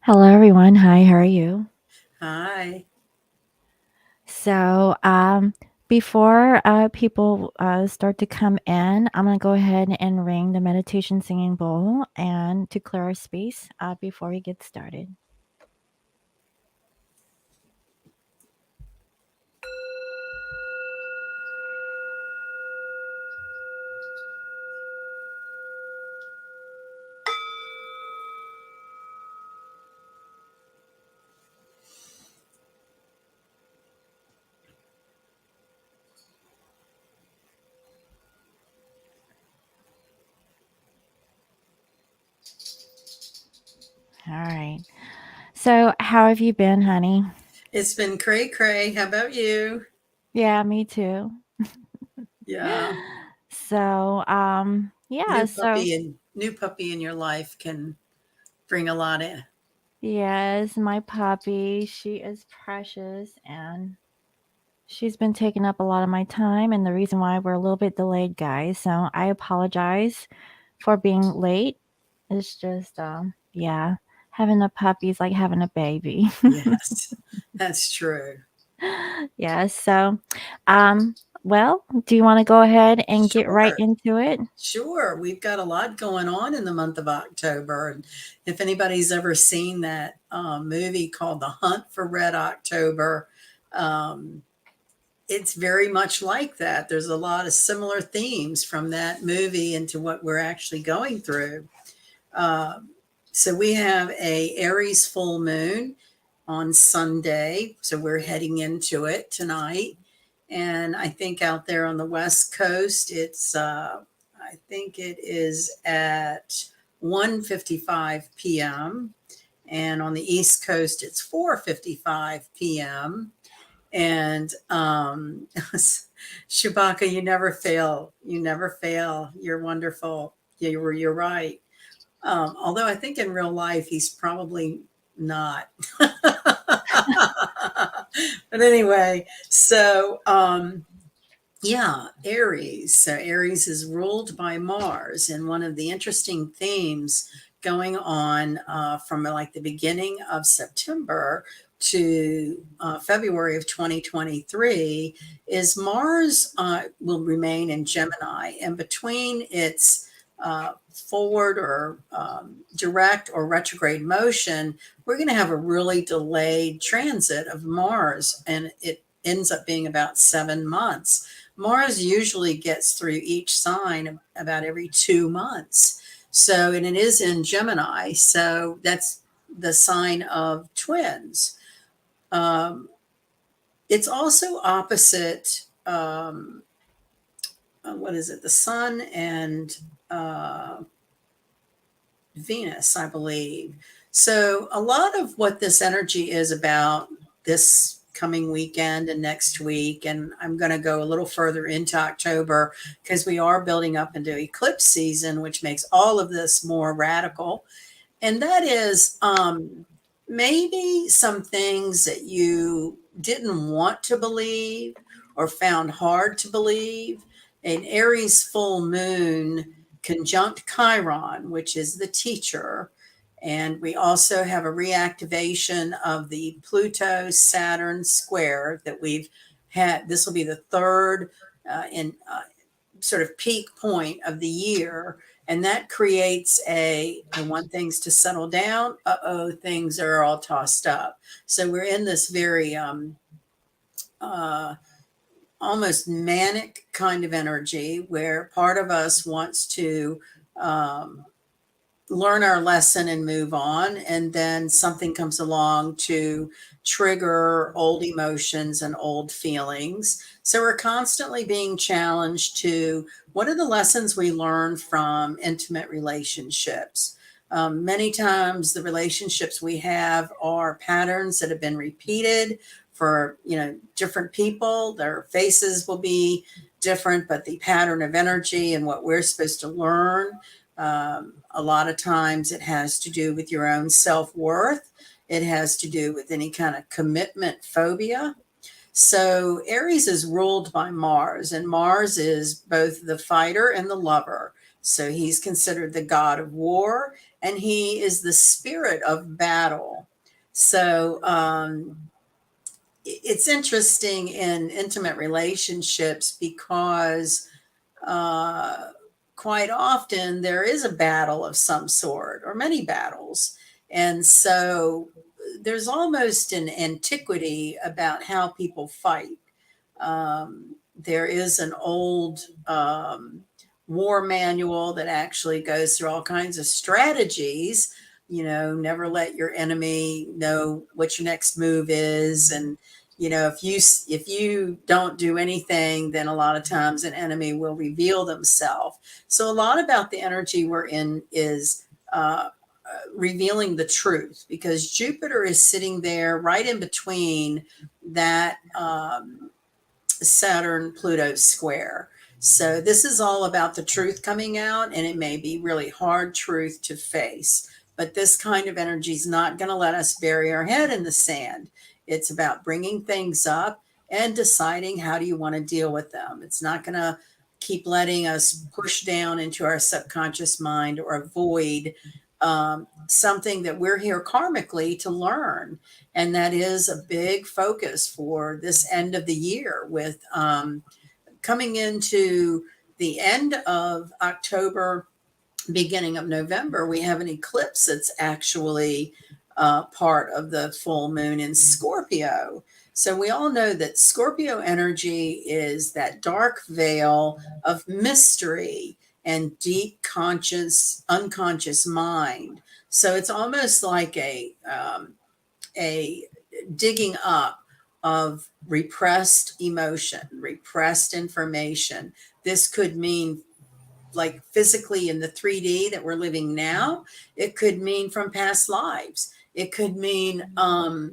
Hello, everyone. Hi, how are you? Hi. So, before people start to come in, I'm going to go ahead and ring the meditation singing bowl and to clear our space before we get started. All right. So, how have you been, honey? It's been cray cray. How about you? Yeah, me too. Yeah. So, yeah, so New puppy in your life can bring a lot in. yes, my puppy, she is precious and she's been taking up a lot of my time, and the reason why we're a little bit delayed, guys. So I apologize for being late. It's just, yeah, having a puppy is like having a baby. Yes, that's true. Yeah. So, um, well, do you want to go ahead and get right Sure. into it? Sure. We've got a lot going on in the month of October. And if anybody's ever seen that movie called The Hunt for Red October, um, it's very much like that. There's a lot of similar themes from that movie into what we're actually going through. Um, so we have a Aries full moon on Sunday. So we're heading into it tonight. And I think out there on the West Coast, I think it is at 1:55 p.m. And on the East Coast, it's 4:55 p.m. And Shabaka, you never fail. You never fail. You're wonderful. You're right. Although I think in real life he's probably not. But anyway, yeah, Aries. So Aries is ruled by Mars, and one of the interesting themes going on from like the beginning of September to February of 2023 is Mars will remain in Gemini, and between its forward or direct or retrograde motion, we're going to have a really delayed transit of Mars, and it ends up being about 7 months. Mars usually gets through each sign about every 2 months. So, and it is in Gemini. So that's the sign of twins. Um, it's also opposite, what is it? The sun and uh, Venus, I believe. So, a lot of what this energy is about this coming weekend and next week, and I'm going to go a little further into October because we are building up into eclipse season, which makes all of this more radical. And that is maybe some things that you didn't want to believe or found hard to believe. An Aries full moon conjunct Chiron, which is the teacher. And we also have a reactivation of the Pluto Saturn square that we've had. This will be the third in sort of peak point of the year, and that creates I want things to settle down. Uh-oh, things are all tossed up. So we're in this very uh, almost manic kind of energy where part of us wants to um, learn our lesson and move on, and then something comes along to trigger old emotions and old feelings. So we're constantly being challenged to what are the lessons we learn from intimate relationships. Many times the relationships we have are patterns that have been repeated for different people. Their faces will be different, but the pattern of energy and what we're supposed to learn, a lot of times it has to do with your own self-worth. It has to do with any kind of commitment phobia. So Aries is ruled by Mars, and Mars is both the fighter and the lover. So he's considered the god of war, and he is the spirit of battle. So it's interesting in intimate relationships because uh, quite often there is a battle of some sort or many battles. And so there's almost an antiquity about how people fight. There is an old war manual that actually goes through all kinds of strategies. Never let your enemy know what your next move is, and if you don't do anything, then a lot of times an enemy will reveal themselves. So a lot about the energy we're in is revealing the truth, because Jupiter is sitting there right in between that Saturn Pluto square. So this is all about the truth coming out, and it may be really hard truth to face. But this kind of energy is not going to let us bury our head in the sand. It's about bringing things up and deciding how do you want to deal with them. It's not going to keep letting us push down into our subconscious mind or avoid something that we're here karmically to learn. And that is a big focus for this end of the year, with coming into the end of October, beginning of November. We have an eclipse that's actually part of the full moon in Scorpio. So we all know that Scorpio energy is that dark veil of mystery and deep unconscious mind. So it's almost like a digging up of repressed emotion, repressed information. This could mean like physically in the 3D that we're living now. It could mean from past lives. It could mean, I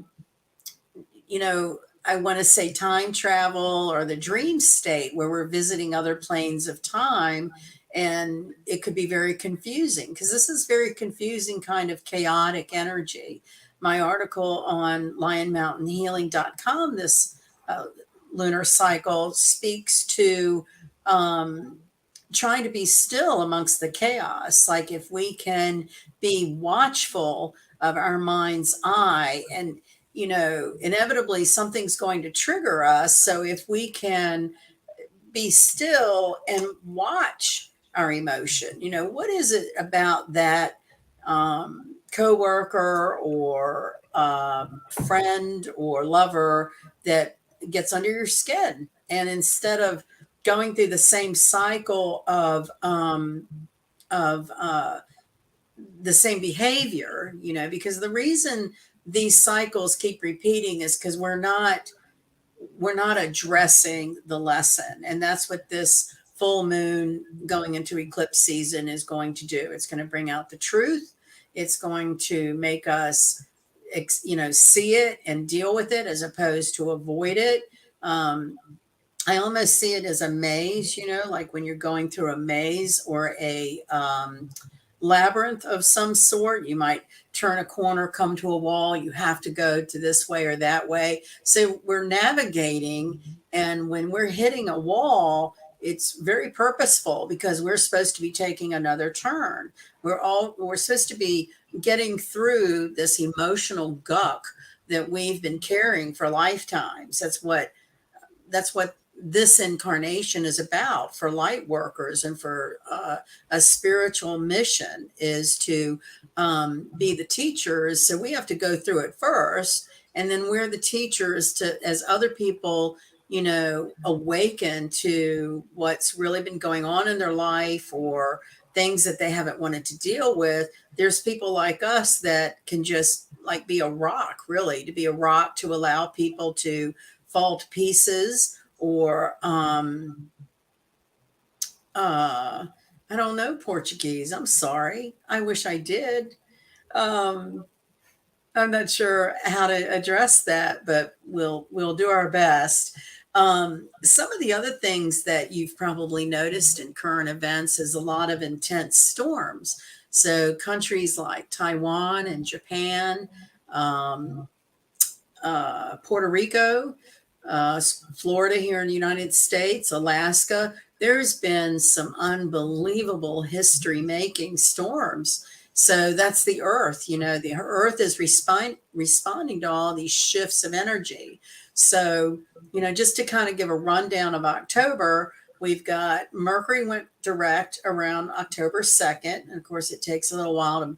want to say time travel or the dream state where we're visiting other planes of time. And it could be very confusing, because this is very confusing, kind of chaotic energy. My article on lionmountainhealing.com this lunar cycle speaks to trying to be still amongst the chaos. Like if we can be watchful of our mind's eye, and inevitably something's going to trigger us. So if we can be still and watch our emotion, what is it about that coworker or friend or lover that gets under your skin? And instead of going through the same cycle of the same behavior, because the reason these cycles keep repeating is because we're not addressing the lesson. And that's what this full moon going into eclipse season is going to do. It's going to bring out the truth. It's going to make us see it and deal with it as opposed to avoid it. I almost see it as a maze, like when you're going through a maze or a labyrinth of some sort. You might turn a corner, come to a wall, you have to go to this way or that way. So we're navigating, and when we're hitting a wall, it's very purposeful, because we're supposed to be taking another turn. We're supposed to be getting through this emotional guck that we've been carrying for lifetimes. That's what this incarnation is about for light workers, and for a spiritual mission is to be the teachers. So we have to go through it first, and then we're the teachers to, as other people awaken to what's really been going on in their life, or things that they haven't wanted to deal with. There's people like us that can just like be a rock, really, to be a rock, to allow people to fall to pieces, or I don't know Portuguese. I'm sorry. I wish I did. Um, I'm not sure how to address that, but we'll do our best. Some of the other things that you've probably noticed in current events is a lot of intense storms. So countries like Taiwan and Japan, Puerto Rico, Florida here in the United States, Alaska, there's been some unbelievable history making storms. So that's the earth, the earth is responding to all these shifts of energy. So, just to kind of give a rundown of October, we've got Mercury went direct around October 2nd. And of course, it takes a little while to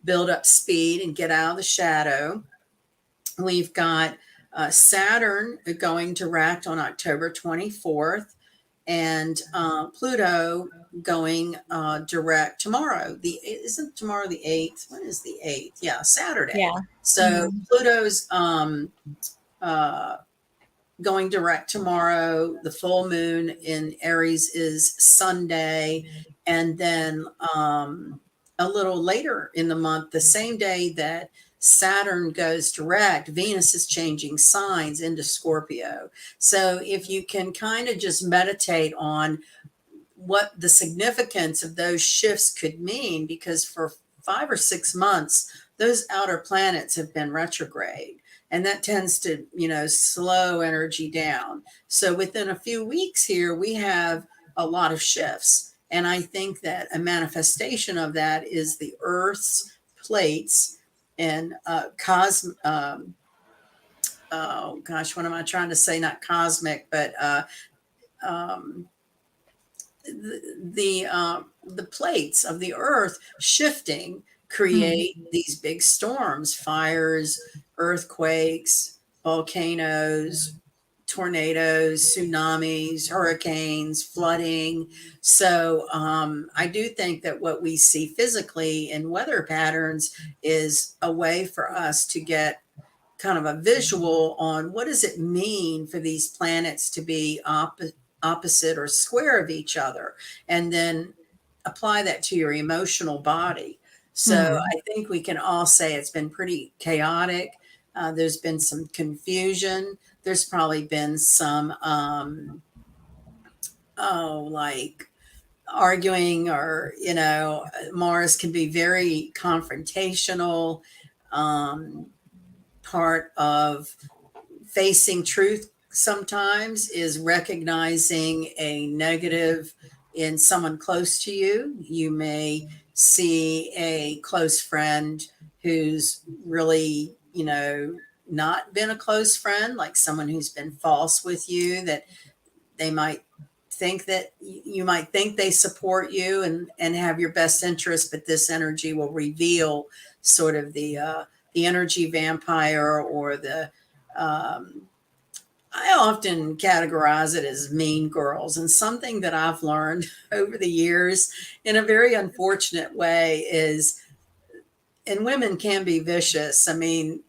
build up speed and get out of the shadow. We've got Saturn going direct on October 24th, and Pluto going direct tomorrow. Isn't tomorrow the 8th? When is the 8th? Yeah, Saturday. Yeah. So Pluto's uh, going direct tomorrow. The full moon in Aries is Sunday. And then a little later in the month, the same day that Saturn goes direct, Venus is changing signs into Scorpio. So if you can kind of just meditate on what the significance of those shifts could mean, because for 5 or 6 months, those outer planets have been retrograde. And that tends to, slow energy down. So within a few weeks here, we have a lot of shifts. And I think that a manifestation of that is the Earth's plates and oh gosh, what am I trying to say? Not cosmic, but um, the plates of the earth shifting create these big storms, fires, earthquakes, volcanoes, tornadoes, tsunamis, hurricanes, flooding. So I do think that what we see physically in weather patterns is a way for us to get kind of a visual on what does it mean for these planets to be opposite or square of each other, and then apply that to your emotional body. So I think we can all say it's been pretty chaotic. There's been some confusion. There's probably been some, like arguing, or, Mars can be very confrontational. Part of facing truth sometimes is recognizing a negative in someone close to you. You may see a close friend who's really, not been a close friend, like someone who's been false with you, that they might think that you might think they support you and have your best interest, but this energy will reveal sort of the energy vampire, or the I often categorize it as mean girls. And something that I've learned over the years in a very unfortunate way is, and women can be vicious. I mean,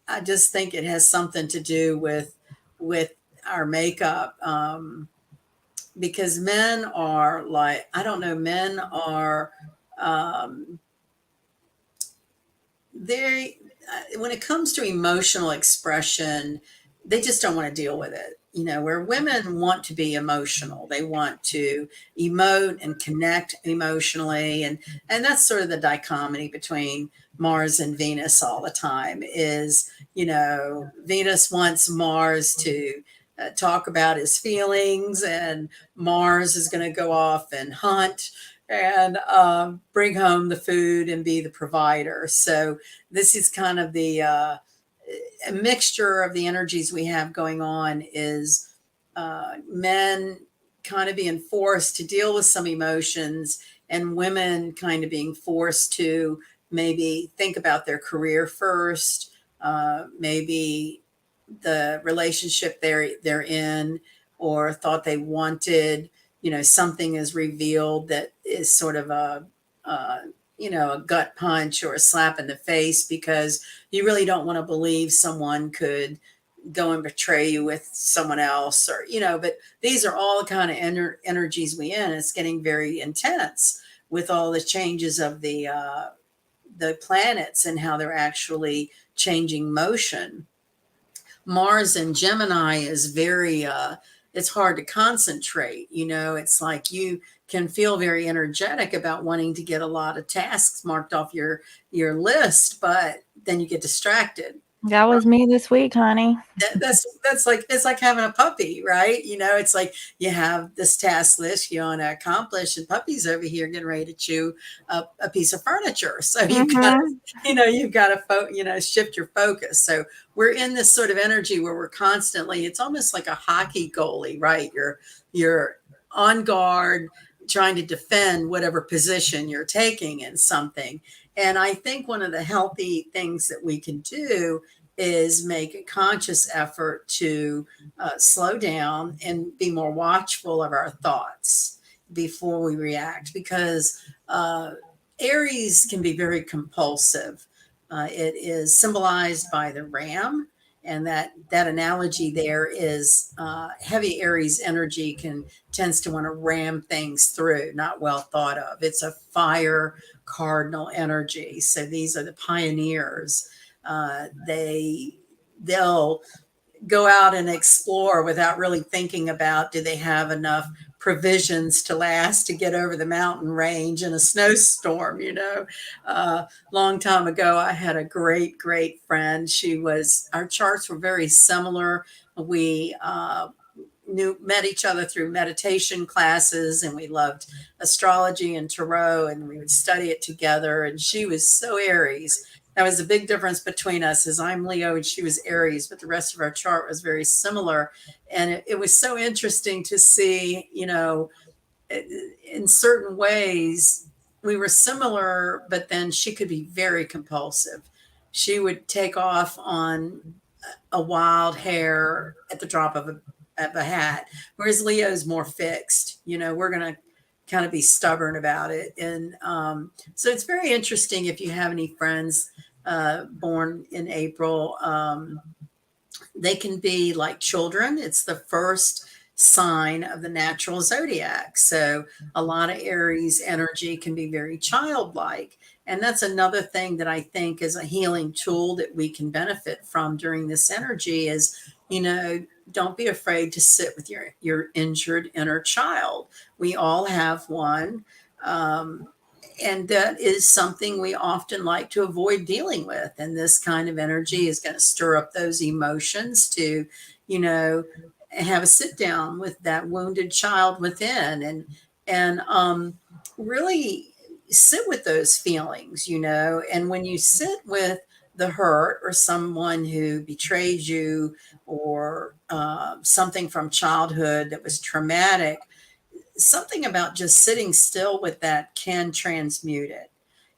I just think it has something to do with our makeup. Because men are like, I don't know, men are they when it comes to emotional expression, they just don't want to deal with it. Where women want to be emotional, they want to emote and connect emotionally, and that's sort of the dichotomy between Mars and Venus all the time. Is, Venus wants Mars to talk about his feelings, and Mars is going to go off and hunt and bring home the food and be the provider. So this is kind of the a mixture of the energies we have going on, is men kind of being forced to deal with some emotions, and women kind of being forced to maybe think about their career first, maybe the relationship they're in, or thought they wanted, something is revealed that is sort of a gut punch or a slap in the face, because you really don't want to believe someone could go and betray you with someone else, or, but these are all the kind of energies we in. It's getting very intense with all the changes of the planets and how they're actually changing motion. Mars and Gemini is very, it's hard to concentrate. It's like you can feel very energetic about wanting to get a lot of tasks marked off your list, but then you get distracted. That was me this week, honey. That's like, it's like having a puppy, right? It's like you have this task list you want to accomplish, and puppy's over here getting ready to chew a piece of furniture. So Mhm. you've got to shift your focus. So we're in this sort of energy where we're constantly, it's almost like a hockey goalie, right? You're on guard, trying to defend whatever position you're taking in something. And I think one of the healthy things that we can do is make a conscious effort to slow down and be more watchful of our thoughts before we react, because Aries can be very compulsive. It is symbolized by the ram, and that analogy there is heavy Aries energy tends to want to ram things through, not well thought of. It's a fire cardinal energy. So these are the pioneers. They'll go out and explore without really thinking about, do they have enough provisions to last to get over the mountain range in a snowstorm. Long time ago, I had a great friend. Our charts were very similar. We met each other through meditation classes, and we loved astrology and tarot, and we would study it together. And she was so Aries. That was the big difference between us, is I'm Leo and she was Aries, but the rest of our chart was very similar. And it was so interesting to see, in certain ways we were similar, but then she could be very compulsive. She would take off on a wild hair at the drop of a hat, whereas Leo's more fixed. We're going to kind of be stubborn about it. And so it's very interesting if you have any friends born in April. They can be like children. It's the first sign of the natural zodiac. So a lot of Aries energy can be very childlike. And that's another thing that I think is a healing tool that we can benefit from during this energy is, don't be afraid to sit with your injured inner child. We all have one. And that is something we often like to avoid dealing with. And this kind of energy is going to stir up those emotions to, have a sit down with that wounded child within, and really sit with those feelings. And when you sit with the hurt, or someone who betrayed you, or something from childhood that was traumatic, something about just sitting still with that can transmute it.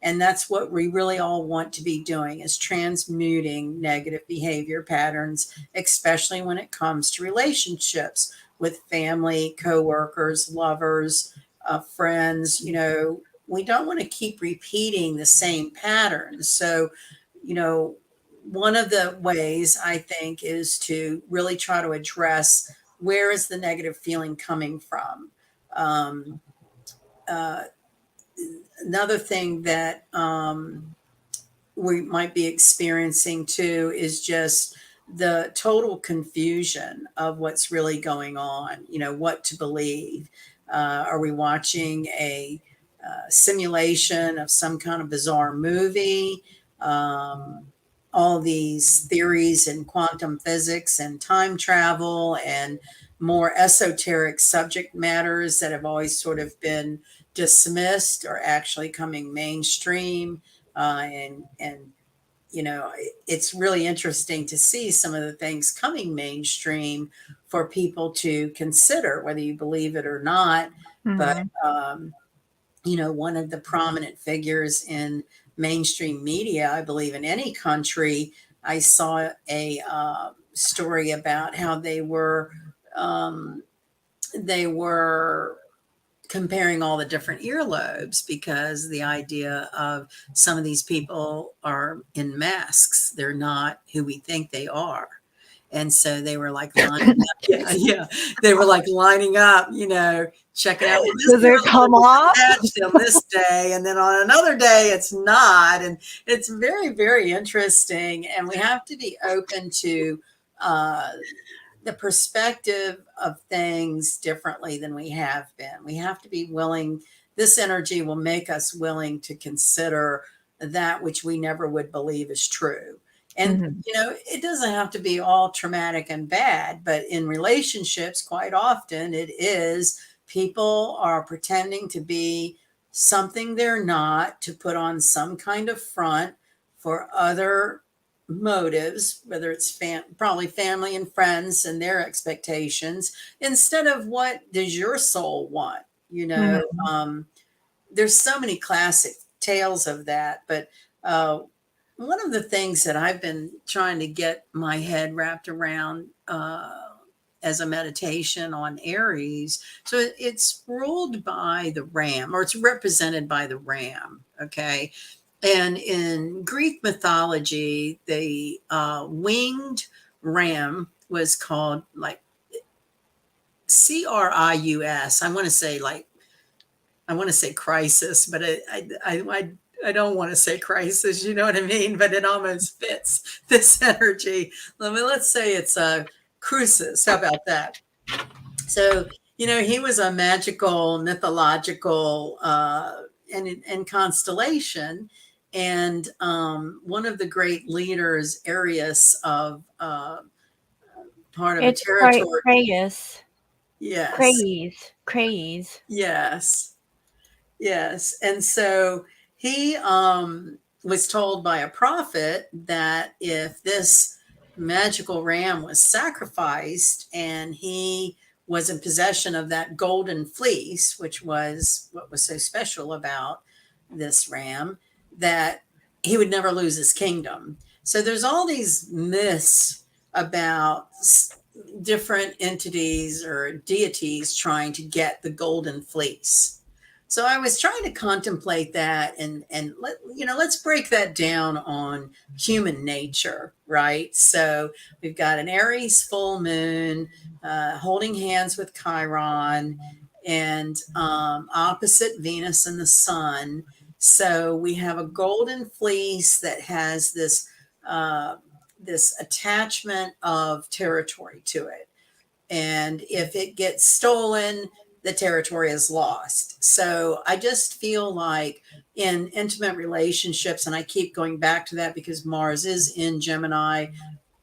And that's what we really all want to be doing, is transmuting negative behavior patterns, especially when it comes to relationships with family, coworkers, lovers, friends. We don't want to keep repeating the same patterns. So, one of the ways I think is to really try to address, where is the negative feeling coming from? Um, uh, Another thing that we might be experiencing too is just the total confusion of what's really going on, what to believe. Are we watching a simulation of some kind of bizarre movie? All these theories in quantum physics and time travel and more esoteric subject matters that have always sort of been dismissed are actually coming mainstream. And it's really interesting to see some of the things coming mainstream for people to consider, whether you believe it or not. But Mhm. one of the prominent figures in mainstream media, I believe in any country, I saw a story about how um, they were comparing all the different earlobes, because the idea of some of these people are in masks. They're not who we think they are. And so they were like lining up. Yeah, yeah. They were like lining up, checking out, well, this Does it earlobe come is off? attached on this day, and then on another day it's not. And it's very, very interesting. And we have to be open to the perspective of things differently than we have been. We have to be willing. This energy will make us willing to consider that which we never would believe is true. And, Mhm. it doesn't have to be all traumatic and bad, but in relationships, quite often it is people are pretending to be something they're not, to put on some kind of front for other motives, whether it's probably family and friends and their expectations, instead of what does your soul want, Mhm. there's so many classic tales of that, but one of the things that I've been trying to get my head wrapped around as a meditation on Aries, so it's ruled by the ram, or it's represented by the ram, okay? And in Greek mythology, the winged ram was called like Crius. I want to say crisis, but I don't want to say crisis. You know what I mean? But it almost fits this energy. Let's say it's a crucis. How about that? So, he was a magical, mythological, and constellation. And one of the great leaders, Aries, of part of a It's territory. Crayus. Yes, Craze. yes. Yes. And so he was told by a prophet that if this magical ram was sacrificed and he was in possession of that golden fleece, which was what was so special about this ram, that he would never lose his kingdom. So there's all these myths about different entities or deities trying to get the golden fleece. So I was trying to contemplate that, and let's break that down on human nature, right? So we've got an Aries full moon, holding hands with Chiron, and opposite Venus and the Sun. So we have a golden fleece that has uh, this attachment of territory to it, and if it gets stolen, the territory is lost. So I just feel like in intimate relationships, and I keep going back to that because Mars is in Gemini.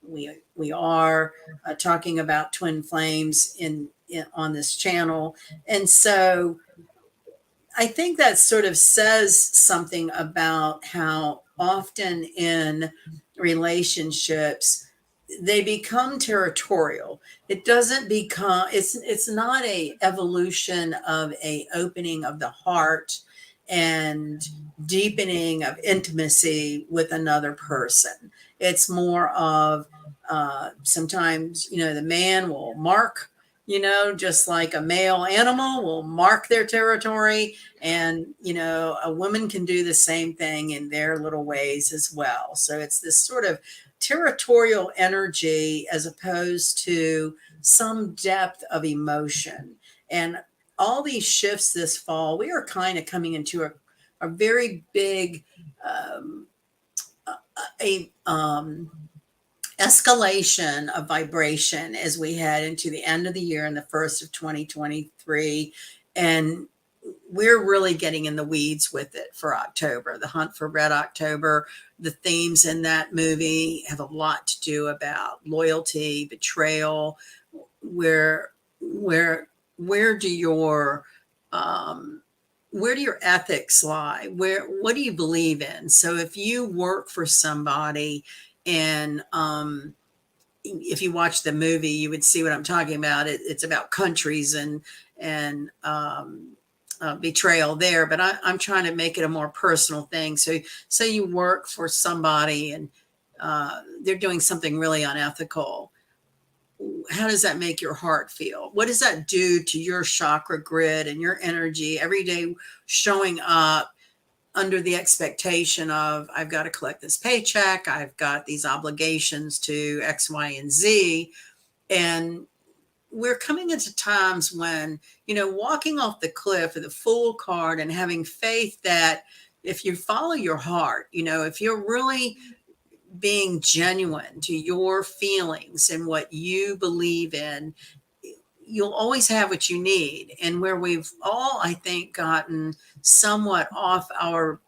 We are talking about twin flames in on this channel, and so I think that sort of says something about how often in relationships they become territorial. It doesn't become, it's not a evolution of a opening of the heart and deepening of intimacy with another person. It's more of sometimes, the man will mark, just like a male animal will mark their territory. And, a woman can do the same thing in their little ways as well. So it's this sort of territorial energy as opposed to some depth of emotion. And all these shifts this fall, we are kind of coming into a very big um, a escalation of vibration as we head into the end of the year and the first of 2023. And we're really getting in the weeds with it for October. The Hunt for Red October, the themes in that movie have a lot to do about loyalty, betrayal. Where where where do your um, where do your ethics lie? What do you believe in? So if you work for somebody, and if you watch the movie, you would see what I'm talking about. It's about countries and betrayal there, but I'm trying to make it a more personal thing. So say you work for somebody and they're doing something really unethical. How does that make your heart feel? What does that do to your chakra grid and your energy every day, showing up under the expectation of, I've got to collect this paycheck, I've got these obligations to X, Y, and Z. And we're coming into times when, walking off the cliff of the Fool card and having faith that if you follow your heart, if you're really being genuine to your feelings and what you believe in, you'll always have what you need. And where we've all, I think, gotten somewhat off our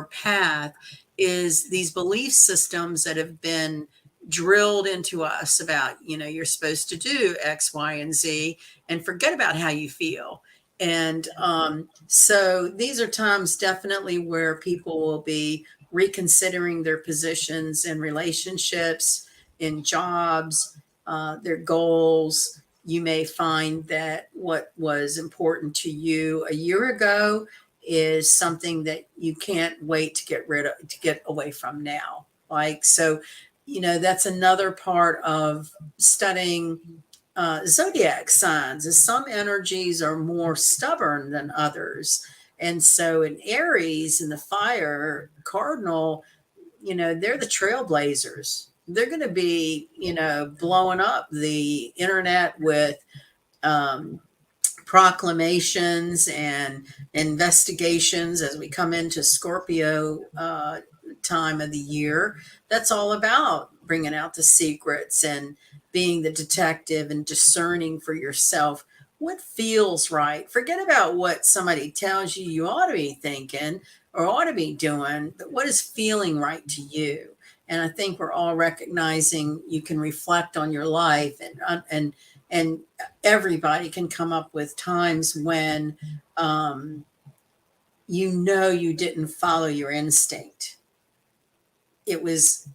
path is these belief systems that have been drilled into us about, you're supposed to do X, Y, and Z and forget about how you feel. And so these are times definitely where people will be reconsidering their positions in relationships, in jobs, their goals. You may find that what was important to you a year ago is something that you can't wait to get rid of, to get away from now. Like, so, that's another part of studying zodiac signs, is some energies are more stubborn than others. And so in Aries, in the fire cardinal, they're the trailblazers. They're going to be, blowing up the internet with um, proclamations and investigations as we come into Scorpio time of the year. That's all about bringing out the secrets and being the detective and discerning for yourself what feels right. Forget about what somebody tells you you ought to be thinking or ought to be doing, but what is feeling right to you. And I think we're all recognizing you can reflect on your life, and everybody can come up with times when you didn't follow your instinct. It was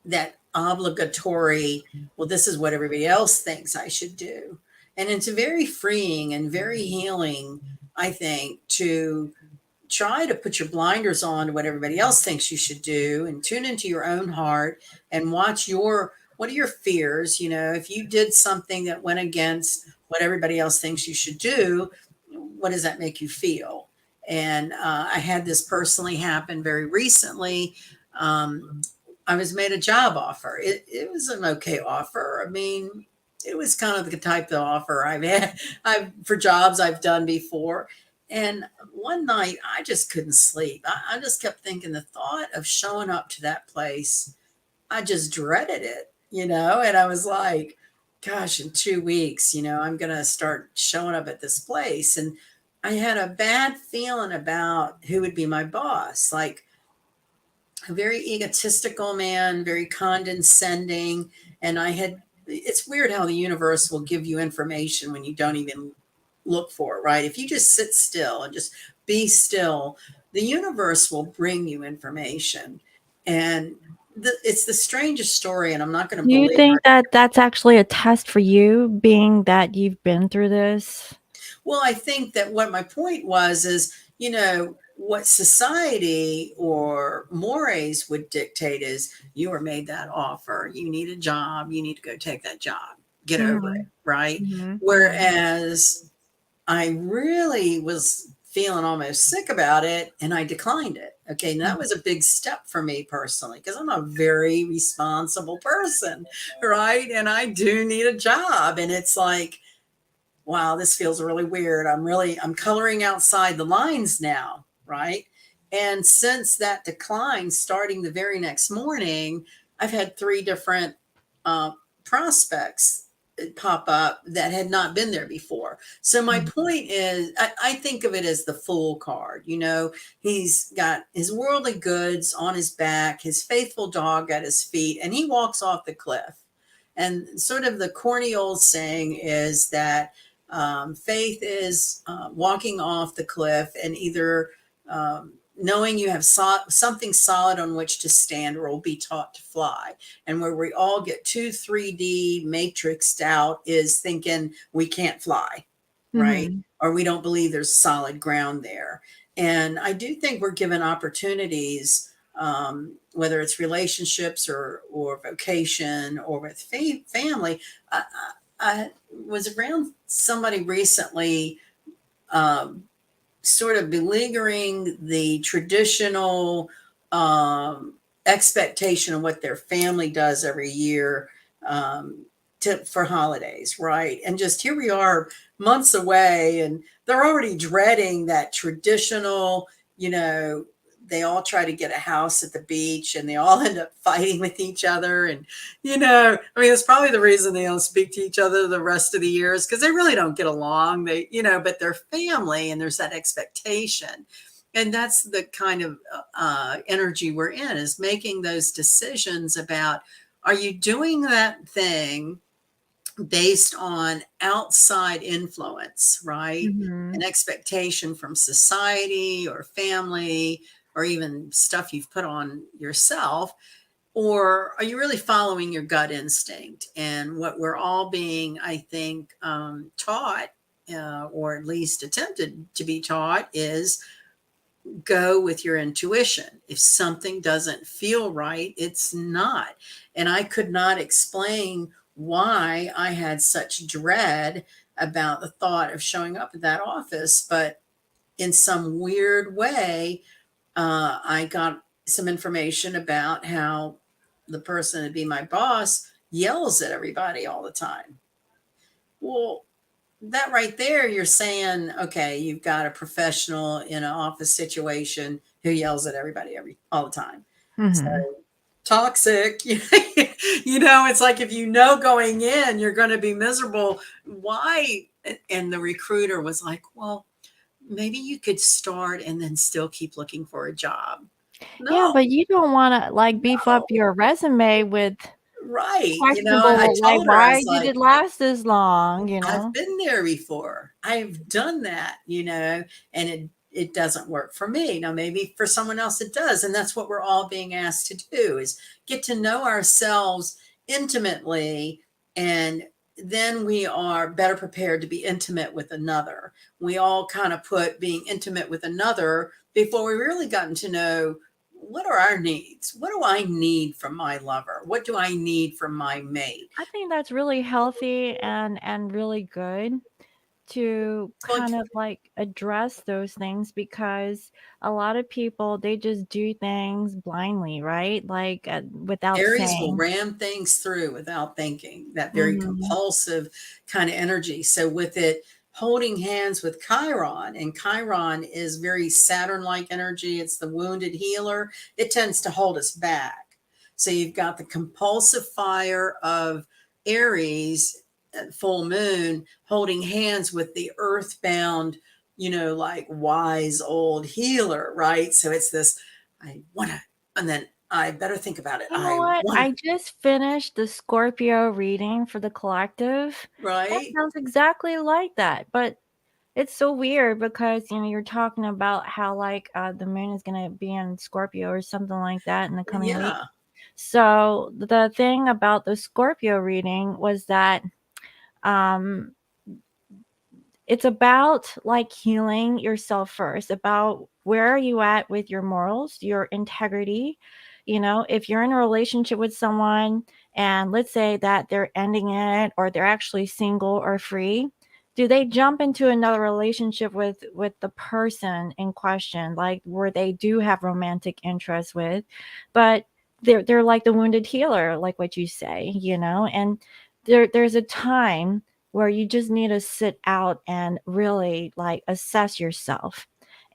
that obligatory, well, this is what everybody else thinks I should do. And it's very freeing and very healing, I think, to try to put your blinders on to what everybody else thinks you should do and tune into your own heart and watch what are your fears. If you did something that went against what everybody else thinks you should do, what does that make you feel? And I had this personally happen very recently. I was made a job offer. It was an okay offer. I mean, it was kind of the type of offer I've had for jobs I've done before. And one night I just couldn't sleep. I just kept thinking the thought of showing up to that place, I just dreaded it, and I was like, gosh, in 2 weeks, I'm going to start showing up at this place. And I had a bad feeling about who would be my boss, like a very egotistical man, very condescending. And it's weird how the universe will give you information when you don't even look for it, right? If you just sit still and just be still, the universe will bring you information. And it's the strangest story, and I'm not going to Do you belabor think it. that that's actually a test for you, being that you've been through this? Well, I think that what my point was is, what society or mores would dictate is you were made that offer. You need a job. You need to go take that job. Get over it. Mhm, Right. mhm, mhm. Whereas I really was feeling almost sick about it and I declined it. Okay. And that was a big step for me personally, because I'm a very responsible person. Right. And I do need a job. And it's like, wow, this feels really weird. I'm coloring outside the lines now, right? And since that decline, starting the very next morning, I've had 3 different uh, prospects pop up that had not been there before. So my Mhm, point is, I think of it as the Fool card. He's got his worldly goods on his back, his faithful dog at his feet, and he walks off the cliff. And sort of the corny old saying is that faith is walking off the cliff and either knowing you have something solid on which to stand or will be taught to fly. And where we all get 3D matrixed out is thinking we can't fly, right? mhm. Or we don't believe there's solid ground there. And I do think we're given opportunities, whether it's relationships or vocation or with family. I was around somebody recently, um, sort of beleaguering the traditional expectation of what their family does every year, for holidays, right? And just here we are months away, and they're already dreading that traditional, you know, they all try to get a house at the beach and they all end up fighting with each other. And, I mean, it's probably the reason they don't speak to each other the rest of the years, because they really don't get along. But they're family and there's that expectation. And that's the kind of energy we're in, is making those decisions about, are you doing that thing based on outside influence, right? Mhm. An expectation from society or family, or even stuff you've put on yourself? Or are you really following your gut instinct? And what we're all being, I think, taught, or at least attempted to be taught, is go with your intuition. If something doesn't feel right, it's not. And I could not explain why I had such dread about the thought of showing up at that office. But in some weird way, I got some information about how the person to be my boss yells at everybody all the time. Well, that right there, you're saying, okay, you've got a professional in an office situation who yells at everybody all the time. So Mhm. toxic. It's like, if you know going in you're going to be miserable, why? And the recruiter was like, well, maybe you could start and then still keep looking for a job. Yeah, No, but you don't wanna, like, beef up no. your resume with Right. I questionable, like, told her, I "Why was did like, it last this long?" You I've know? been there before. I've done that, and it doesn't work for me. Now, maybe for someone else it does. And that's what we're all being asked to do, is get to know ourselves intimately. And then we are better prepared to be intimate with another. We all kind of put being intimate with another before we really gotten to know, what are our needs? What do I need from my lover? What do I need from my mate? I think that's really healthy and really good to Well, kind of, like, address those things because a lot of people, they just do things blindly, right? Like, without Aries will saying. ram things through without thinking, that very Mhm. compulsive kind of energy. So, with it holding hands with Chiron, and Chiron is very Saturn like energy, it's the wounded healer, it tends to hold us back. So, you've got the compulsive fire of Aries at full moon holding hands with the earthbound, like wise old healer, right? So, it's this, I want to, and then I better think about it. You know I what? want to, I just finished the Scorpio reading for the collective. That right? sounds exactly like that, but it's so weird because, you're talking about how, like, the moon is gonna be in Scorpio or something like that in the coming week. Yeah. So, the thing about the Scorpio reading was that, um it's about, like, healing yourself first, about where are you at with your morals, your integrity. If you're in a relationship with someone and let's say that they're ending it or they're actually single or free, do they jump into another relationship with the person in question, like, where they do have romantic interest with, but they're like the wounded healer, like what you say, and there's a time where you just need to sit out and really like assess yourself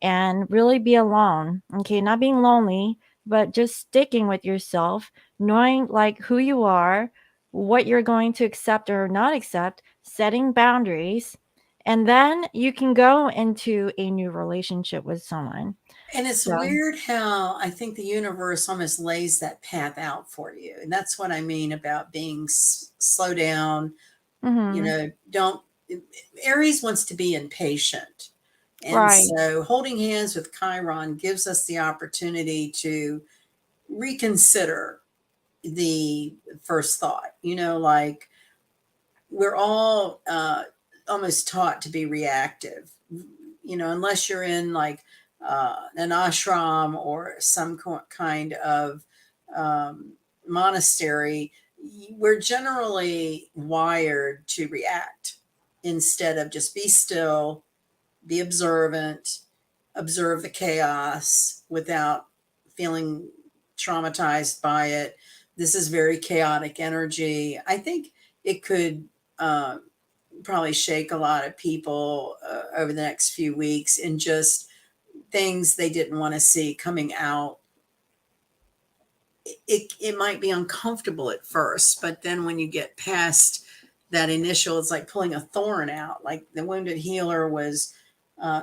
and really be alone. Okay, not being lonely, but just sticking with yourself, knowing like who you are, what you're going to accept or not accept, setting boundaries, and then you can go into a new relationship with someone. And it's So, weird how I think the universe almost lays that path out for you. And that's what I mean about being slow down, mhm, don't. Aries wants to be impatient. And right. so holding hands with Chiron gives us the opportunity to reconsider the first thought, like, we're all almost taught to be reactive, unless you're in like an ashram or some kind of monastery. We're generally wired to react instead of just be still, be observant, observe the chaos without feeling traumatized by it. This is very chaotic energy. I think it could uh, probably shake a lot of people over the next few weeks, and just things they didn't want to see coming out. It might be uncomfortable at first, but then when you get past that initial, it's like pulling a thorn out. Like the wounded healer was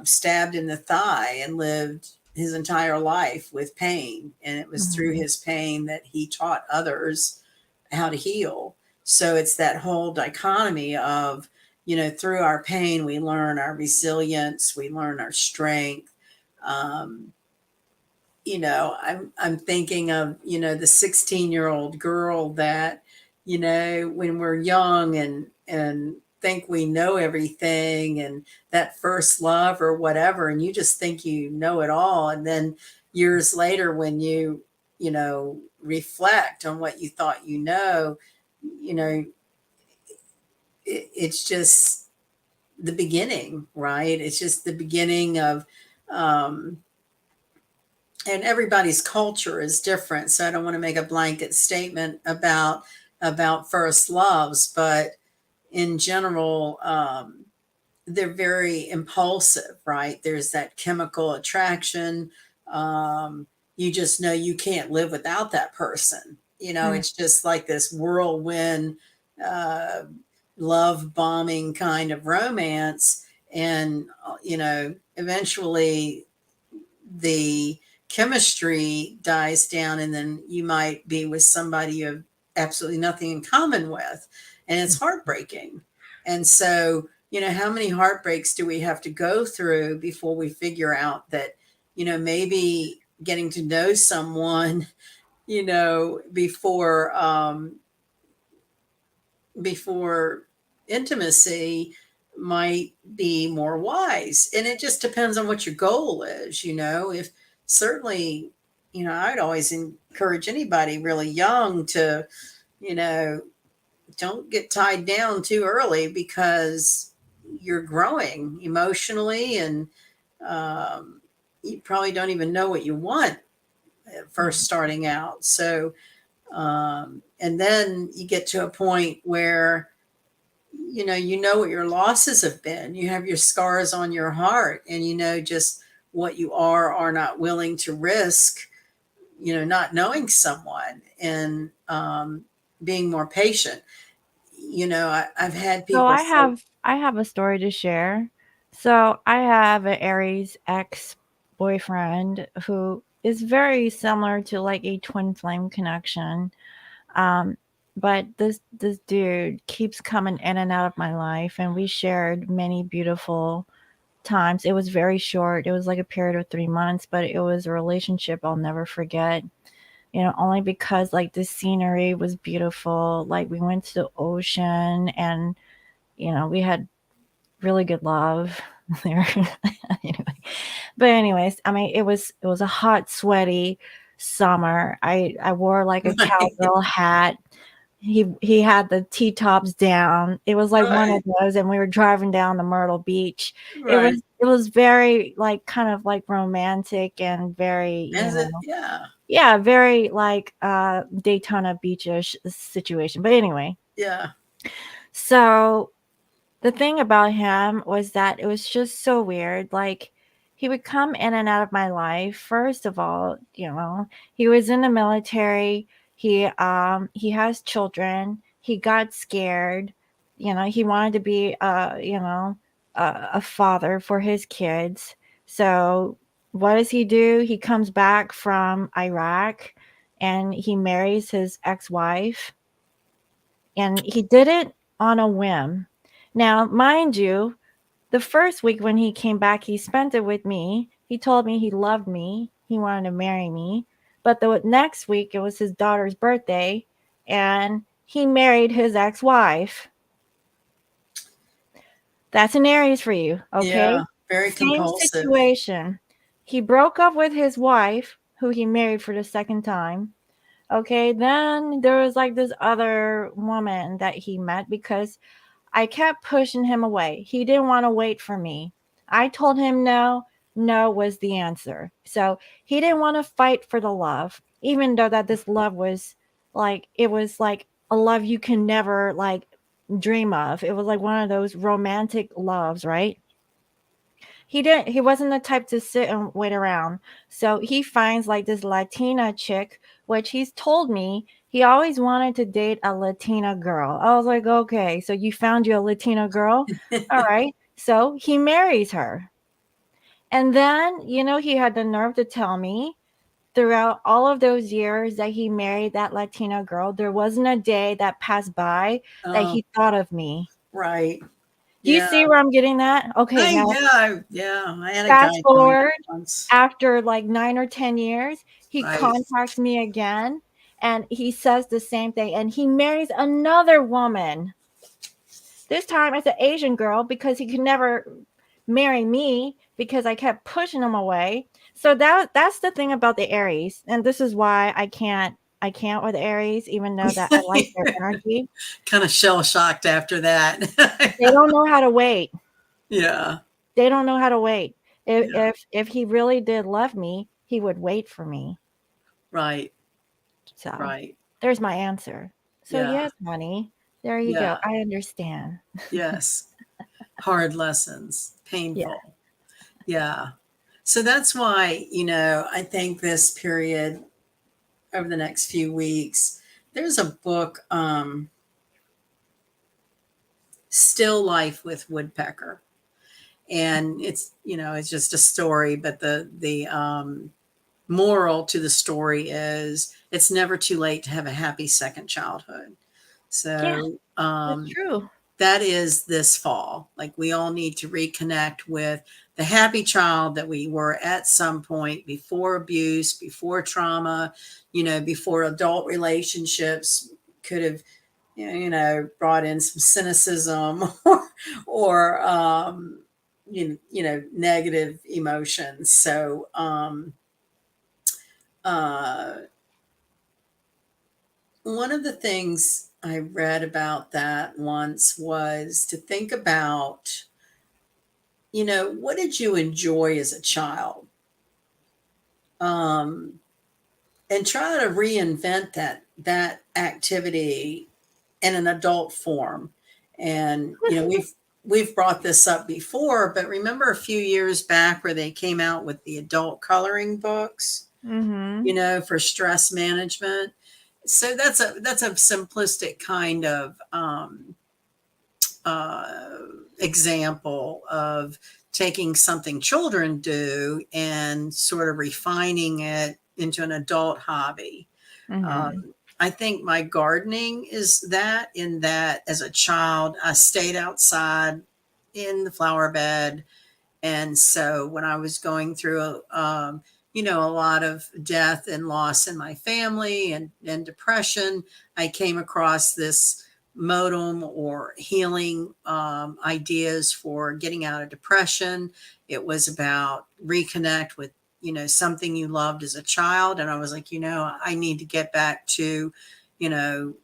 stabbed in the thigh and lived his entire life with pain, and it was through Mhm. his pain that he taught others how to heal. So it's that whole dichotomy of, through our pain we learn our resilience, we learn our strength. um, I'm thinking of, the 16-year-old girl that, when we're young and think we know everything, and that first love or whatever, and you just think you know it all. And then years later, when reflect on what you thought, it's just the beginning, right? It's just the beginning of, um, and everybody's culture is different, so I don't want to make a blanket statement about first loves, but in general, they're very impulsive, right? There's that chemical attraction. You just know you can't live without that person. Right. It's just like this whirlwind, uh, love bombing kind of romance. And eventually the chemistry dies down, and then you might be with somebody you have absolutely nothing in common with, and it's heartbreaking. And so, how many heartbreaks do we have to go through before we figure out that, maybe getting to know someone, before intimacy might be more wise. And it just depends on what your goal is. If certainly, I'd always encourage anybody really young to, you know don't get tied down too early, because you're growing emotionally, and you probably don't even know what you want at first starting out. So and then you get to a point where you know what your losses have been. You have your scars on your heart, and just what you are not willing to risk, not knowing someone, and being more patient. I've had So people say, I have a story to share. So I have an Aries ex boyfriend who is very similar to like a twin flame connection. Um, but this dude keeps coming in and out of my life, and we shared many beautiful times. It was very short. It was like a period of 3 months, but it was a relationship I'll never forget. Only because like the scenery was beautiful. Like we went to the ocean, and we had really good love there. Anyway. But anyways, I mean, it was a hot, sweaty summer. I wore like a right, cowgirl hat. He had the T-tops down. It was like one of right, those, and we were driving down to Myrtle Beach. It was right. it was very like kind of like romantic and very, Is it? Yeah, yeah, very like Daytona Beachish situation. But anyway, yeah, so the thing about him was that it was just so weird. Like, he would come in and out of my life. First of all, he was in the military. He has children. He got scared. He wanted to be a father for his kids. So what does he do? He comes back from Iraq and he marries his ex-wife, and he did it on a whim. Now, mind you, the first week when he came back, he spent it with me. He told me he loved me. He wanted to marry me. But the next week, it was his daughter's birthday, and he married his ex wife. That's an Aries for you, okay? yeah. Very Same compulsive. situation. He broke up with his wife, who he married for the second time. Okay, then there was like this other woman that he met because I kept pushing him away. He didn't want to wait for me. I told him no, no was the answer. So he didn't want to fight for the love, even though that this love was like, it was like a love you can never like dream of. It was like one of those romantic loves, right? He wasn't the type to sit and wait around. So he finds like this Latina chick, which he's told me he always wanted to date a Latina girl. I was like, okay, so you found you a Latina girl? All right. So he marries her. And then, he had the nerve to tell me throughout all of those years that he married that Latina girl, there wasn't a day that passed by that Oh, he thought of me. right. Do you Yeah. see where I'm getting that? Okay, now I had a guy fast tell me that forward once. after like 9 or 10 years, he Right. contacts me again and he says the same thing and he marries another woman. This time it's an Asian girl because he could never marry me because I kept pushing him away. So that's the thing about the Aries, and this is why I can't with Aries, even though that I like their energy. Kind of shell shocked after that. They don't know how to wait. Yeah. They don't know how to wait. If Yeah. if he really did love me, he would wait for me. Right. So Right. there's my answer. So Yeah. yes, honey, there you Yeah. go. I understand. Yes. Hard lessons. Yeah. Painful. Yeah. So that's why, I think this period over the next few weeks, there's a book, Still Life with Woodpecker. And it's just a story, but the moral to the story is it's never too late to have a happy second childhood. Yeah, So that's true. that is this fall. Like we all need to reconnect with the happy child that we were at some point before abuse, before trauma, before adult relationships could have, brought in some cynicism or negative emotions. So, uh, one of the things I read about that once was to think about, what did you enjoy as a child? Um, and try to reinvent that activity in an adult form. And we've brought this up before, but remember a few years back where they came out with the adult coloring books, Mhm. for stress management. So that's a simplistic kind of uh, example of taking something children do and sort of refining it into an adult hobby. Mhm. I think my gardening is that, in that as a child, I stayed outside in the flower bed. And so when I was going through, a lot of death and loss in my family and depression, I came across this modem or healing ideas for getting out of depression. It was about reconnect with, something you loved as a child. And I was like, I need to get back to, you know,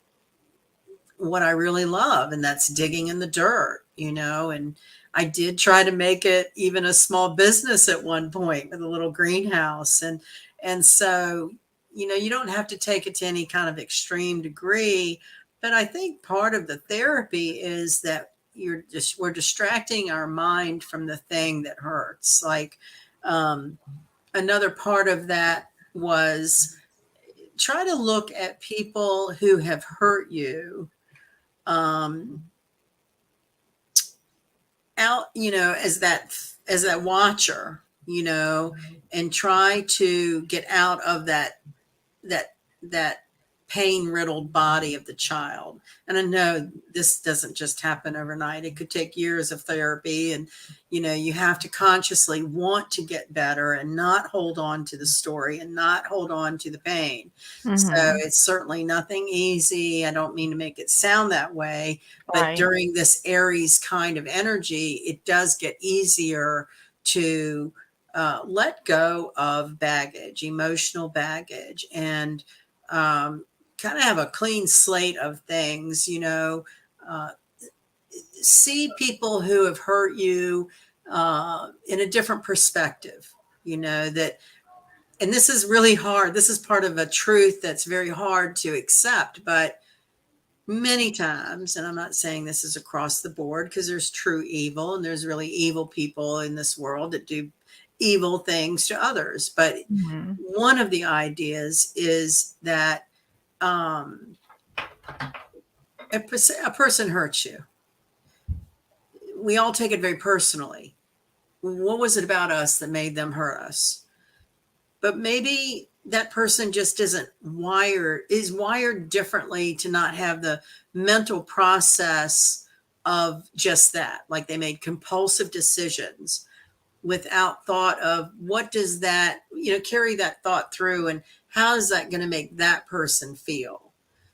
what I really love, and that's digging in the dirt, and I did try to make it even a small business at one point with a little greenhouse. And so, you don't have to take it to any kind of extreme degree, but I think part of the therapy is that we're distracting our mind from the thing that hurts. Like, um, another part of that was try to look at people who have hurt you, um, out, as that watcher, and try to get out of that pain riddled body of the child. And I know this doesn't just happen overnight. It could take years of therapy, and you have to consciously want to get better and not hold on to the story and not hold on to the pain. So Mhm. it's certainly nothing easy. I don't mean to make it sound that way, but Right. during this Aries kind of energy, it does get easier to let go of baggage, emotional baggage, and um, kind of have a clean slate of things, uh, see people who have hurt you in a different perspective, that, and this is really hard. This is part of a truth that's very hard to accept, but many times, and I'm not saying this is across the board because there's true evil and there's really evil people in this world that do evil things to others. But Mhm. one of the ideas is that um, a person hurts you. We all take it very personally. what was it about us that made them hurt us? But maybe that person just is wired differently to not have the mental process of just that. Like they made compulsive decisions without thought of what does that, carry that thought through, and how is that going to make that person feel?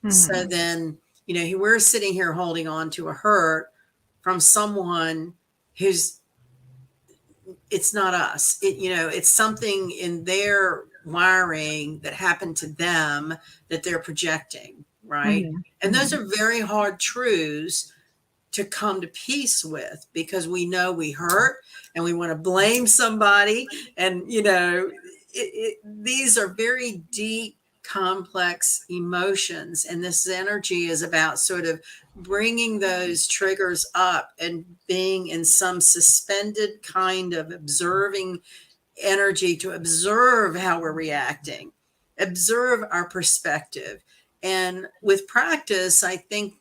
So then, we're sitting here holding on to a hurt from someone who's, it's not us. It's something in their wiring that happened to them that they're projecting, right? Mhm. And those Mhm. are very hard truths to come to peace with, because we know we hurt and we want to blame somebody. And, these are very deep, complex emotions. And this energy is about sort of bringing those triggers up and being in some suspended kind of observing energy to observe how we're reacting, observe our perspective. And with practice, I think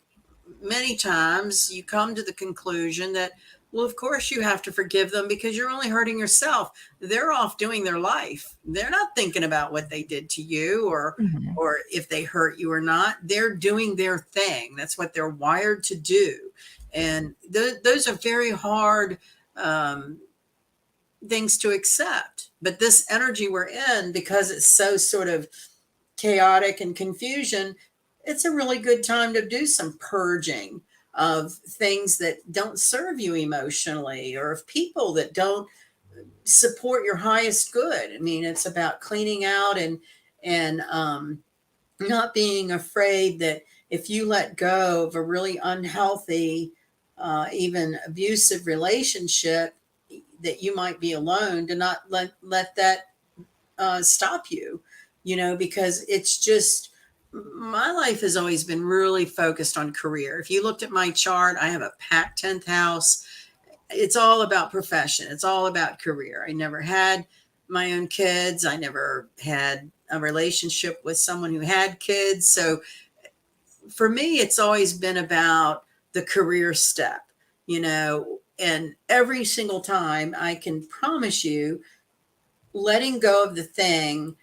many times you come to the conclusion that, well, of course you have to forgive them because you're only hurting yourself. They're off doing their life. They're not thinking about what they did to you, Mhm. or if they hurt you or not. They're doing their thing. That's what they're wired to do. And those are very hard um, things to accept. But this energy we're in, because it's so sort of chaotic and confusion, it's a really good time to do some purging of things that don't serve you emotionally, or of people that don't support your highest good. I mean, it's about cleaning out and not being afraid that if you let go of a really unhealthy, even abusive relationship, that you might be alone, to not let that stop you, because it's just, my life has always been really focused on career. If you looked at my chart, I have a packed 10th house. It's all about profession. It's all about career. I never had my own kids. I never had a relationship with someone who had kids. So for me, it's always been about the career step, and every single time, I can promise you, letting go of the thing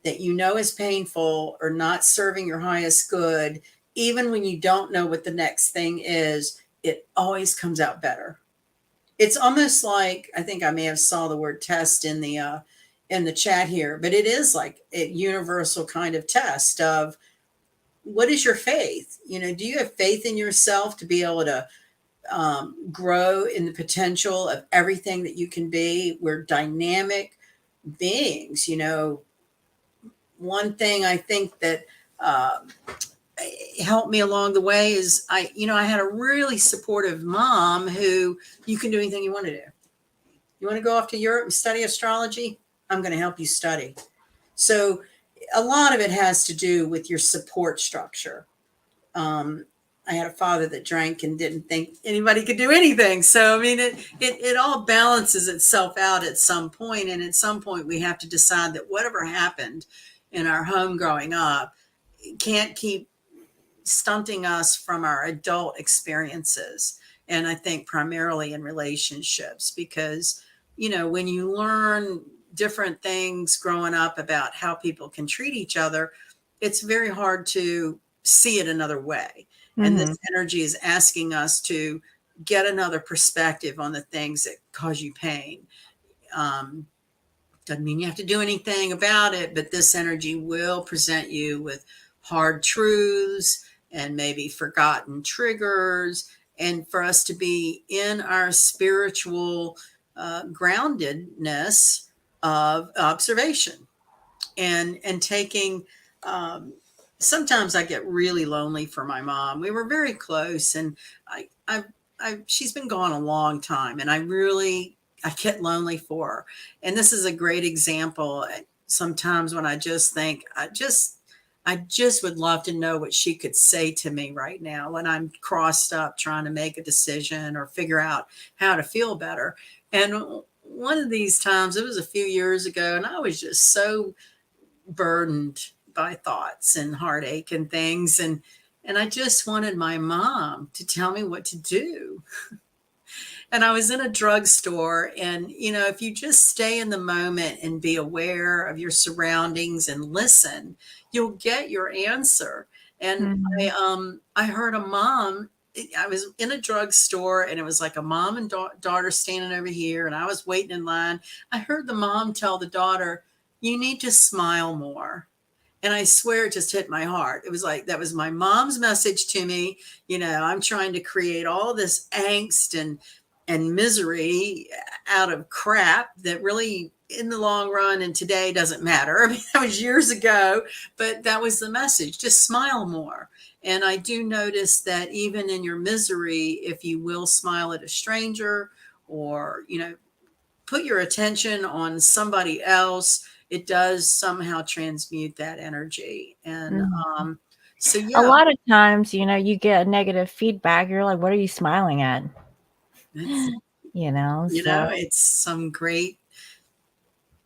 that is painful or not serving your highest good, even when you don't know what the next thing is, it always comes out better. It's almost like, I think I may have saw the word test in the chat here, but it is like a universal kind of test of, what is your faith? Do you have faith in yourself to be able to grow in the potential of everything that you can be? We're dynamic beings. One thing I think that uh, helped me along the way is, I had a really supportive mom who, you can do anything you want to do. You want to go off to Europe and study astrology? I'm going to help you study. So a lot of it has to do with your support structure. I had a father that drank and didn't think anybody could do anything. So, I mean, it all balances itself out at some point. And at some point, we have to decide that whatever happened in our home growing up can't keep stunting us from our adult experiences. And I think primarily in relationships, because, when you learn different things growing up about how people can treat each other, it's very hard to see it another way. And this Mhm. energy is asking us to get another perspective on the things that cause you pain. Um, doesn't mean you have to do anything about it, but this energy will present you with hard truths and maybe forgotten triggers, and for us to be in our spiritual groundedness of observation and taking. Um, Sometimes I get really lonely for my mom. We were very close, and she's been gone a long time, and I get lonely for her. And this is a great example. Sometimes when I just think, I just would love to know what she could say to me right now when I'm crossed up trying to make a decision or figure out how to feel better. And one of these times, it was a few years ago, and I was just so burdened by thoughts and heartache and things. And I just wanted my mom to tell me what to do. And I was in a drugstore, and if you just stay in the moment and be aware of your surroundings and listen, you'll get your answer. And Mhm. I heard a mom. I was in a drugstore, and it was like a mom and daughter standing over here, and I was waiting in line. I heard the mom tell the daughter, "You need to smile more." And I swear it just hit my heart. It was like, that was my mom's message to me. I'm trying to create all this angst and misery out of crap that really in the long run and today doesn't matter. I mean, that was years ago, but that was the message. Just smile more. And I do notice that even in your misery, if you will smile at a stranger, or, put your attention on somebody else, it does somehow transmute that energy. And Mhm. so, A yeah, lot of times, you get a negative feedback. You're like, "What are you smiling at?" it's, So it's some great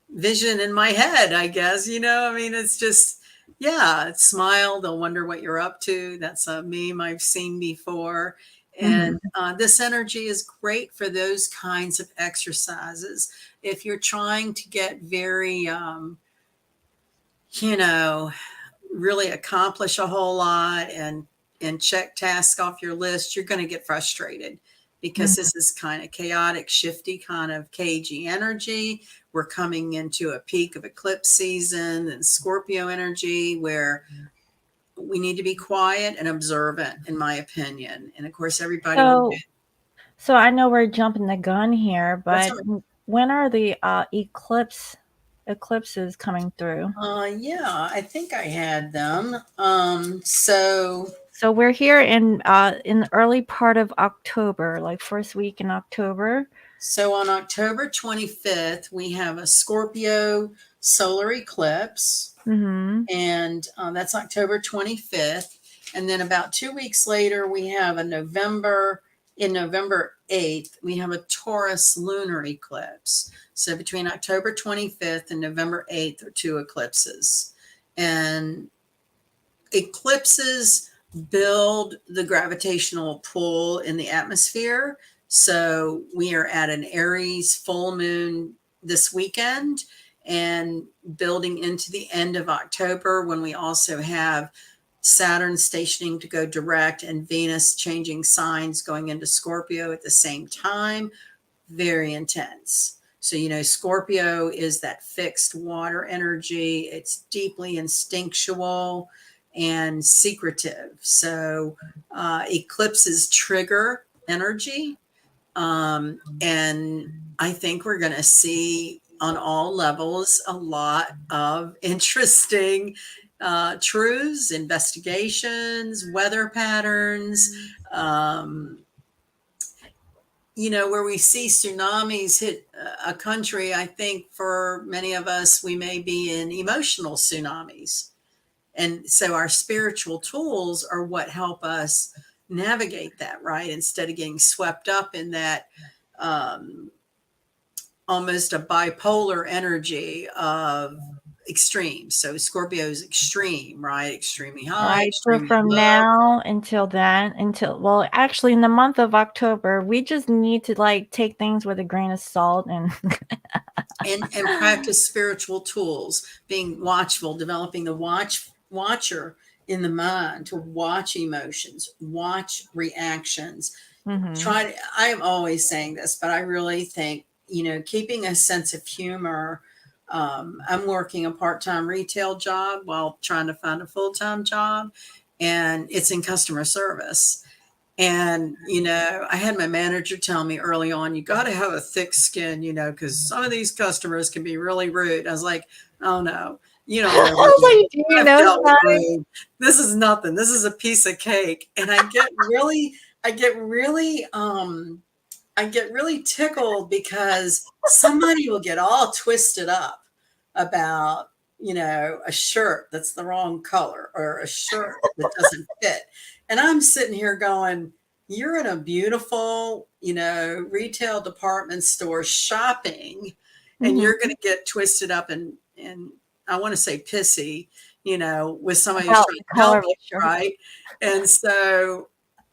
vision in my head, I guess. I mean, it's just, yeah, smile. They'll wonder what you're up to. That's a meme I've seen before. And mhm. this energy is great for those kinds of exercises. If you're trying to get very, you know, really accomplish a whole lot and check tasks off your list, you're going to get frustrated, because Mhm. this is kind of chaotic, shifty, kind of cagey energy. We're coming into a peak of eclipse season and Scorpio energy, where we need to be quiet and observant, in my opinion. And of course, everybody will So get. so I know we're jumping the gun here, That's but when are the, eclipses coming through? yeah, I think I had them. So we're here in the early part of October, like first week in October. So on October 25th, we have a Scorpio solar eclipse, Mhm. and that's October 25th. And then about 2 weeks later, we have November 8th, we have a Taurus lunar eclipse. So between October 25th and November 8th are two eclipses. And eclipses build the gravitational pull in the atmosphere. So we are at an Aries full moon this weekend, and building into the end of October, when we also have Saturn stationing to go direct and Venus changing signs going into Scorpio at the same time. Very intense. So, Scorpio is that fixed water energy. It's deeply instinctual and secretive. So, eclipses trigger energy. And I think we're going to see on all levels a lot of interesting truths, investigations, weather patterns. Where we see tsunamis hit a country, I think for many of us, we may be in emotional tsunamis. And so our spiritual tools are what help us navigate that, right? Instead of getting swept up in that um, almost a bipolar energy of extreme. So Scorpio is extreme, right? Extremely high, Right, so extremely from low. now until then, well, actually, in the month of October, we just need to, like, take things with a grain of salt and And practice spiritual tools, being watchful, developing the watcher in the mind, to watch emotions, watch reactions. Mhm. I am always saying this, but I really think, keeping a sense of humor. I'm working a part-time retail job while trying to find a full-time job, and it's in customer service. And, I had my manager tell me early on, you got to have a thick skin, because some of these customers can be really rude. I was like, oh no, you don't I know was me. like, "Do you I've know dealt with signs?" rude. This is nothing. This is a piece of cake. And I get really tickled, because somebody will get all twisted up about, a shirt that's the wrong color, or a shirt that doesn't fit. And I'm sitting here going, you're in a beautiful, retail department store shopping, and you're Mhm. going to get twisted up and I want to say pissy, with somebody who's About trying the to color help of you, the shirt. right? And so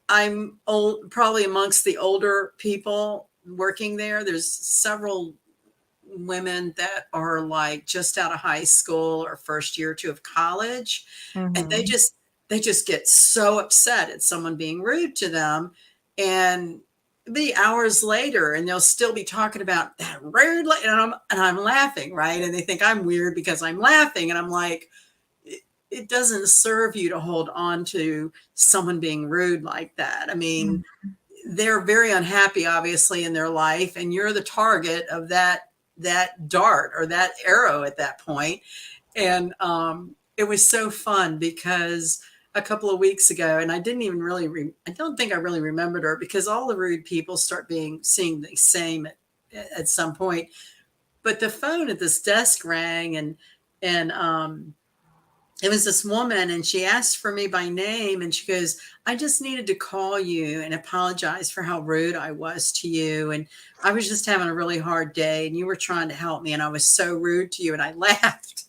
I'm old, probably amongst the older people working there, there's several women that are like just out of high school or first year or two of college, and Mm-hmm. they just get so upset at someone being rude to them, and be hours later and they'll still be talking about that rude and I'm laughing, right? And they think I'm weird because I'm laughing, and I'm like, it doesn't serve you to hold on to someone being rude like that. I mean, they're very unhappy obviously in their life, and you're the target of that dart or that arrow at that point. And it was so fun because a couple of weeks ago, and I didn't even really I don't think I really remembered her, because all the rude people start being seeing the same at some point. But the phone at this desk rang, and it was this woman, and she asked for me by name, and she goes, I just needed to call you and apologize for how rude I was to you. And I was just having a really hard day, and you were trying to help me, and I was so rude to you. And I laughed.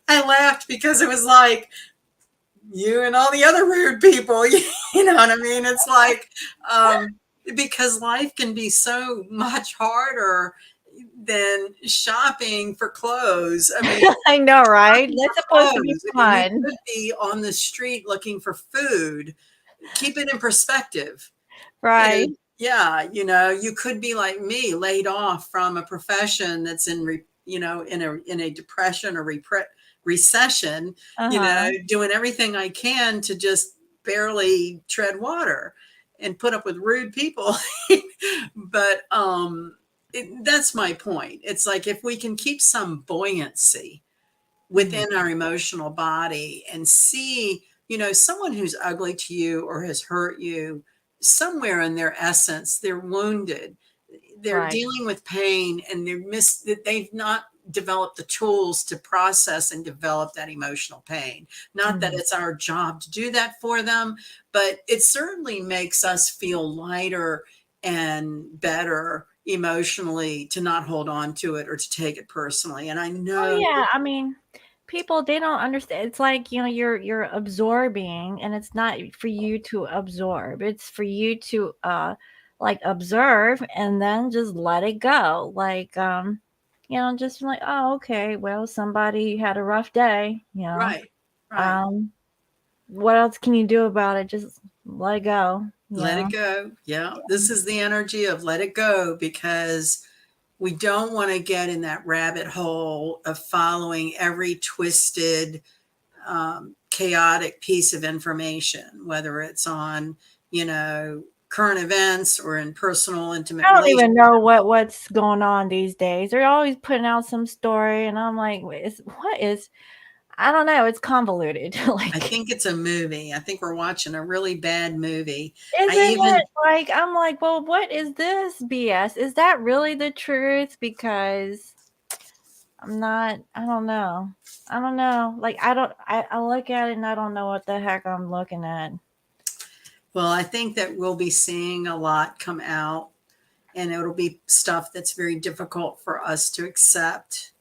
I laughed because it was like, you and all the other rude people, you know what I mean? It's like, because life can be so much harder than shopping for clothes. I mean, I know, right? shopping for That's supposed to be clothes. I mean, you fun. could be on the street looking for food. Keep it in perspective. Right. And yeah, you know, you could be like me, laid off from a profession that's in a depression or recession, Uh-huh. doing everything I can to just barely tread water and put up with rude people. But that's my point. It's like, if we can keep some buoyancy Mhm. within our emotional body and see, someone who's ugly to you or has hurt you, somewhere in their essence, they're wounded. They're Right. dealing with pain, and they've not developed the tools to process and develop that emotional pain. Not that Mhm. it's our job to do that for them, but it certainly makes us feel lighter and better emotionally to not hold on to it or to take it personally. And I Oh know. yeah, I mean, people they don't understand. It's like, you're absorbing and it's not for you to absorb. It's for you to like observe and then just let it go. Like just be like, "Oh, okay. Well, somebody had a rough day. Right, right. Um what else can you do about it? Just let it go, you Let know." it go. Yeah. This is the energy of let it go, because we don't want to get in that rabbit hole of following every twisted, chaotic piece of information, whether it's on, current events or in personal, intimate I don't even relationships. know what's going on these days. They're always putting out some story, and I'm like, what is? I don't know. It's convoluted. I Like, think it's a movie. I think we're watching a really bad movie. I isn't it? even Like, I'm like, well, what is this BS? Is that really the truth? Because I'm not. I don't know. I don't know. Like, I don't. I look at it and I don't know what the heck I'm looking at. Well, I think that we'll be seeing a lot come out, and it'll be stuff that's very difficult for us to accept.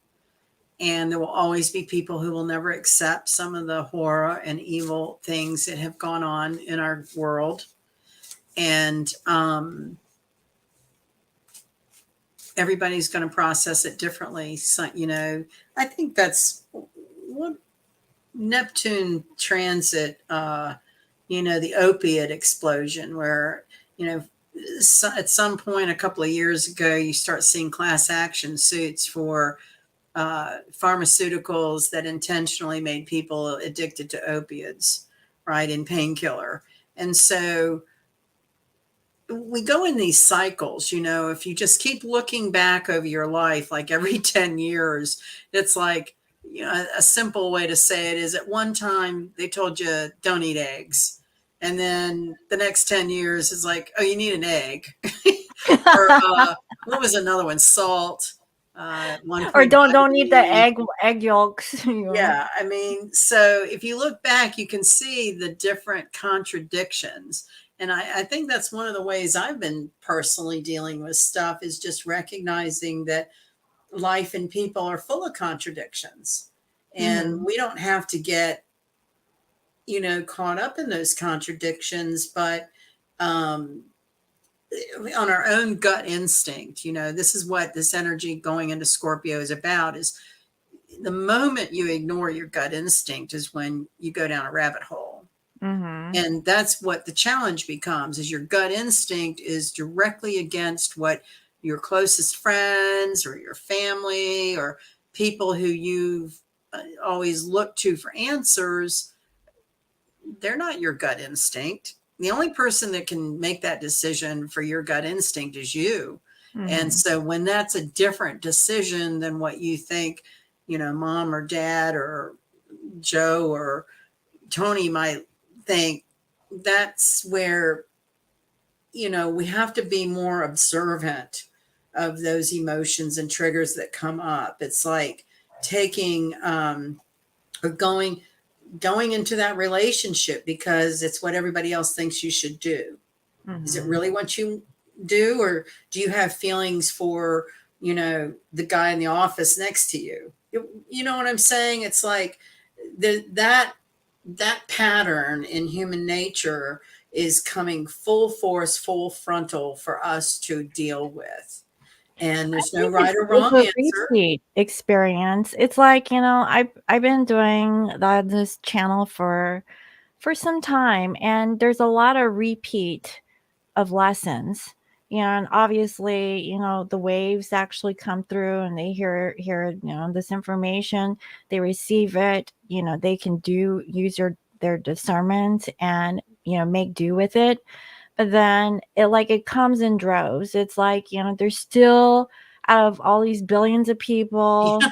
And there will always be people who will never accept some of the horror and evil things that have gone on in our world. And everybody's going to process it differently. So, I think that's what Neptune transit, the opiate explosion, where, at some point a couple of years ago, you start seeing class action suits for pharmaceuticals that intentionally made people addicted to opiates, right, and painkiller. And so we go in these cycles. If you just keep looking back over your life, like every 10 years, it's like, a simple way to say it is, at one time they told you don't eat eggs. And then the next 10 years is like, oh, you need an egg. Or what was another one? Salt. At one Or point, don't vitamin eat the E. egg yolks. Yeah, I mean, so if you look back, you can see the different contradictions. And I think that's one of the ways I've been personally dealing with stuff, is just recognizing that life and people are full of contradictions. And Mhm. we don't have to get, caught up in those contradictions, but um, on our own gut instinct. This is what this energy going into Scorpio is about, is the moment you ignore your gut instinct is when you go down a rabbit hole. Mm-hmm. And that's what the challenge becomes, is your gut instinct is directly against what your closest friends or your family or people who you've always looked to for answers, they're not your gut instinct. The only person that can make that decision for your gut instinct is you. And Mm-hmm. so when that's a different decision than what you think, mom or dad or Joe or Tony might think, that's where, we have to be more observant of those emotions and triggers that come up. It's like taking or going into that relationship because it's what everybody else thinks you should do. Is it Mm-hmm. really what you do, or do you have feelings for, the guy in the office next to you? You know what I'm saying? It's like that pattern in human nature is coming full force, full frontal for us to deal with. And I there's no think right or it's wrong a answer. repeat experience. It's like, I've been doing this channel for some time, and there's a lot of repeat of lessons. And obviously, the waves actually come through and they hear this information, they receive it, they can use their discernment and make do with it. But then it comes in droves. It's like, there's still, out of all these billions of people,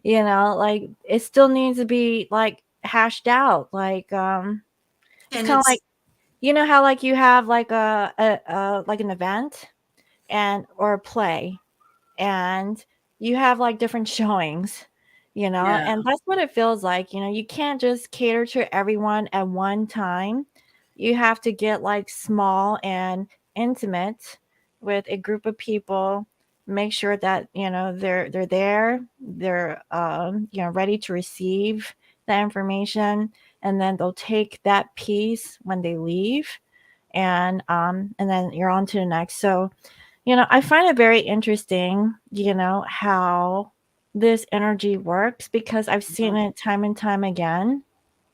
Yeah. like it still needs to be like hashed out. Like it's And kind of it's like, how like you have like a like an event and or a play, and you have like different showings, yeah, and that's what it feels like. You can't just cater to everyone at one time. You have to get like small and intimate with a group of people, make sure that they're there, they're ready to receive that information, and then they'll take that piece when they leave, and then you're on to the next. So I find it very interesting, how this energy works, because I've seen it time and time again.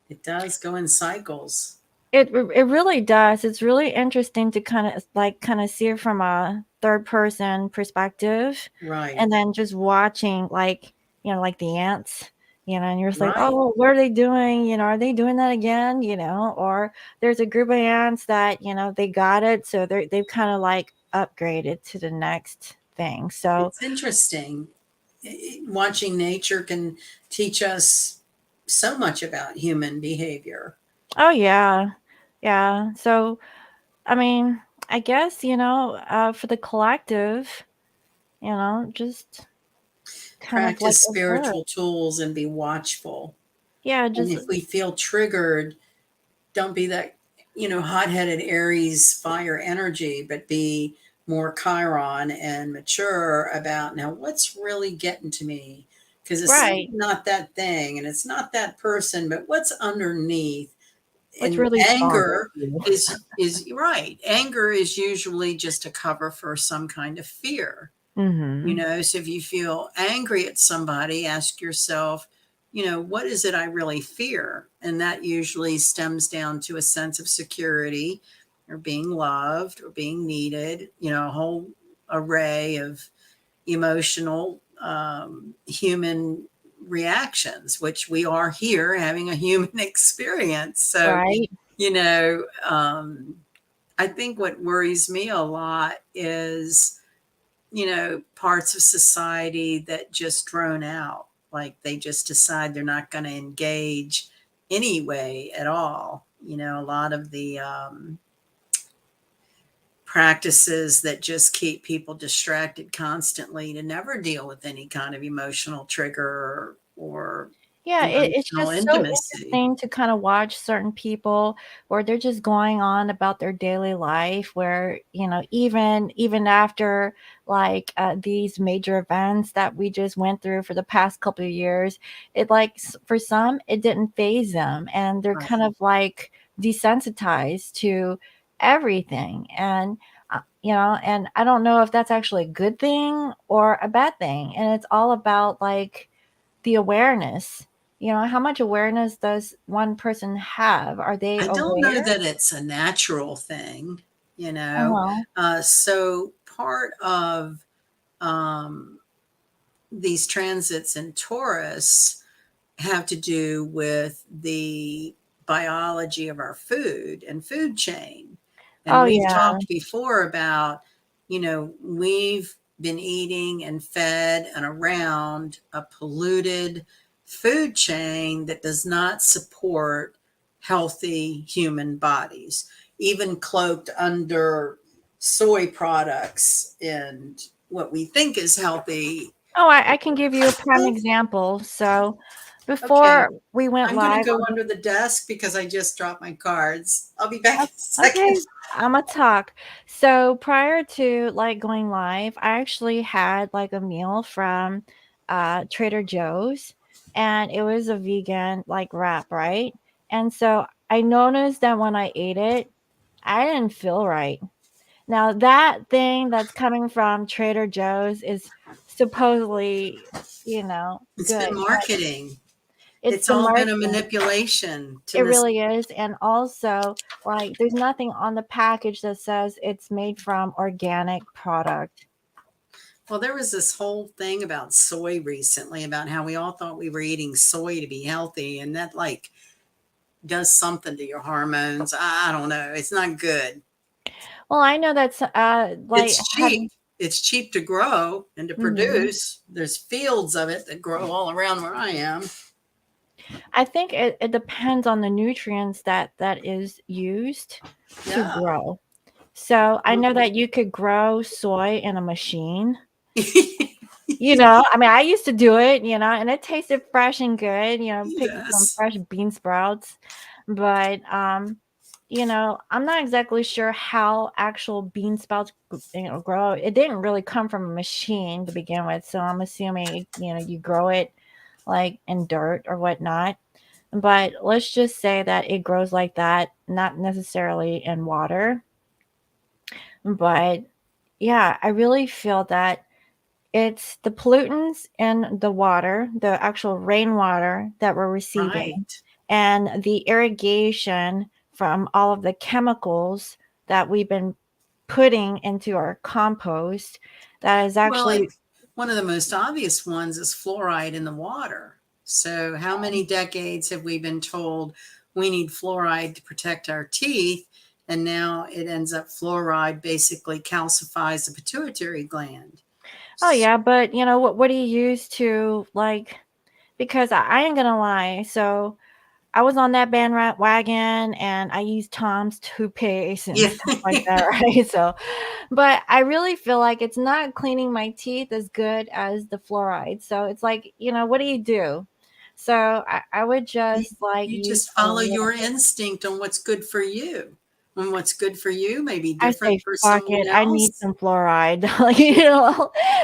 it does go in cycles. It really does. It's really interesting to kind of see it from a third person perspective, Right, and then just watching like like the ants, and you're just like, right. oh, what are they doing? Are they doing that again? Or there's a group of ants that they got it, so they've kind of like upgraded to the next thing. So It's interesting. Watching nature can teach us so much about human behavior. oh yeah, yeah. So I mean, I guess for the collective, just kind of like Practice observe. spiritual tools and be watchful. Yeah, And just if we feel triggered, don't be that, hot-headed Aries fire energy, but be more Chiron and mature about, now what's really getting to me, because it's right. not that thing and it's not that person, but what's underneath. What's And really bothering anger you? is right. Anger is usually just a cover for some kind of fear. Mm-hmm. So if you feel angry at somebody, ask yourself, what is it I really fear? And that usually stems down to a sense of security or being loved or being needed, a whole array of emotional human reactions, which we are here having a human experience. So, Right. you know, um, I think what worries me a lot is, parts of society that just drone out, like they just decide they're not going to engage anyway at all. A lot of the practices that just keep people distracted constantly to never deal with any kind of emotional trigger or Yeah, it's emotional just so intimacy. interesting to kind of watch certain people where they're just going on about their daily life, where even after like these major events that we just went through for the past couple of years, it like for some it didn't phase them, and they're kind Right. of like desensitized to everything. And, and I don't know if that's actually a good thing or a bad thing. And it's all about like the awareness. How much awareness does one person have? Are they I don't know aware? that it's a natural thing, you know. Uh-huh. So part of um, these transits in Taurus have to do with the biology of our food and food chain. And Oh, we've yeah. talked before about, we've been eating and fed and around a polluted food chain that does not support healthy human bodies, even cloaked under soy products and what we think is healthy. Oh, I can give you a prime example. So Okay, before we went I'm going to live go on under the desk because I just dropped my cards. I'll be back in a okay, second. I'ma talk. So prior to like going live, I actually had like a meal from Trader Joe's, and it was a vegan like wrap, right? And so I noticed that when I ate it, I didn't feel right. Now that thing that's coming from Trader Joe's is supposedly, It's been good, but marketing. it's It's the all been a marketing. manipulation to It mis. really is, and also, like, there's nothing on the package that says it's made from organic product. Well, there was this whole thing about soy recently about how we all thought we were eating soy to be healthy, and that like does something to your hormones. I don't know. It's not good. Well, I know that's, like, It's have cheap. It's cheap to grow and to mhm. produce. There's fields of it that grow all around where I am. I think it depends on the nutrients that is used to Yeah. grow. So, I know that you could grow soy in a machine. I mean, I used to do it, and it tasted fresh and good, picking some Yes. fresh bean sprouts. But, I'm not exactly sure how actual bean sprouts, grow. It didn't really come from a machine to begin with. So I'm assuming, you grow it like in dirt or whatnot. But let's just say that it grows like that, not necessarily in water. But yeah, I really feel that it's the pollutants in the water, the actual rainwater that we're receiving, Right. and the irrigation from all of the chemicals that we've been putting into our compost that is Well, actually, one of the most obvious ones is fluoride in the water. So, how many decades have we been told we need fluoride to protect our teeth? And now it ends up fluoride basically calcifies the pituitary gland. oh yeah, but what do you use to like, because I ain't gonna lie. So I was on that bandwagon and I used Tom's toothpaste and Yeah. stuff like that, right? So, but I really feel like it's not cleaning my teeth as good as the fluoride. So it's like, what do you do? So I would you, just like you use just a follow little, your instinct on what's good for you. And what's good for you may be I different say, for fuck someone it. I need else. some fluoride. Like,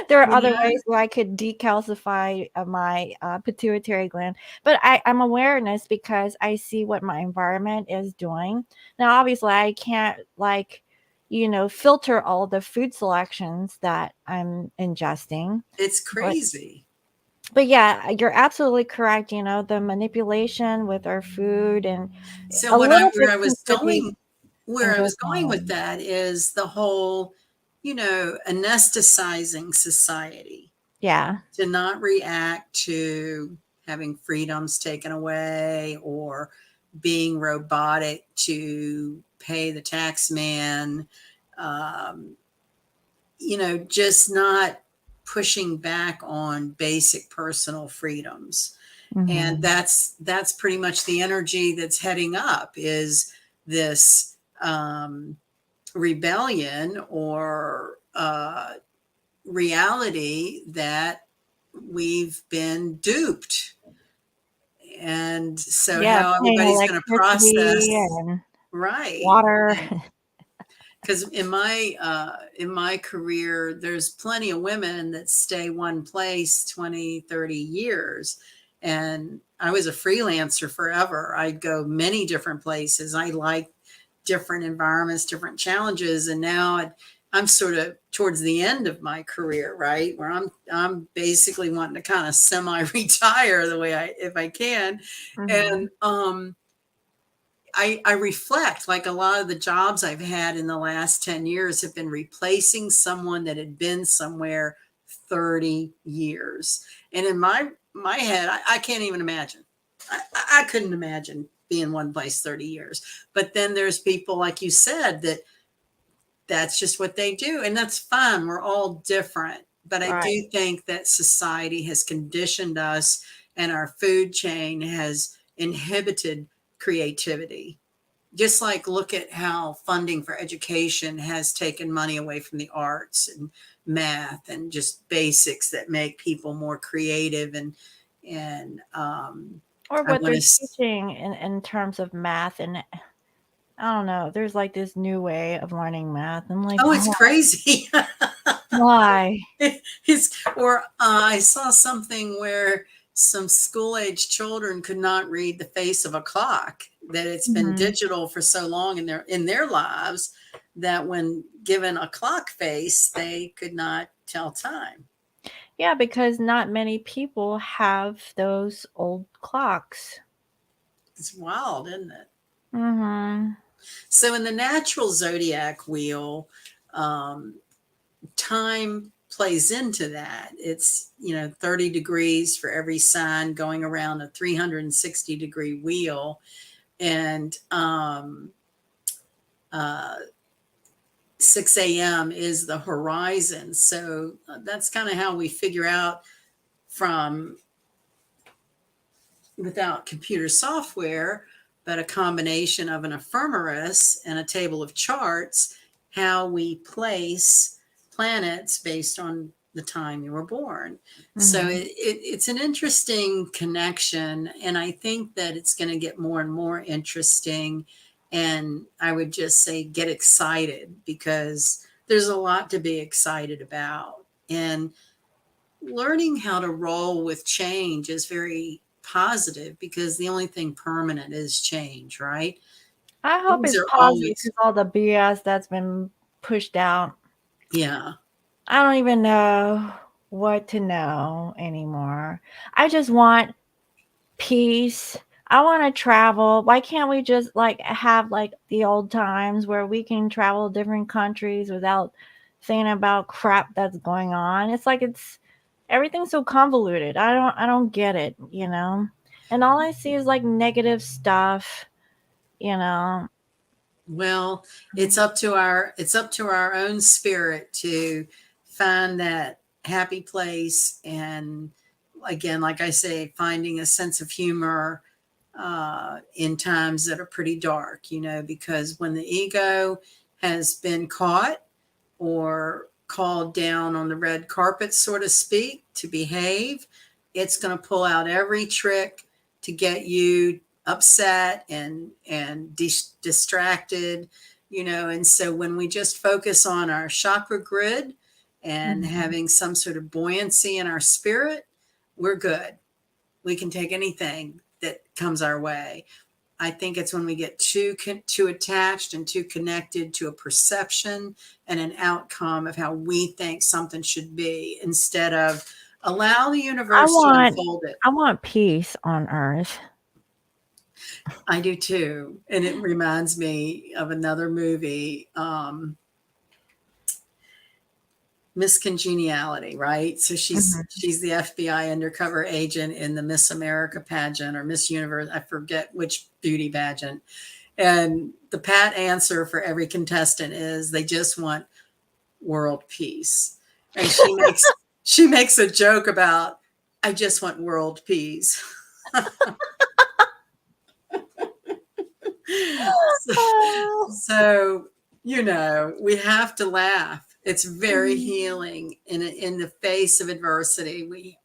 there are You other know, ways where I could decalcify my pituitary gland. But I'm awareness because I see what my environment is doing. Now, obviously, I can't, like, filter all the food selections that I'm ingesting. it's But, crazy. but yeah, you're absolutely correct. The manipulation with our food and So a what I little where I fixing was could be going where in I good was going with time. that is the whole, anesthetizing society Yeah. to not react to having freedoms taken away or being robotic to pay the tax man, um, just not pushing back on basic personal freedoms. And Hmm. that's pretty much the energy that's heading up is this rebellion or reality that we've been duped. And so Yeah, how paying everybody's going to electricity process, and right? water. Because in my career there's plenty of women that stay one place 20, 30 years, and I was a freelancer forever. I'd go many different places. I like different environments, different challenges. And now I'm sort of towards the end of my career, right? Where I'm basically wanting to kind of semi-retire the way if I can. Mm-hmm. And I reflect, like, a lot of the jobs I've had in the last 10 years have been replacing someone that had been somewhere 30 years. And in my head, I can't even imagine. I couldn't imagine being one place 30 years. But then there's people, like you said, that's just what they do. And that's fine. We're all different. But I Right. do think that society has conditioned us, and our food chain has inhibited creativity. Just like, look at how funding for education has taken money away from the arts and math and just basics that make people more creative. And Or I what want they're to. teaching in terms of math, and I don't know. There's like this new way of learning math. I'm like, Oh, it's crazy. why? Or I saw something where some school age children could not read the face of a clock, that it's been Mm-hmm. digital for so long in their lives that when given a clock face, they could not tell time. Yeah, because not many people have those old clocks. It's wild, isn't it? Mm-hmm. So in the natural zodiac wheel, time plays into that. It's, 30 degrees for every sign going around a 360-degree wheel. And uh, 6 a.m. is the horizon. So that's kind of how we figure out, from without computer software, but a combination of an ephemeris and a table of charts, how we place planets based on the time you were born. So Mm-hmm. it's an interesting connection. And I think that it's going to get more and more interesting. And I would just say get excited, because there's a lot to be excited about. And learning how to roll with change is very positive, because the only thing permanent is change, right? I hope Things it's are positive always, because all the BS that's been pushed out. yeah. I don't even know what to know anymore. I just want peace. I want to travel. Why can't we just like have like the old times where we can travel different countries without thinking about crap that's going on? It's like it's everything's so convoluted. I don't get it, you know? And all I see is like negative stuff, you know. Well, it's up to our own spirit to find that happy place. And again, like I say, finding a sense of humor in times that are pretty dark, because when the ego has been caught or called down on the red carpet, so to speak, to behave, it's going to pull out every trick to get you upset and distracted, and so when we just focus on our chakra grid and Mhm. having some sort of buoyancy in our spirit, we're good. We can take anything that comes our way. I think it's when we get too attached and too connected to a perception and an outcome of how we think something should be, instead of allow the I universe to want unfold it. I want peace on earth. I do too, and it reminds me of another movie, Miss Congeniality, right? So she's Mhm. she's the FBI undercover agent in the Miss America pageant or Miss Universe. I forget which beauty pageant. And the pat answer for every contestant is they just want world peace. And she makes a joke about, I just want world peace. so, so, we have to laugh. It's very Mhm. healing in the face of adversity.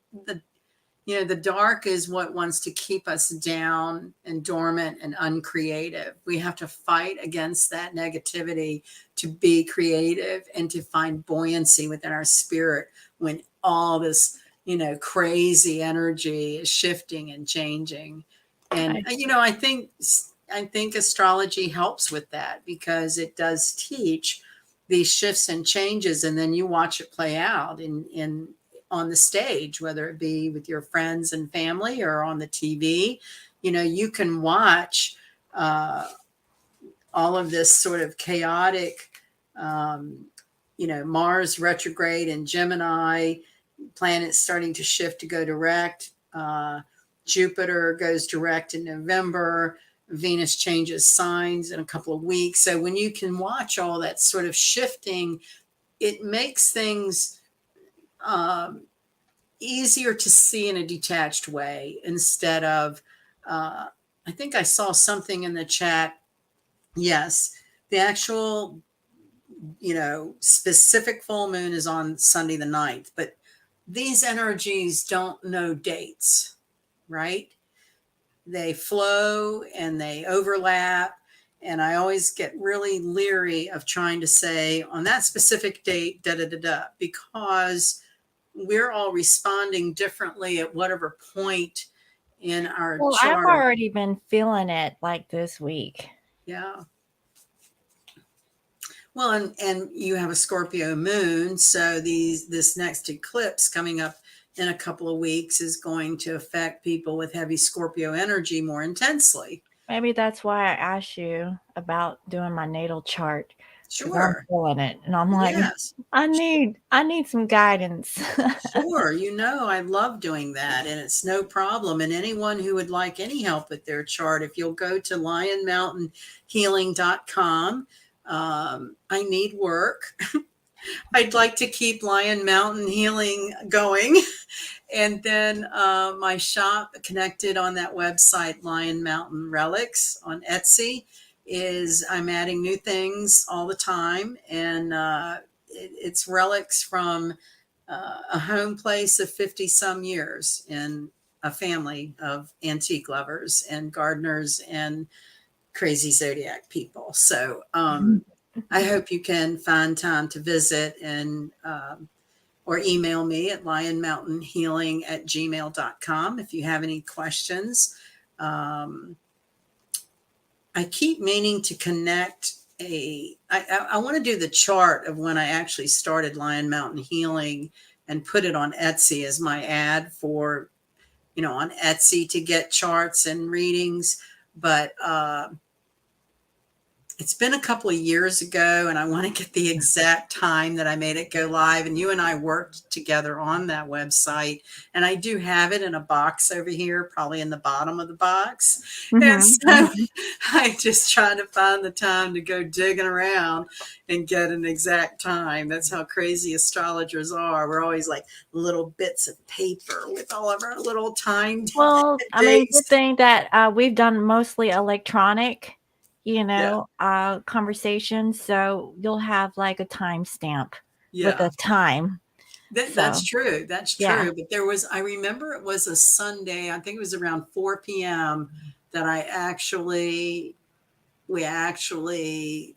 The dark is what wants to keep us down and dormant and uncreative. We have to fight against that negativity to be creative and to find buoyancy within our spirit when all this, crazy energy is shifting and changing. And, I I think I think astrology helps with that because it does teach these shifts and changes, and then you watch it play out in on the stage, whether it be with your friends and family or on the TV. You know, you can watch all of this sort of chaotic, um, you know, Mars retrograde in Gemini, planets starting to shift to go direct. Jupiter goes direct in November. Venus changes signs in a couple of weeks. So when you can watch all that sort of shifting, it makes things easier to see in a detached way instead of, I think I saw something in the chat. Yes, the actual, you know, specific full moon is on Sunday the 9th, but these energies don't know dates, right? They flow and they overlap. And I always get really leery of trying to say on that specific date, da da da da, because we're all responding differently at whatever point in our Well, I've chart. already been feeling it like this week. Yeah. Well, and you have a Scorpio moon, so this next eclipse coming up in a couple of weeks is going to affect people with heavy Scorpio energy more intensely. Maybe that's why I asked you about doing my natal chart, because I'm Sure. feeling it, and I'm like, Yes. I need some guidance. Sure. You know, I love doing that, and it's no problem. And anyone who would like any help with their chart, if you'll go to lionmountainhealing.com, I need work. I'd like to keep Lion Mountain Healing going. And then my shop connected on that website, Lion Mountain Relics on Etsy, is I'm adding new things all the time. And it's relics from a home place of 50 some years in a family of antique lovers and gardeners and crazy zodiac people. So I hope you can find time to visit and or email me at lionmountainhealing@gmail.com if you have any questions. I keep meaning to connect I want to do the chart of when I actually started Lion Mountain Healing and put it on Etsy as my ad for, you know, on Etsy to get charts and readings. But it's been a couple of years ago, and I want to get the exact time that I made it go live. And you and I worked together on that website. And I do have it in a box over here, probably in the bottom of the box. And so I just try to find the time to go digging around and get an exact time. That's how crazy astrologers are. We're always like little bits of paper with all of our little time Well, I mean, days. good thing that we've done mostly electronic, Yeah. conversations. So you'll have like a timestamp with Yeah. a time. That's So true. That's yeah. true. But I remember it was a Sunday, I think it was around 4 p.m. that we actually,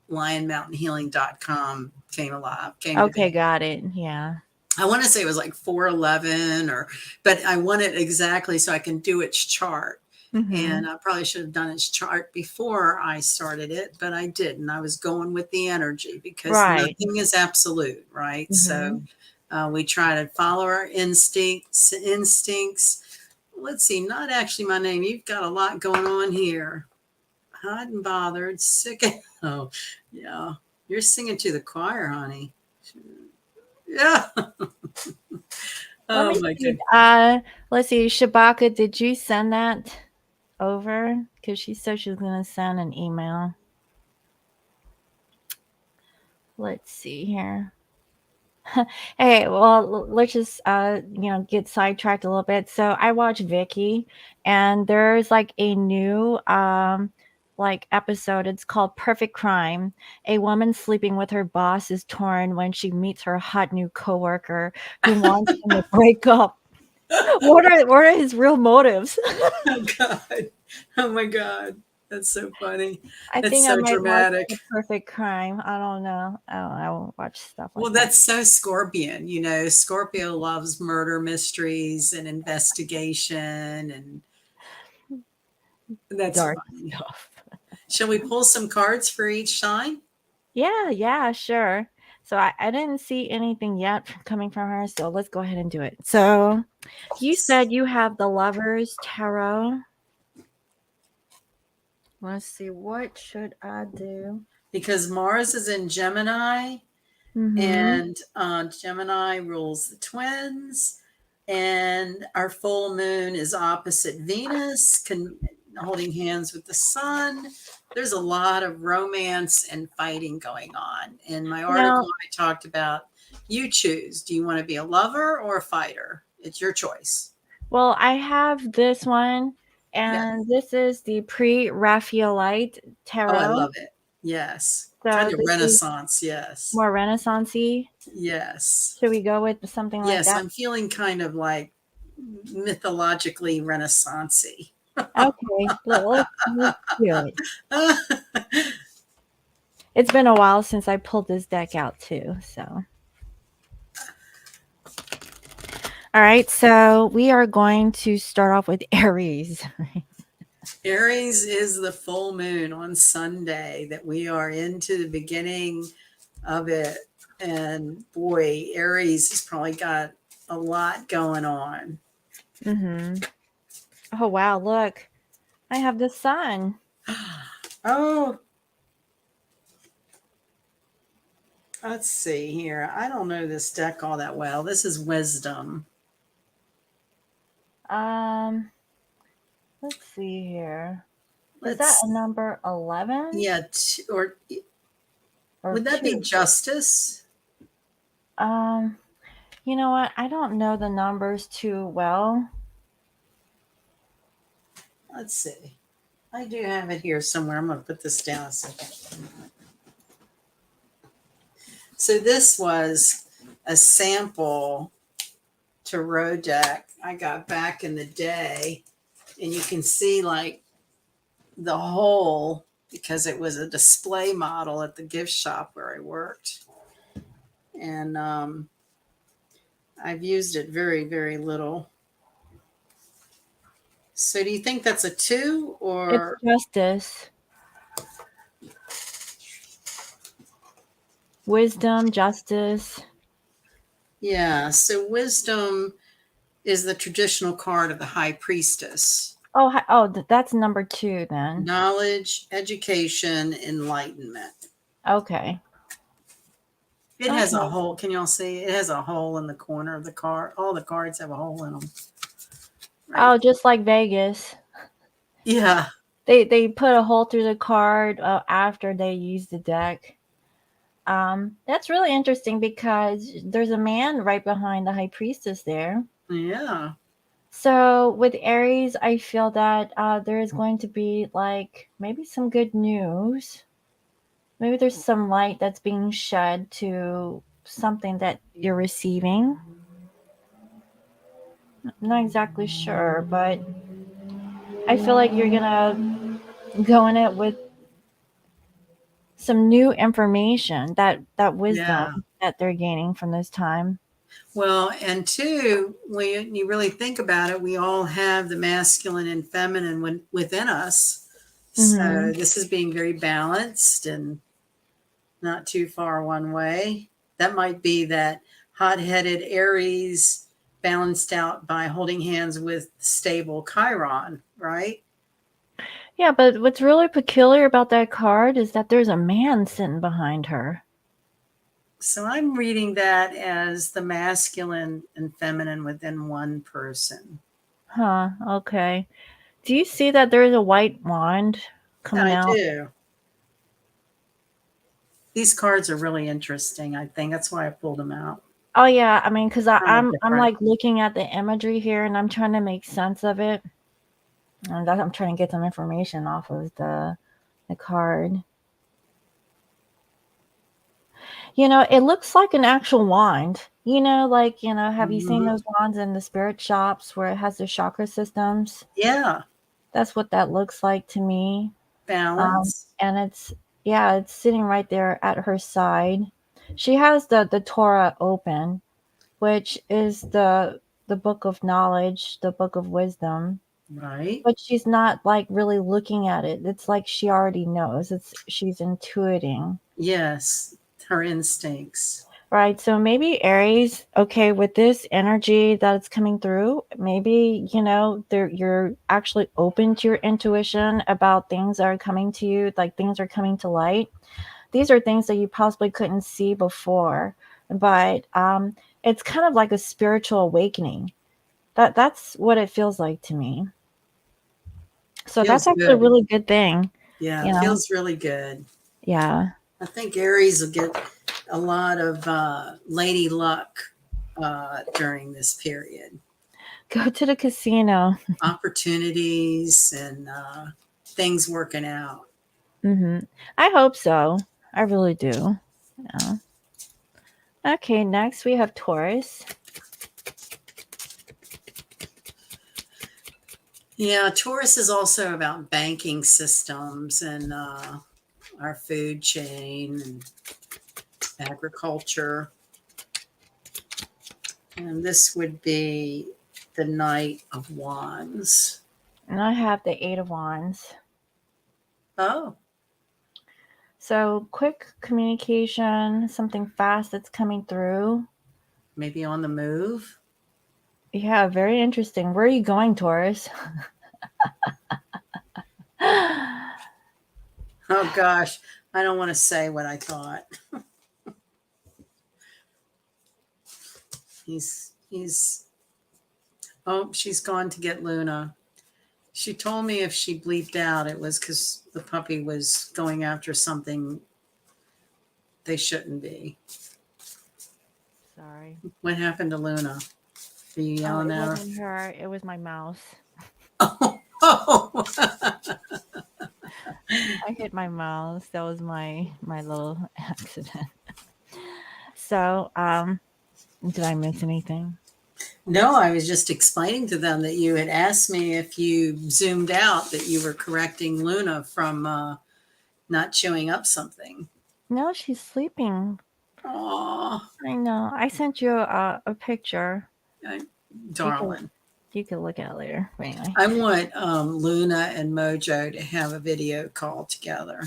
lionmountainhealing.com came alive, came to Okay, be. got it. Yeah. I want to say it was like 4:11 but I want it exactly so I can do its chart. Mm-hmm. And I probably should have done its chart before I started it, but I didn't. I was going with the energy because Right. nothing is absolute, right? So Mm-hmm. we try to follow our instincts. Let's see, not actually my name. You've got a lot going on here. Hot and bothered, sick. Oh, yeah. You're singing to the choir, honey. Yeah. Let Oh me my see. goodness. Let's see. Shabaka, did you send that over? Because she said she was gonna send an email. Let's see here. Hey, well, let's just get sidetracked a little bit. So I watched Vicky, and there's like a new like episode. It's called Perfect Crime. A woman sleeping with her boss is torn when she meets her hot new coworker who wants them to break up. What are his real motives? Oh God. Oh my God. That's so funny. I That's think I so might watch The dramatic. Perfect Crime. I don't know. I won't watch stuff like Well, that. that's so Scorpion. You know, Scorpio loves murder mysteries and investigation and That's dark funny. stuff. Shall we pull some cards for each sign? Yeah, sure. So I didn't see anything yet coming from her, so let's go ahead and do it. So you said you have the Lovers Tarot. Let's see, what should I do? Because Mars is in Gemini, Mm-hmm. and Gemini rules the twins, and our full moon is opposite Venus, holding hands with the sun. There's a lot of romance and fighting going on. In my Now, article, I talked about you choose. Do you want to be a lover or a fighter? It's your choice. well, I have this one, Yes. and this is the Pre-Raphaelite Oh, I Tarot. love it. Yes. Kind So of this is Renaissance. Yes. more Renaissance-y. Yes. Should we go with something like Yes. that? I'm feeling kind of like mythologically Renaissance-y. Okay, let's do it. It's been a while since I pulled this deck out too, so. All right, so we are going to start off with Aries. Aries is the full moon on Sunday that we are into the beginning of it. And boy, Aries has probably got a lot going on. Mm-hmm. Oh, wow, look. I have the sun. Oh, let's see here. I don't know this deck all that well. This is Wisdom. Um, let's see here. Is that Let's, a number 11 yeah, or or would that be 2? Justice? Um, you know what? I don't know the numbers too well. Let's see. I do have it here somewhere. I'm going to put this down a second. So this was a sample tarot deck I got back in the day. And you can see like the hole because it was a display model at the gift shop where I worked. And I've used it very, very little. So do you think that's a 2 It's or? justice, wisdom, justice. Yeah, so Wisdom is the traditional card of the High Priestess. Oh, that's number 2 then. Knowledge, education, enlightenment. Okay. It has a Okay. hole. Can y'all see? It has a hole in the corner of the card. All the cards have a hole in them. Right. Oh, just like Vegas. Yeah. They put a hole through the card after they use the deck. That's really interesting because there's a man right behind the high priestess there. Yeah. So with Aries, I feel that there is going to be like maybe some good news. Maybe there's some light that's being shed to something that you're receiving. I'm not exactly sure, but I feel like you're gonna go in it with some new information, that wisdom Yeah. that they're gaining from this time. Well, and two, when you really think about it, we all have the masculine and feminine within us. So Mm-hmm. this is being very balanced and not too far one way. That might be that hot-headed Aries balanced out by holding hands with stable Chiron, right? Yeah, but what's really peculiar about that card is that there's a man sitting behind her. So I'm reading that as the masculine and feminine within one person. Huh, okay. Do you see that there's a white wand coming I out? do. These cards are really interesting, I think. That's why I pulled them out. Oh yeah, I mean, because Kind of I'm different. like looking at the imagery here and I'm trying to make sense of it. And I'm trying to get some information off of the card. You know, it looks like an actual wand. Like, have you seen Mhm. those wands in the spirit shops where it has the chakra systems? Yeah. That's what that looks like to me. Balance. And yeah, it's sitting right there at her side. She has the Torah open, which is the book of knowledge, the book of wisdom. Right. but she's not like really looking at it. It's like she already knows. She's intuiting. Yes. Her instincts. Right. So maybe Aries, okay, with this energy that's coming through, maybe, you're actually open to your intuition about things that are coming to you, like things are coming to light. These are things that you possibly couldn't see before, but it's kind of like a spiritual awakening. That's what it feels like to me. So that's Feels actually a good. really good thing, Yeah, you know. feels really good. Yeah. I think Aries will get a lot of lady luck during this period. Go to the casino. Opportunities and things working out. I hope so. I really do. Yeah. Okay, next we have Taurus. Yeah, Taurus is also about banking systems and our food chain and agriculture. And this would be the Knight of Wands. And I have the Eight of Wands. Oh, So quick communication, something fast that's coming through. maybe on the move. Yeah, very interesting. Where are you going, Taurus? Oh gosh, I don't want to say what I thought. He's oh, she's gone to get Luna. She told me if she bleeped out, it was because the puppy was going after something they shouldn't be. Sorry. What happened to Luna? Are you Oh, yelling it at her? wasn't her. It was my mouse. Oh, oh. I hit my mouse. That was my little accident. So, did I miss anything? No, I was just explaining to them that you had asked me if you zoomed out that you were correcting Luna from not chewing up something. No, she's sleeping. Oh, I know. I sent you a picture. You can darling. you can look at it later. But anyway. I want Luna and Mojo to have a video call together.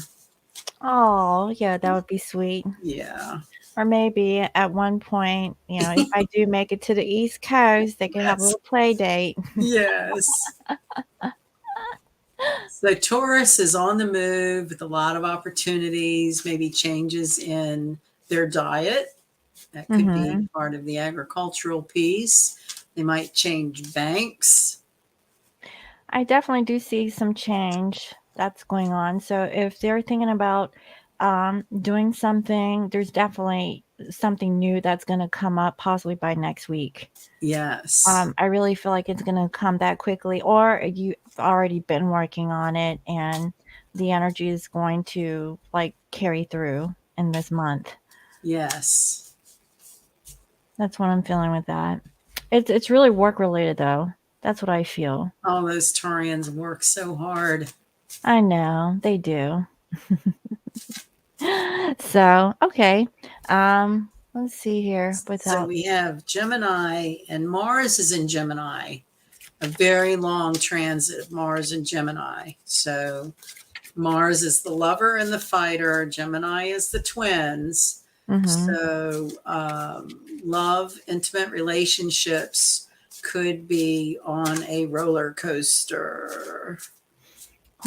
Oh, yeah, that would be sweet. Yeah. Or maybe at one point, if I do make it to the East Coast, they could have a Yes. little play date. Yes. So Taurus is on the move with a lot of opportunities, maybe changes in their diet. That could be hmm part of the agricultural piece. They might change banks. I definitely do see some change that's going on. So if they're thinking about doing something, there's definitely something new that's going to come up possibly by next week. Yes. I really feel like it's going to come that quickly, or you've already been working on it and the energy is going to like carry through in this month. Yes. That's what I'm feeling with that. It's really work related though. That's what I feel. All those Taurians work so hard. I know they do. So okay, let's see here. So Without we have Gemini, and Mars is in Gemini, a very long transit of Mars and Gemini. So Mars is the lover and the fighter, Gemini is the twins. hmm So love, intimate relationships could be on a roller coaster.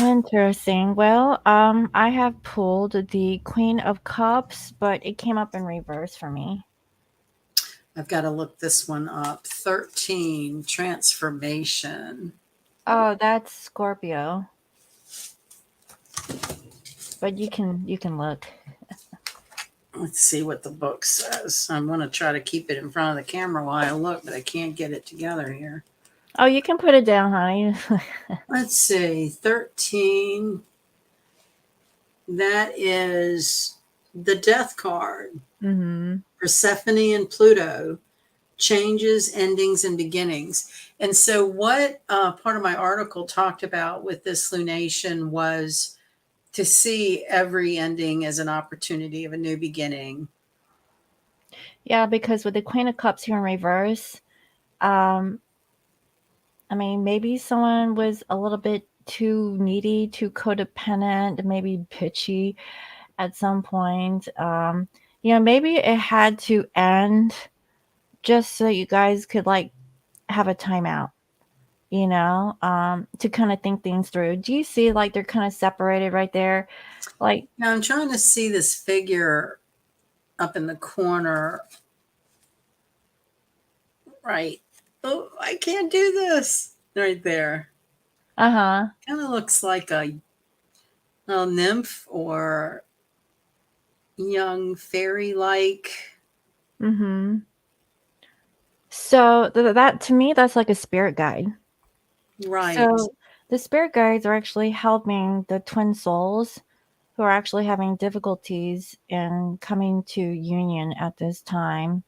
interesting. Well, I have pulled the Queen of Cups, but it came up in reverse for me. I've got to look this one up. 13, transformation. Oh, that's Scorpio. But you can look. Let's see what the book says. I'm going to try to keep it in front of the camera while I look, but I can't get it together here. Oh, you can put it down, honey. Let's see. 13. That is the death card. hmm Persephone and Pluto. Changes, endings, and beginnings. And so, what part of my article talked about with this lunation was to see every ending as an opportunity of a new beginning. Yeah, because with the Queen of Cups here in reverse, um, I mean, maybe someone was a little bit too needy, too codependent, maybe bitchy at some point. Maybe it had to end just so you guys could like have a timeout, to kind of think things through. Do you see like they're kind of separated right there? Like, Now I'm trying to see this figure up in the corner. Right. Oh, I can't do this. Right there. uh-huh. Kind of looks like a nymph or young fairy-like. Mm-hmm. So that to me, that's like a spirit guide. Right. So the spirit guides are actually helping the twin souls who are actually having difficulties in coming to union at this time.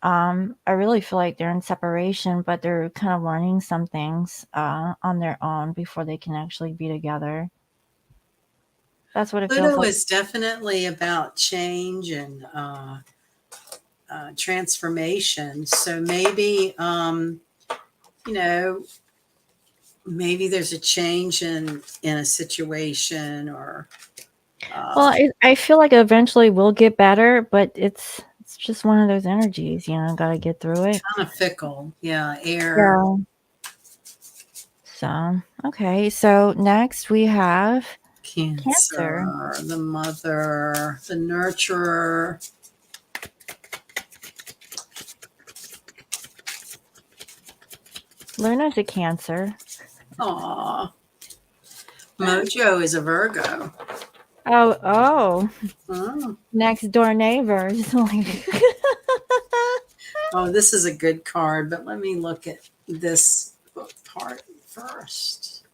I really feel like they're in separation, but they're kind of learning some things on their own before they can actually be together. That's what it feels Pluto like. is definitely about change and transformation. So maybe, you know, maybe there's a change in a situation, or Well, I feel like eventually we'll get better, but it's just one of those energies, got to get through it. kind of fickle. Yeah, air. Yeah. So, okay. So next we have Cancer. Cancer, the mother, the nurturer. Luna's a Cancer. Aw. Mojo is a Virgo. Oh, Oh. next door neighbors. Oh, this is a good card, but let me look at this part first.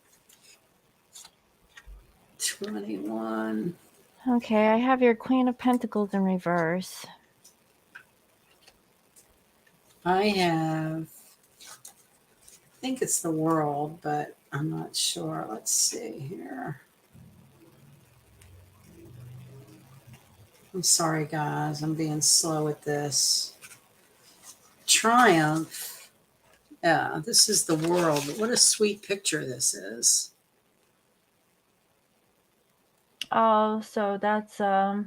21. Okay, I have your Queen of Pentacles in reverse. I think it's the world, but I'm not sure. Let's see here. I'm sorry, guys. I'm being slow at this. Triumph. Yeah, this is the world. What a sweet picture this is. Oh, so that's a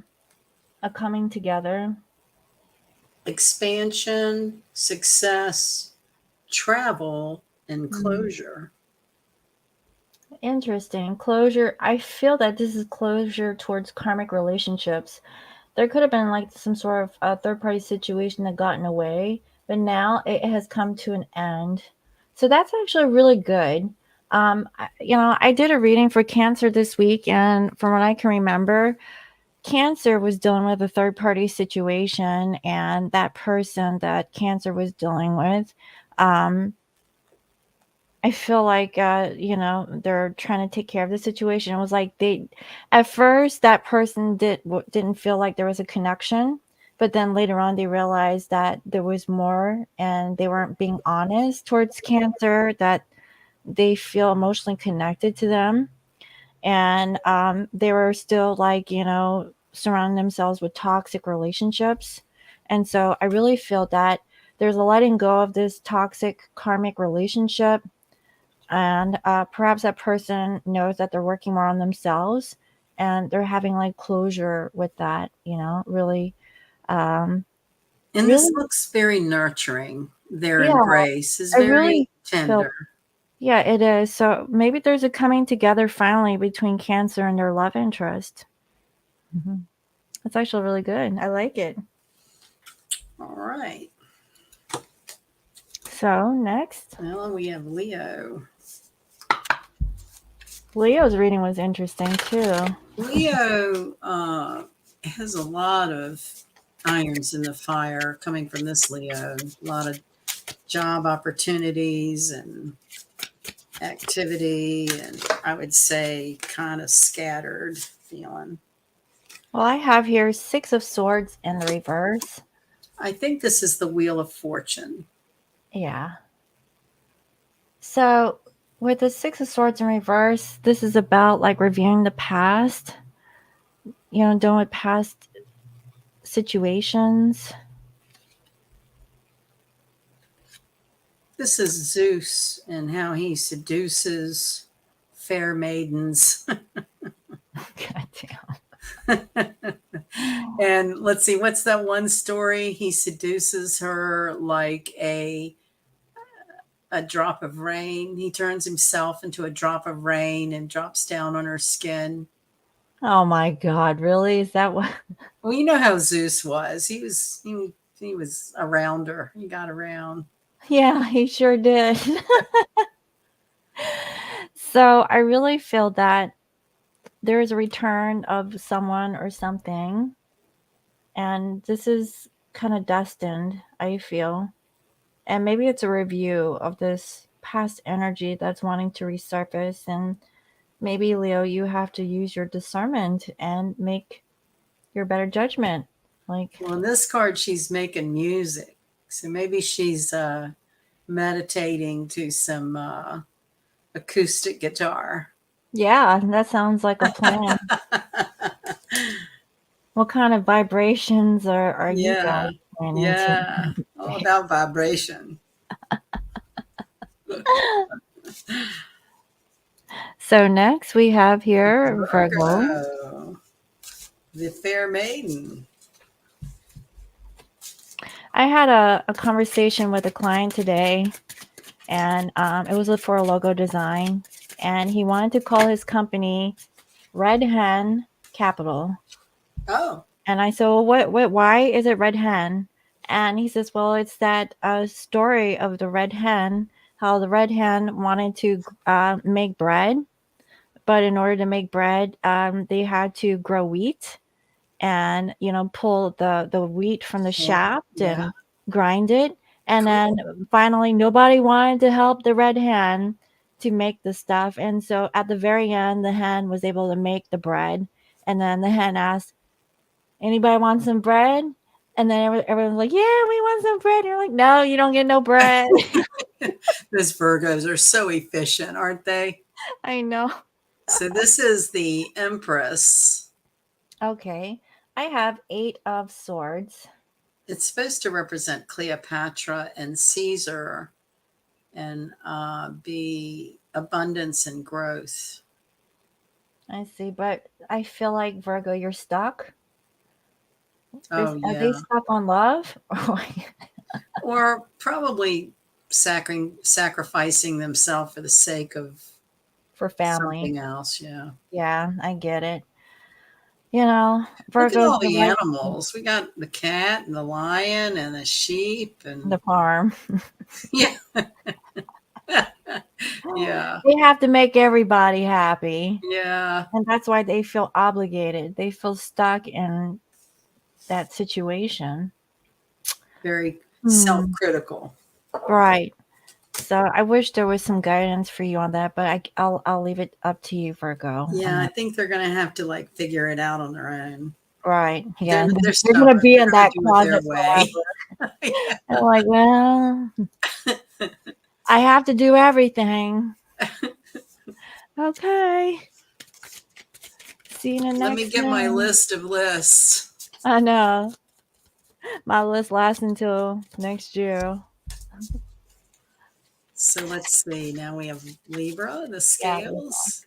coming together. Expansion, success, travel, and Mm. closure. Interesting. Closure. I feel that this is closure towards karmic relationships. There could have been like some sort of third party situation that got in the way, but now it has come to an end. So that's actually really good. I did a reading for Cancer this week, and from what I can remember, Cancer was dealing with a third party situation, and that person that Cancer was dealing with, um, I feel like they're trying to take care of the situation. It was like at first that person didn't feel like there was a connection, but then later on they realized that there was more, and they weren't being honest towards Cancer, that they feel emotionally connected to them, and they were still like surrounding themselves with toxic relationships. And so I really feel that there's a letting go of this toxic karmic relationship, and perhaps that person knows that they're working more on themselves, and they're having like closure with that, really, um And this really. looks very nurturing. Their Yeah, embrace is I really very feel. tender. Yeah, it is. So maybe there's a coming together finally between Cancer and their love interest. Hmm. That's actually really good. I like it. All right. So next, Well, we have Leo. Leo's reading was interesting too. Leo has a lot of irons in the fire coming from this Leo. A lot of job opportunities and activity, and I would say kind of scattered feeling. Well, I have here Six of Swords in the reverse. I think this is the Wheel of Fortune. Yeah. So with the Six of Swords in reverse, this is about like reviewing the past, dealing with past situations. This is Zeus and how he seduces fair maidens. God damn. And let's see, what's that one story? He seduces her like a drop of rain. He turns himself into a drop of rain and drops down on her skin. Oh my God, really? Is that what? Well, you know how Zeus was. He was around her. He got around. Yeah, he sure did. So I really feel that there is a return of someone or something, and this is kind of destined, I feel. And maybe it's a review of this past energy that's wanting to resurface. And maybe, Leo, you have to use your discernment and make your better judgment. Like, Well, in this card, she's making music. So maybe she's meditating to some acoustic guitar. yeah, that sounds like a plan. What kind of vibrations are you Yeah. guys planning to Yeah. All about vibration. So next we have here Virgo. Virgo, the fair maiden. I had a conversation with a client today, and it was for a logo design, and he wanted to call his company Red Hen Capital. Oh. And I said, well, why is it Red Hen? And he says, well, it's that story of the red hen, how the red hen wanted to make bread, but in order to make bread, they had to grow wheat and pull the wheat from the Yeah. shaft Yeah. and grind it. And Cool. then finally nobody wanted to help the red hen to make the stuff, and so at the very end the hen was able to make the bread. And then the hen asked, anybody want some bread? And then everyone's like, yeah, we want some bread. And you're like, no, you don't get no bread. Those Virgos are so efficient, aren't they? I know. So this is the Empress. Okay, I have 8 of Swords. It's supposed to represent Cleopatra and Caesar and be abundance and growth. I see, but I feel like, Virgo, you're stuck. Oh, Are they yeah. stuck on love? Or probably sacrificing themselves for the sake of For family? something else. Yeah. Yeah, I get it. Look at Virgo's all the the right animals. We got the cat and the lion and the sheep the and farm. yeah. Yeah. They have to make everybody happy. Yeah. And that's why they feel obligated. They feel stuck in that situation. Very Hmm. self-critical. Right. So I wish there was some guidance for you on that, but I'll leave it up to you, Virgo. Yeah, I think they're going to have to like figure it out on their own. Right. Yeah. They're They're gonna stubborn. be They're in going that to do it their closet way. forever. They're like, well, I have to do everything. Okay. See you in the Let me next get my one. list of lists. I know. My list lasts until next year. So let's see. Now we have Libra, the Yeah. scales.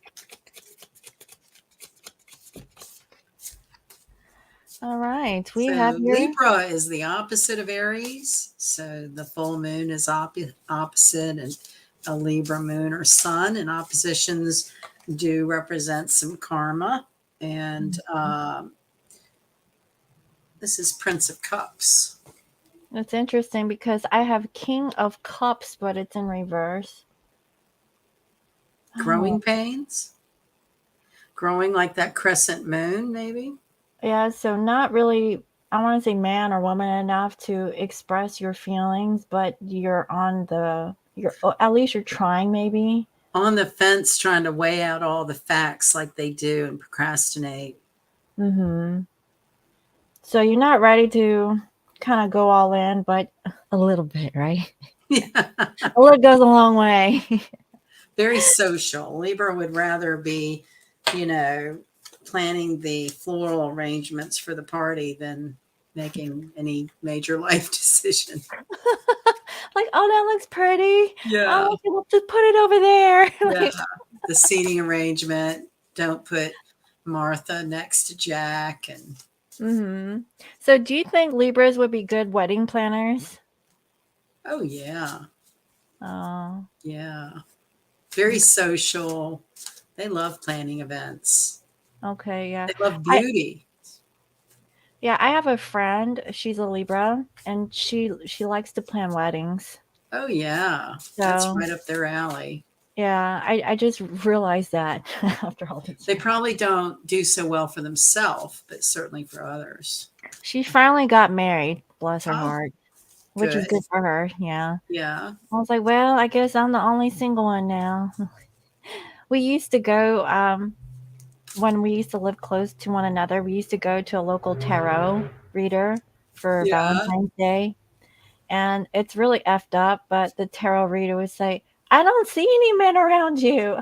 All right. We have So here. Libra is the opposite of Aries. So the full moon is opposite, and a Libra moon or sun, and oppositions do represent some karma. And this is Prince of Cups. It's interesting because I have King of Cups, but it's in reverse. Oh, Growing pains. Growing like that crescent moon, maybe. yeah. So not really. I want to say man or woman enough to express your feelings, but you're on the. You're at least you're trying, maybe. On the fence trying to weigh out all the facts like they do and procrastinate. Mm-hmm. So you're not ready to kind of go all in, but a little bit, right? Yeah. A little goes a long way. Very social. Libra would rather be, you know, planning the floral arrangements for the party than making any major life decision. Like, oh, that looks pretty. Yeah. Oh, okay, we'll just put it over there. Yeah. Like, The seating arrangement. Don't put Martha next to Jack. And mm-hmm. So, do you think Libras would be good wedding planners? oh, yeah. Oh, Yeah. Very social. They love planning events. okay, yeah. They love I beauty. Yeah, I have a friend. She's a Libra, and she likes to plan weddings. Oh, yeah. That's So right up their alley. yeah, I just realized that after all this They years. probably don't do so well for themselves, but certainly for others. She finally got married, bless her Oh, heart, which is good. good for her. Yeah. Yeah. I was like, well, I guess I'm the only single one now. We used to go, when we used to live close to one another, we used to go to a local tarot reader for Yeah. Valentine's Day. And it's really effed up, but the tarot reader would say, I don't see any men around you.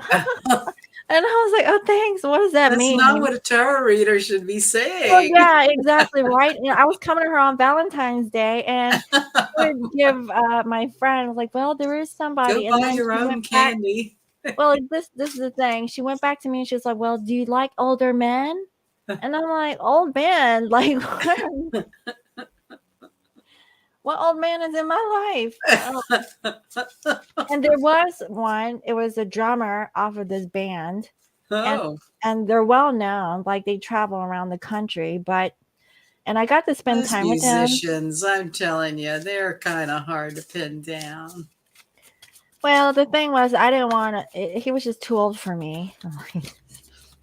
And I was like, oh, thanks. What does that That's not mean? what a tarot reader should be Well, saying. yeah, exactly right. And I was coming to her on Valentine's Day, and she would give my friend, was like, well, there is Go somebody. And buy then your she own went back. candy. Well, this is the thing. She went back to me and she was like, well, do you like older men? And I'm like, old men? Like, what old man is in my life? And there was one, it was a drummer off of this band, and Oh, they're well known, like they travel around the country, and I got to spend those time with him. musicians, I'm telling you, they're kind of hard to pin down. Well, the thing was, I didn't want to, he was just too old for me.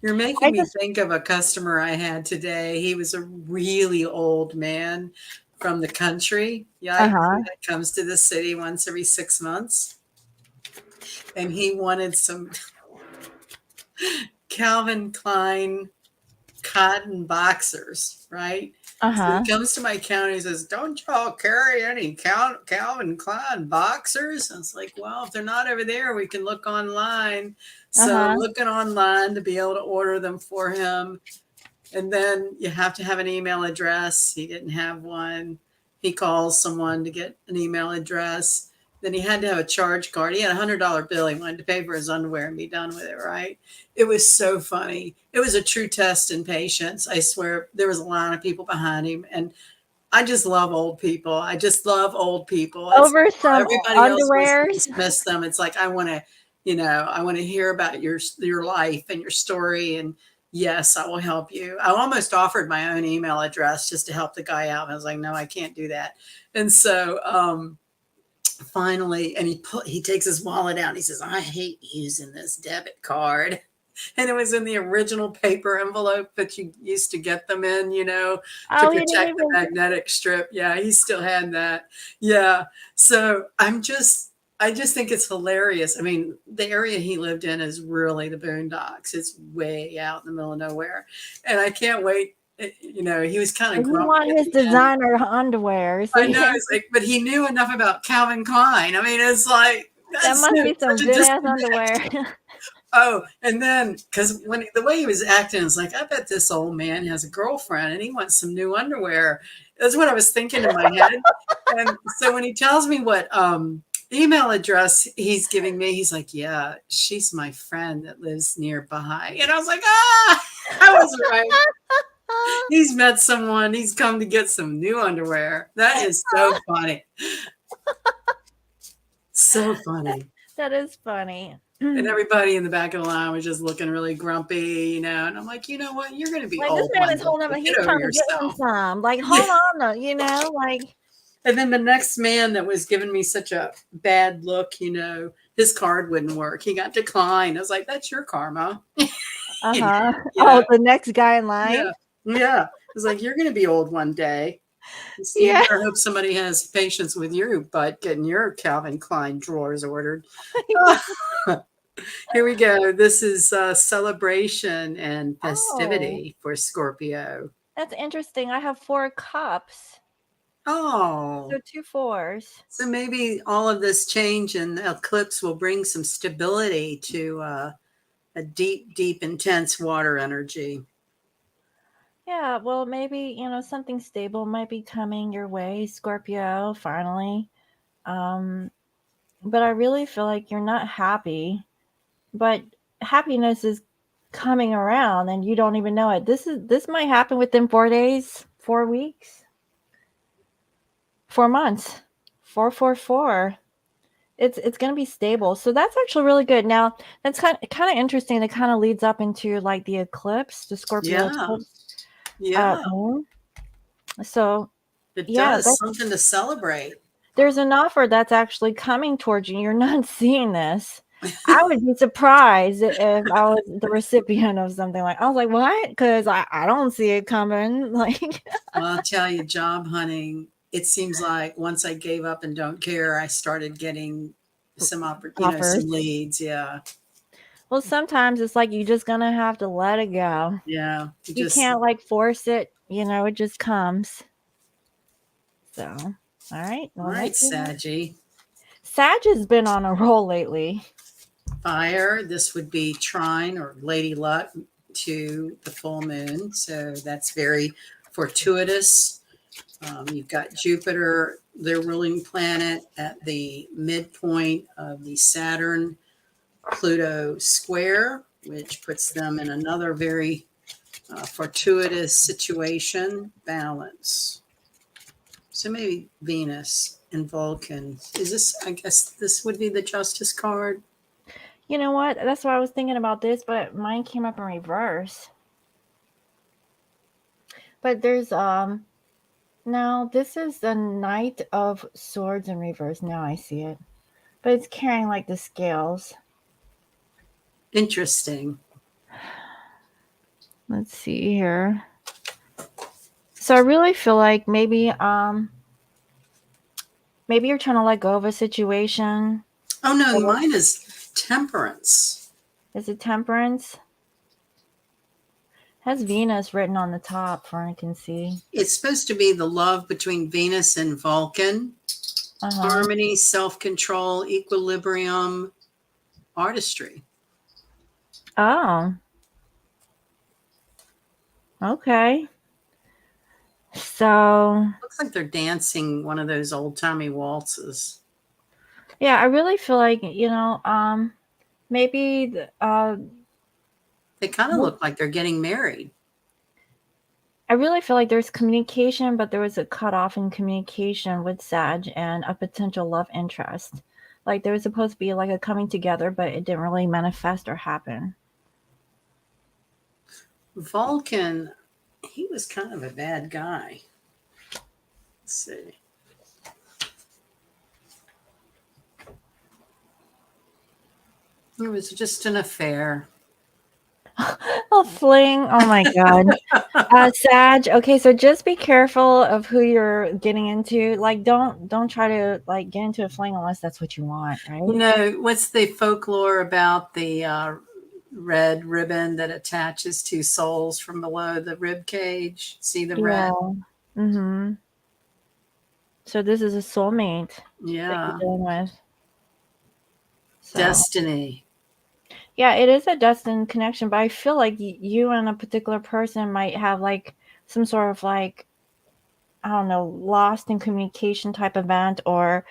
You're making I me just, think of a customer I had today. He was a really old man from the country. Yeah, uh-huh, that comes to the city once every 6 months. And he wanted some Calvin Klein cotton boxers, right? So he uh-huh, comes to my counter. He says, "Don't y'all carry any Calvin Klein boxers?" I was like, "Well, if they're not over there, we can look online." So I'm uh-huh, looking online to be able to order them for him. And then you have to have an email address. He didn't have one. He calls someone to get an email address. Then he had to have a charge card. He had $100 bill. He wanted to pay for his underwear and be done with it, right? It was so funny. It was a true test in patience. I swear there was a line of people behind him. And I just love old people. I just love old people. It's over some everybody else wants to underwears. dismiss them. It's like I want to, I want to hear about your life and your story. And yes, I will help you. I almost offered my own email address just to help the guy out. I was like, no, I can't do that. And so finally, and he takes his wallet out. And he says, I hate using this debit card. And it was in the original paper envelope that you used to get them in, to Oh, he didn't protect the even, magnetic strip. Yeah, he still had that. Yeah. So I just think it's hilarious. I mean, the area he lived in is really the boondocks. It's way out in the middle of nowhere. And I can't wait. He was kind he of grumpy want at his the end. designer underwear. So I know. yeah, It's like, but he knew enough about Calvin Klein. I mean, it's like, that that's must be some such a good ass disconnect. underwear. Oh, and then because the way he was acting, it's like, I bet this old man has a girlfriend and he wants some new underwear. That's what I was thinking in my head. And so when he tells me what email address he's giving me, he's like, yeah, she's my friend that lives nearby. And I was like, I was right. He's met someone. He's come to get some new underwear. That is so funny. So funny. That is funny. And everybody in the back of the line was just looking really grumpy, and I'm like, you know what? You're going to be Like, this old man one is holding day. up, he's Get over trying to get him yourself. some. Like, Yeah. hold on, like, And then the next man that was giving me such a bad look, his card wouldn't work. He got declined. I was like, that's your karma. uh-huh. You Oh, know? the next guy in line? Yeah. Yeah. I was like, you're going to be old one day. You Yeah. better hope somebody has patience with you, but getting your Calvin Klein drawers ordered. Here we go. This is celebration and Oh, festivity for Scorpio. that's interesting. I have 4 cups. Oh, So 2 fours. so maybe all of this change and eclipse will bring some stability to a deep, deep, intense water energy. Yeah, well, maybe, something stable might be coming your way, Scorpio, finally. But I really feel like you're not happy, but happiness is coming around and you don't even know it. This might happen within 4 days, 4 weeks, 4 months. 444. It's going to be stable. So that's actually really good. Now, that's kind of interesting. It kind of leads up into like the eclipse, the Scorpio eclipse. Yeah. Moon. So, It yeah, does something to celebrate. there's an offer that's actually coming towards you. You're not seeing this. I would be surprised if I was the recipient of something like, I was like, what? Because I don't see it coming. Like, Well, I'll tell you, job hunting, it seems like once I gave up and don't care, I started getting some offers. some leads. Yeah. Well, sometimes it's like you're just gonna have to let it go. Yeah. You can't like force it, it just comes. So, all right. All right, Saggy. Sag has been on a roll lately. Fire, this would be trine or lady luck to the full moon. So that's very fortuitous. You've got Jupiter, their ruling planet, at the midpoint of the Saturn Pluto square, which puts them in another very fortuitous situation, balance. So maybe Venus and Vulcan. Is this, I guess this would be the Justice card. You know what? That's what I was thinking about this, but mine came up in reverse. But there's now this is the Knight of Swords in reverse. Now I see it. But it's carrying like the scales. Interesting. Let's see here. So I really feel like maybe you're trying to let go of a situation. Oh no, mine is Temperance. Is it Temperance? Has Venus written on the top for I can see. It's supposed to be the love between Venus and Vulcan. Harmony, self-control, equilibrium, artistry. Oh. Okay. So looks like they're dancing one of those old-timey waltzes. Yeah, I really feel like, maybe they kind of look like they're getting married. I really feel like there's communication, but there was a cutoff in communication with Sag and a potential love interest. Like there was supposed to be like a coming together, but it didn't really manifest or happen. Vulcan, he was kind of a bad guy. Let's see. It was just an affair. A fling. Oh my God. Sag. Okay, so just be careful of who you're getting into. Like don't try to like get into a fling unless that's what you want, right? What's the folklore about the red ribbon that attaches two souls from below the rib cage? See the red? Mm-hmm. So this is a soulmate. Yeah. That you're dealing with. So. Destiny. Yeah, it is a destined connection, but I feel like you and a particular person might have like some sort of like, I don't know, lost in communication type event, or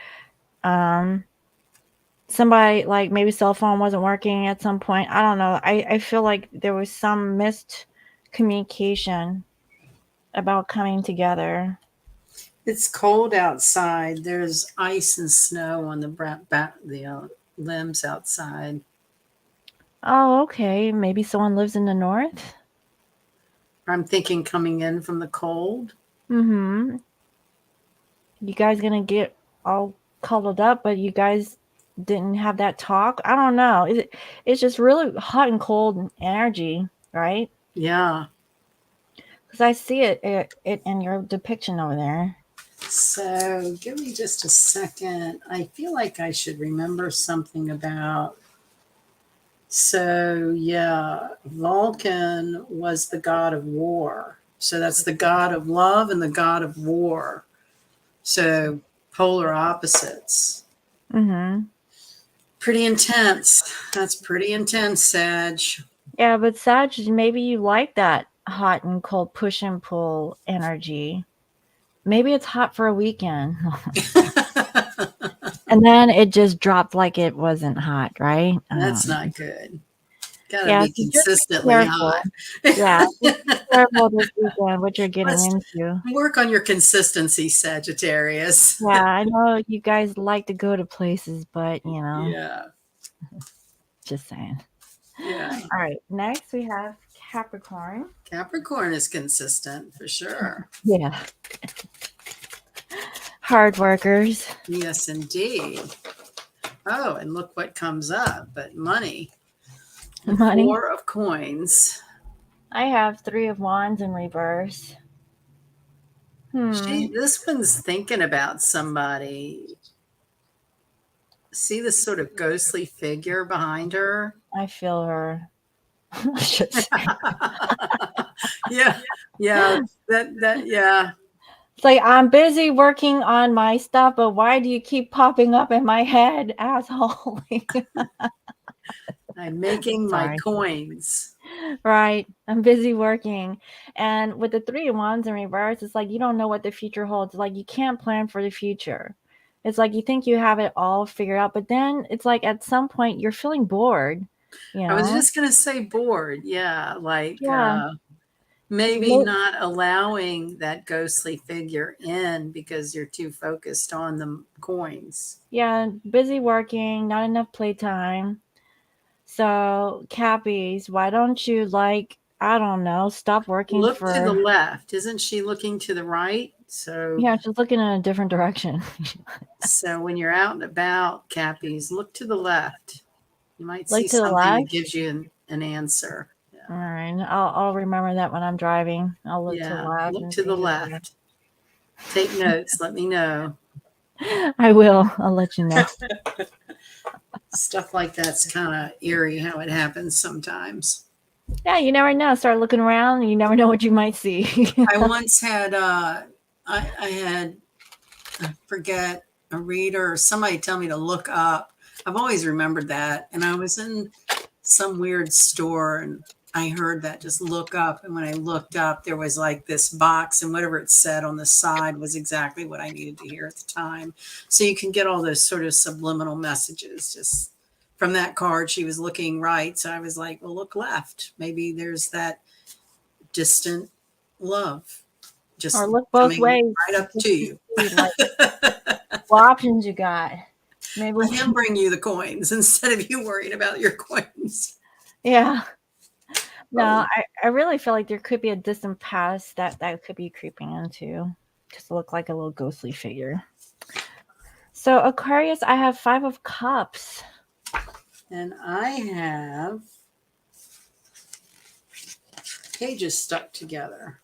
somebody like maybe cell phone wasn't working at some point. I don't know. I feel like there was some missed communication about coming together. It's cold outside. There's ice and snow on the limbs outside. Oh, okay. Maybe someone lives in the north. I'm thinking coming in from the cold. Mm-hmm. You guys gonna get all cuddled up, but you guys didn't have that talk. I don't know. It's just really hot and cold energy, right? Yeah. Because I see it in your depiction over there. So give me just a second. I feel like I should remember something about. So yeah, Vulcan was the god of war. So that's the god of love and the god of war. So polar opposites. Mm-hmm. Pretty intense. That's pretty intense, Sag. Yeah, but Sag, maybe you like that hot and cold push and pull energy. Maybe it's hot for a weekend. And then it just dropped like it wasn't hot, right? That's not good. Gotta Yeah, be so just be consistently careful. hot. Yeah, just be careful this weekend what you're getting Let's into. work on your consistency, Sagittarius. Yeah, I know you guys like to go to places, but Yeah. just saying. Yeah. All right, next we have Capricorn. Capricorn is consistent for sure. Yeah. Hard workers. Yes, indeed. Oh, and look what comes up, but money. The Money. 4 of coins. I have 3 of wands in reverse. This one's thinking about somebody. See this sort of ghostly figure behind her? I feel her. I should say. Yeah. Yeah. Yeah. It's like, I'm busy working on my stuff, but why do you keep popping up in my head, asshole? I'm making my Sorry. coins. Right. I'm busy working. And with the 3 of wands in reverse, it's like you don't know what the future holds. Like you can't plan for the future. It's like you think you have it all figured out, but then it's like at some point you're feeling bored. I was just going to say bored. Yeah. Like, Yeah. maybe not allowing that ghostly figure in because you're too focused on the coins. Yeah. Busy working, not enough playtime. So, Cappies, why don't you I don't know, stop working Look to the for. left. Isn't she looking to the right? So Yeah, she's looking in a different direction. so when you're out and about, Cappies, look to the left. You might Look see to the something that left. gives you an answer. All right, I'll remember that when I'm driving. I'll look to the Yeah. left Look and to see the who's left. Take notes. Let me know. there. I will. I'll let you know. Stuff like that's kind of eerie how it happens sometimes. Yeah, you never know. Start looking around, and you never know what you might see. I once had I had I forget a reader or somebody tell me to look up. I've always remembered that. And I was in some weird store and I heard that just look up. And when I looked up, there was like this box and whatever it said on the side was exactly what I needed to hear at the time. So you can get all those sort of subliminal messages just from that card. She was looking right. So I was like, well, look left. Maybe there's that distant love just Or look both coming ways. right up to you. What options you got? Maybe. Let him bring you the coins instead of you worrying about your coins. Yeah. No, Oh. I really feel like there could be a distant past that could be creeping into. Just look like a little ghostly figure. So Aquarius, I have 5 of cups. And I have pages stuck together.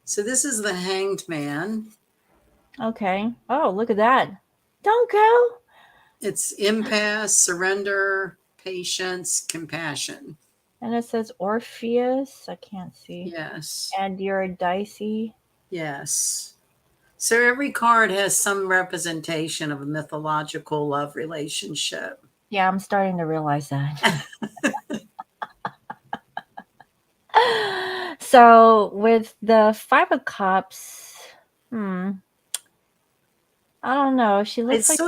So this is the Hanged Man. Okay. Oh, look at that. Don't go. It's impasse, surrender, patience, compassion. And it says Orpheus. I can't see. Yes. And Eurydice. Yes. So every card has some representation of a mythological love relationship. Yeah, I'm starting to realize that. So with the 5 of cups, I don't know. She looks like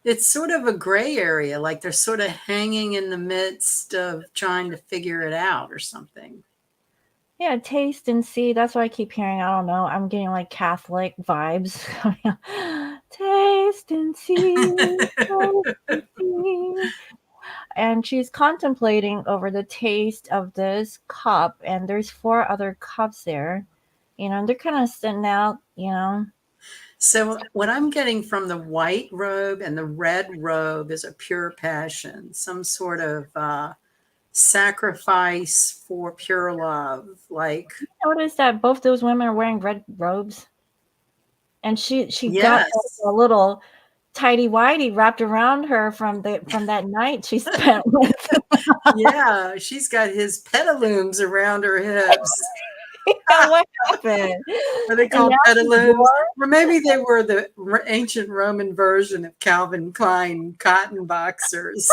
it's sort of a gray area, like they're sort of hanging in the midst of trying to figure it out or something. yeah, taste and see. That's what I keep hearing. I don't know. I'm getting like Catholic vibes. Taste and see. Taste and see. And she's contemplating over the taste of this cup, and there's 4 other cups there. They're kind of sitting out. So what I'm getting from the white robe and the red robe is a pure passion, some sort of sacrifice for pure love. Like, Notice that both those women are wearing red robes, and she got yes. a little tidy whitey wrapped around her from that night she spent with. Yeah, she's got his petalooms around her hips. Yeah, what happened? Are they called petalooms? Or maybe they were the ancient Roman version of Calvin Klein cotton boxers.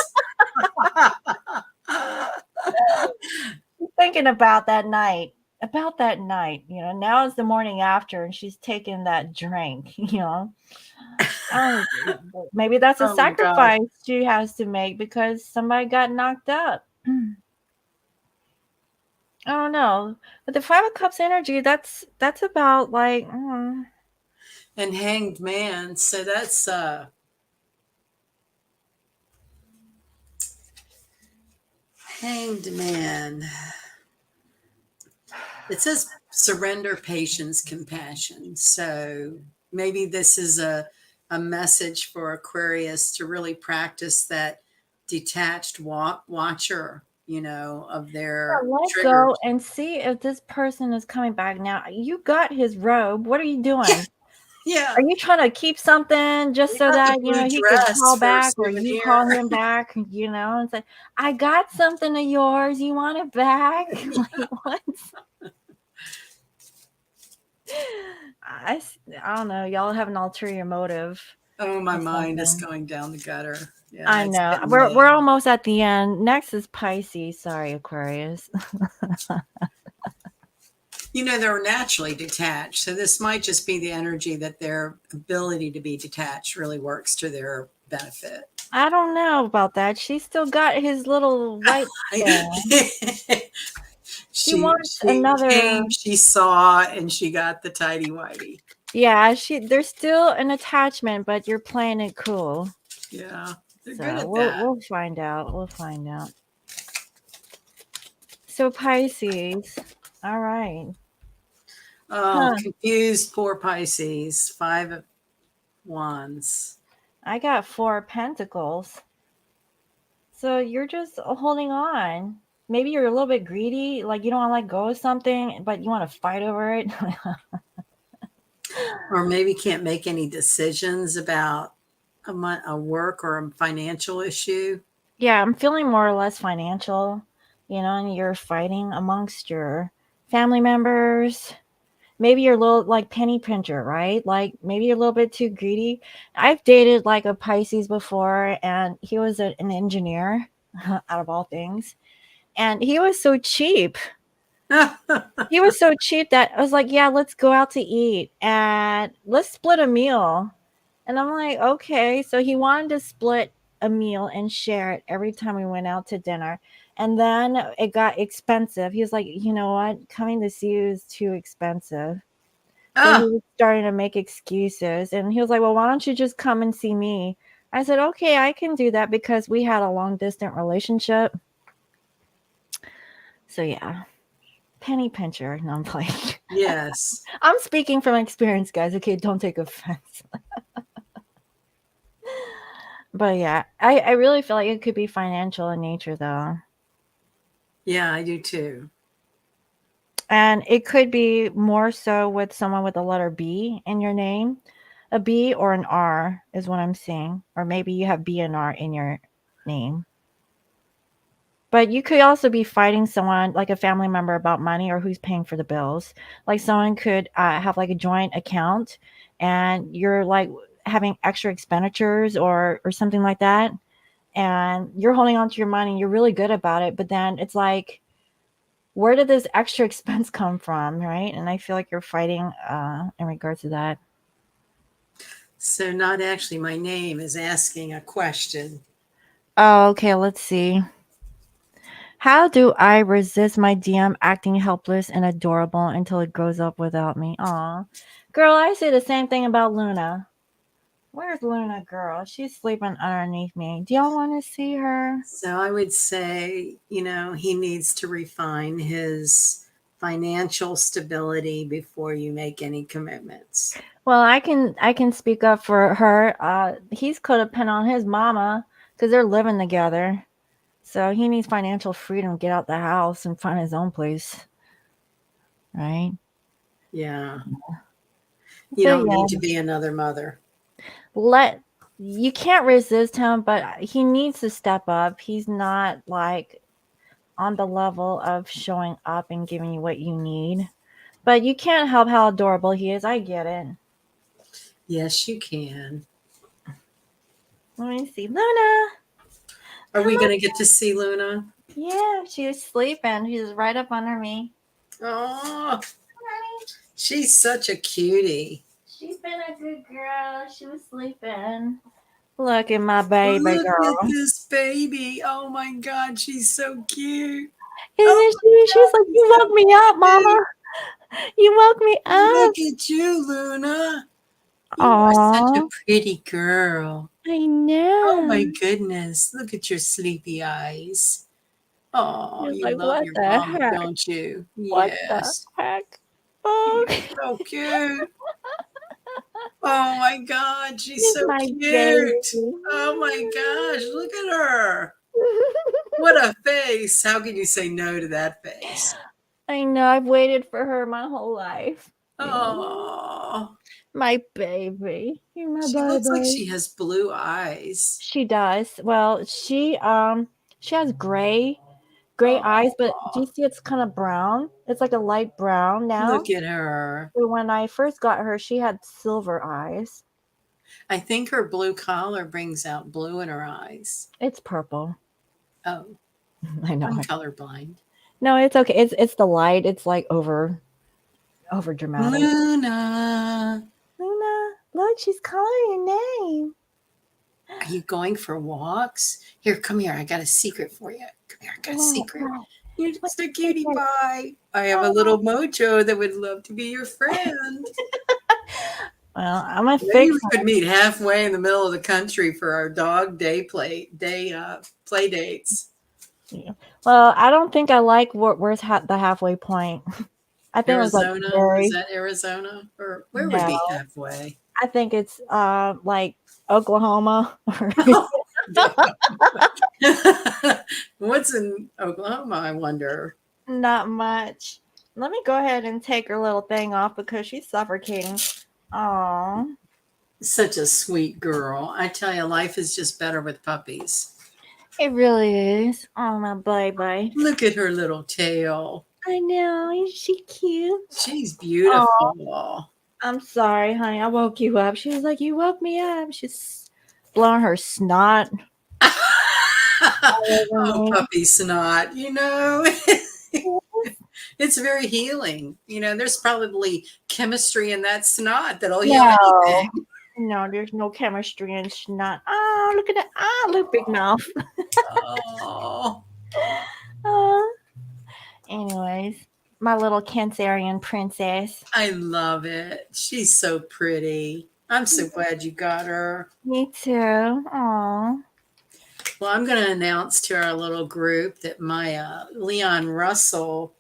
Thinking about that night. Now it's the morning after, and she's taking that drink. Um, maybe that's a Oh my gosh. sacrifice she has to make because somebody got knocked up. I don't know. But the Five of Cups energy, that's about like And Hanged Man. So that's Hanged Man. It says surrender, patience, compassion. So maybe this is a message for Aquarius to really practice that detached watcher, of their let go triggers. and see if this person is coming back. Now, you got his robe. What are you Yeah, doing? yeah. Are you trying to keep something just You so got the that, blue he could dress call for a back or you souvenir. call him back, and say, I got something of yours. You want it back? Like, what? I don't know. Y'all have an ulterior motive Oh, my or mind is something. going down the gutter. Yeah, I it's know. getting We're late. almost at the end. Next is Pisces. Sorry, Aquarius. They're naturally detached. So this might just be the energy that their ability to be detached really works to their benefit. I don't know about that. She still got his little white thing. She she wants she another. came, she saw, and she got the tidy whitey. Yeah, there's still an attachment, but you're playing it cool. Yeah, they're good So at we'll that. we'll find out. We'll find out. So Pisces. All right. Oh, Huh. confused poor Pisces. 5 of Wands. I got 4 of Pentacles. So you're just holding on. Maybe you're a little bit greedy, like you don't want to let go of something, but you want to fight over it. Or maybe can't make any decisions about a work or a financial issue. Yeah, I'm feeling more or less financial, and you're fighting amongst your family members. Maybe you're a little like penny pincher, right? Like maybe you're a little bit too greedy. I've dated like a Pisces before, and he was an engineer, out of all things. And he was so cheap. He was so cheap that I was like, yeah, let's go out to eat and let's split a meal. And I'm like, okay. So he wanted to split a meal and share it every time we went out to dinner. And then it got expensive. He was like, you know what? Coming to see you is too expensive. So he Ah, was starting to make excuses. And he was like, well, why don't you just come and see me? I said, okay, I can do that because we had a long distance relationship. So yeah, penny pincher. No, I'm playing. yes. I'm speaking from experience, guys. Okay, don't take offense. But yeah, I really feel like it could be financial in nature, though. Yeah, I do too. And it could be more so with someone with the letter B in your name. A B or an R is what I'm seeing. Or maybe you have B and R in your name. But you could also be fighting someone, like a family member, about money or who's paying for the bills. Like someone could have like a joint account and you're like having extra expenditures or something like that. And you're holding on to your money and you're really good about it. But then it's like, where did this extra expense come from? Right. And I feel like you're fighting in regards to that. So, not actually my name is asking a question. Oh, okay. Let's see. How do I resist my DM acting helpless and adorable until it grows up without me? Aw. Girl, I say the same thing about Luna. Where's Luna, girl? She's sleeping underneath me. Do y'all want to see her? So, I would say, he needs to refine his financial stability before you make any commitments. Well, I can speak up for her. He's codependent on his mama because they're living together. So he needs financial freedom, get out the house and find his own place. Right? Yeah. You But don't yeah, need to be another mother. let you can't resist him, but he needs to step up. He's not like on the level of showing up and giving you what you need. But you can't help how adorable he is. I get it. Yes, you can. Let me see. Luna. Are we Come going to get to see Luna? Yeah, she was sleeping. She's right up under me. Oh, Honey, she's such a cutie. she's been a good girl. She was sleeping. Look at my baby Look girl. at this baby. Oh my God, she's so cute. Oh Isn't she? my She's God, like, she's you so woke me up, cute. Mama. You woke me up. Look at you, Luna. You are such a Aw, pretty girl. I Oh my know. goodness. Look at your sleepy eyes. Oh, She's you like, love what your the mama, heck? don't you? What the Yes. heck? You're Oh, so cute. Oh my God, she's she's so my cute. baby. Oh my gosh, look at her. What a face. How can you say no to that face? I know. I've waited for her my whole life. Oh, My baby. You're my she looks like baby. she has blue eyes. She does. Well, she has gray eyes, but do you Oh, see it's kind of brown? It's like a light brown now. look at her. But when I first got her, she had silver eyes. I think her blue collar brings out blue in her eyes. It's purple. Oh, I know. I'm colorblind. No, it's okay. It's the light. It's like over dramatic. Luna, Luna, look, she's calling your name. are you going for walks? Here, come here. I got a secret for you. Come here, I got a Oh, secret. God. You're What just a is cutie it? pie. I have a Oh. little mojo that would love to be your friend. Well, I'm gonna Maybe fix we could meet halfway in the middle of the country for our dog play dates. it. Well, I don't think I like where's the halfway point. I think it was like Arizona, is very that Arizona? Or where would no. be halfway? I think it's like Oklahoma or What's in Oklahoma, I wonder? not much. Let me go ahead and take her little thing off because she's suffocating. Oh, Such a sweet girl. I tell you, life is just better with puppies. it really is. Oh, my baby. Look at her little tail. I know. Is she cute? She's Oh, beautiful. I'm sorry, honey. I woke you up. She was like, you woke me up. She's blowing her snot all over Oh, me. puppy snot, it's very healing. There's probably chemistry in that snot that'll heal No, anything. no, there's no chemistry in snot. Oh, look at that. Ah, look, big mouth. Oh, Oh. Anyways, my little Cancerian princess. I love it. She's so pretty. I'm so glad you got her. Me too. Oh. Well, I'm going to announce to our little group that my Leon Russell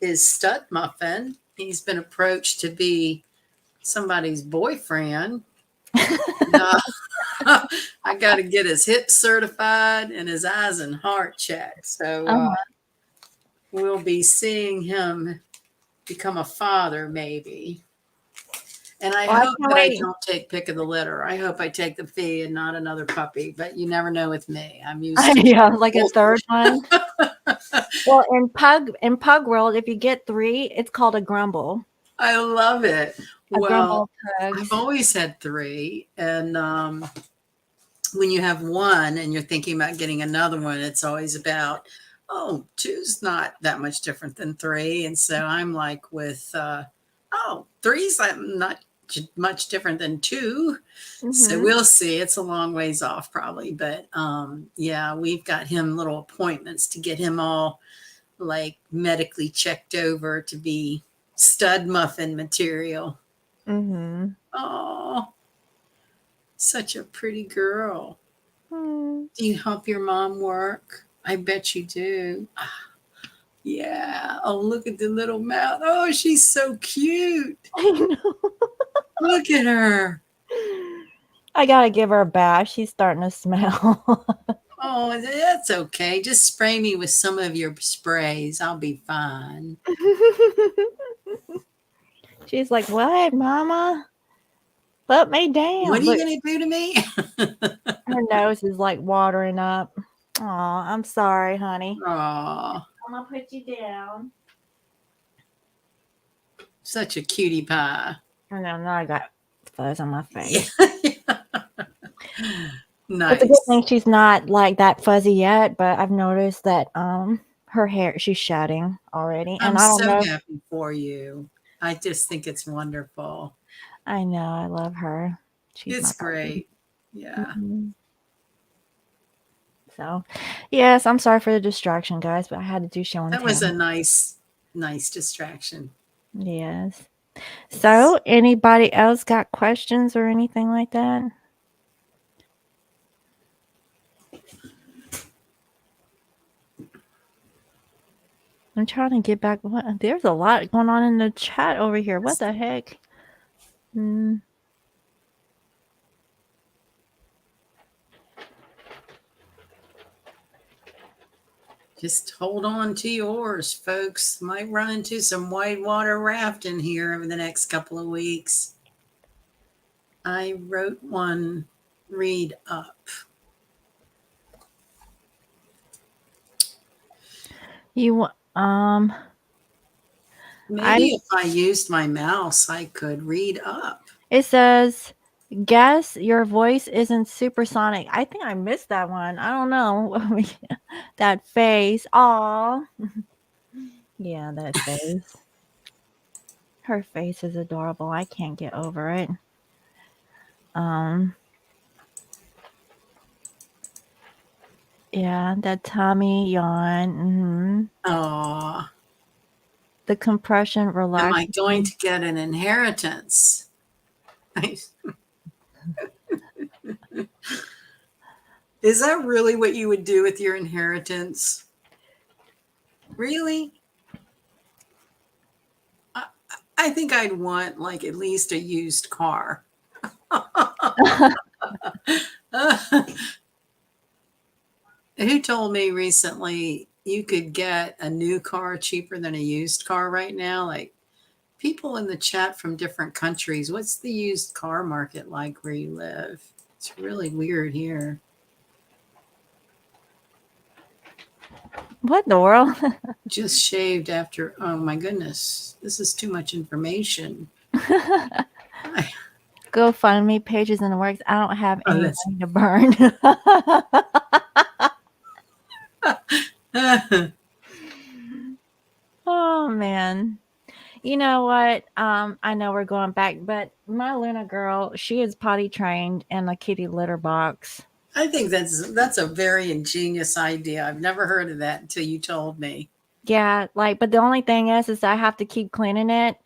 is stud muffin. He's been approached to be somebody's boyfriend. I got to get his hips certified and his eyes and heart checked. So we'll be seeing him become a father, maybe. And I hope that I don't take pick of the litter. I hope I take the fee and not another puppy. But you never know with me. I'm used to Yeah, like a third one. Well, in pug world, if you get 3, it's called a grumble. I love it. A grumble Well, of I've pugs. always had 3, and when you have one and you're thinking about getting another one, it's always about, oh, 2's not that much different than 3. And so I'm like with, 3's not much different than 2. So Mm-hmm. we'll see. It's a long ways off probably, but yeah, we've got him little appointments to get him all like medically checked over to be stud muffin material. Mm-hmm. Oh, such a pretty girl. Mm. Do you help your mom work? I bet you do. Yeah. Oh, look at the little mouth. Oh, she's so cute. I know. Look at her. I gotta give her a bath. She's starting to smell. Oh, that's okay. Just spray me with some of your sprays. I'll be fine. She's like, what, Mama? Put me What down. are you Look, going to do to me? her nose is like watering up. Oh, I'm sorry, honey. Oh, I'm gonna put you down. such a cutie pie. I know, now I got fuzz on my face. Nice. It's a good thing she's not like that fuzzy yet, but I've noticed that her hair, she's shedding already. I'm And I don't so know. happy for you. I just think it's wonderful. I know. I love her. She's my It's puppy. great. Yeah. Mhm. So, yes, I'm sorry for the distraction, guys, but I had to do show and That was a tell. nice distraction. Yes. Yes. So, anybody else got questions or anything like that? I'm trying to get back. There's a lot going on in the chat over here. What the heck? Mm. Just hold on to yours, folks. Might run into some whitewater rafting here over the next couple of weeks. I wrote one read up. You I Maybe if I used my mouse, I could read up. It says, "Guess your voice isn't supersonic." I think I missed that one. I don't know. That face. Aw. Yeah, that face. Her face is adorable. I can't get over it. Um, yeah, that tummy yawn. Aw, The compression am I going relaxing. to get an inheritance? Is that really what you would do with your inheritance? Really? I think I'd want like at least a used car. Who told me recently you could get a new car cheaper than a used car right now? Like people in the chat from different countries, what's the used car market like where you live? It's really weird here. What in the world? Just shaved after, oh my goodness, this is too much information. GoFundMe pages in the works. I don't have Oh, any that's money to burn. Oh man. You know what? I know we're going back, but my Luna girl, she is potty trained in a kitty litter box. I think that's a very ingenious idea. I've never heard of that until you told me. Yeah, like, but the only thing is I have to keep cleaning it,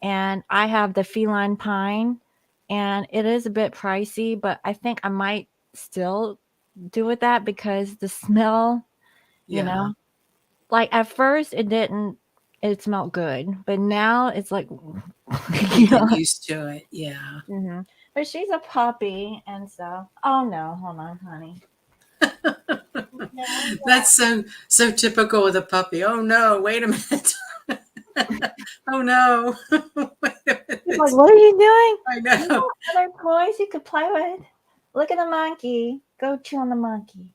and I have the feline pine, and it is a bit pricey, but I think I might still do with that because the smell, you Yeah, know, like at first it smelled good, but now it's like, you you get know. used to it. Yeah. Mm-hmm. But she's a puppy, and so. Oh no, hold on, honey. No, That's so typical with a puppy. Oh no, wait a minute. Oh no. Wait a she's like, minute. "What are you doing? I You know. know other toys you could play with. Look at the monkey. Go chew on the monkey."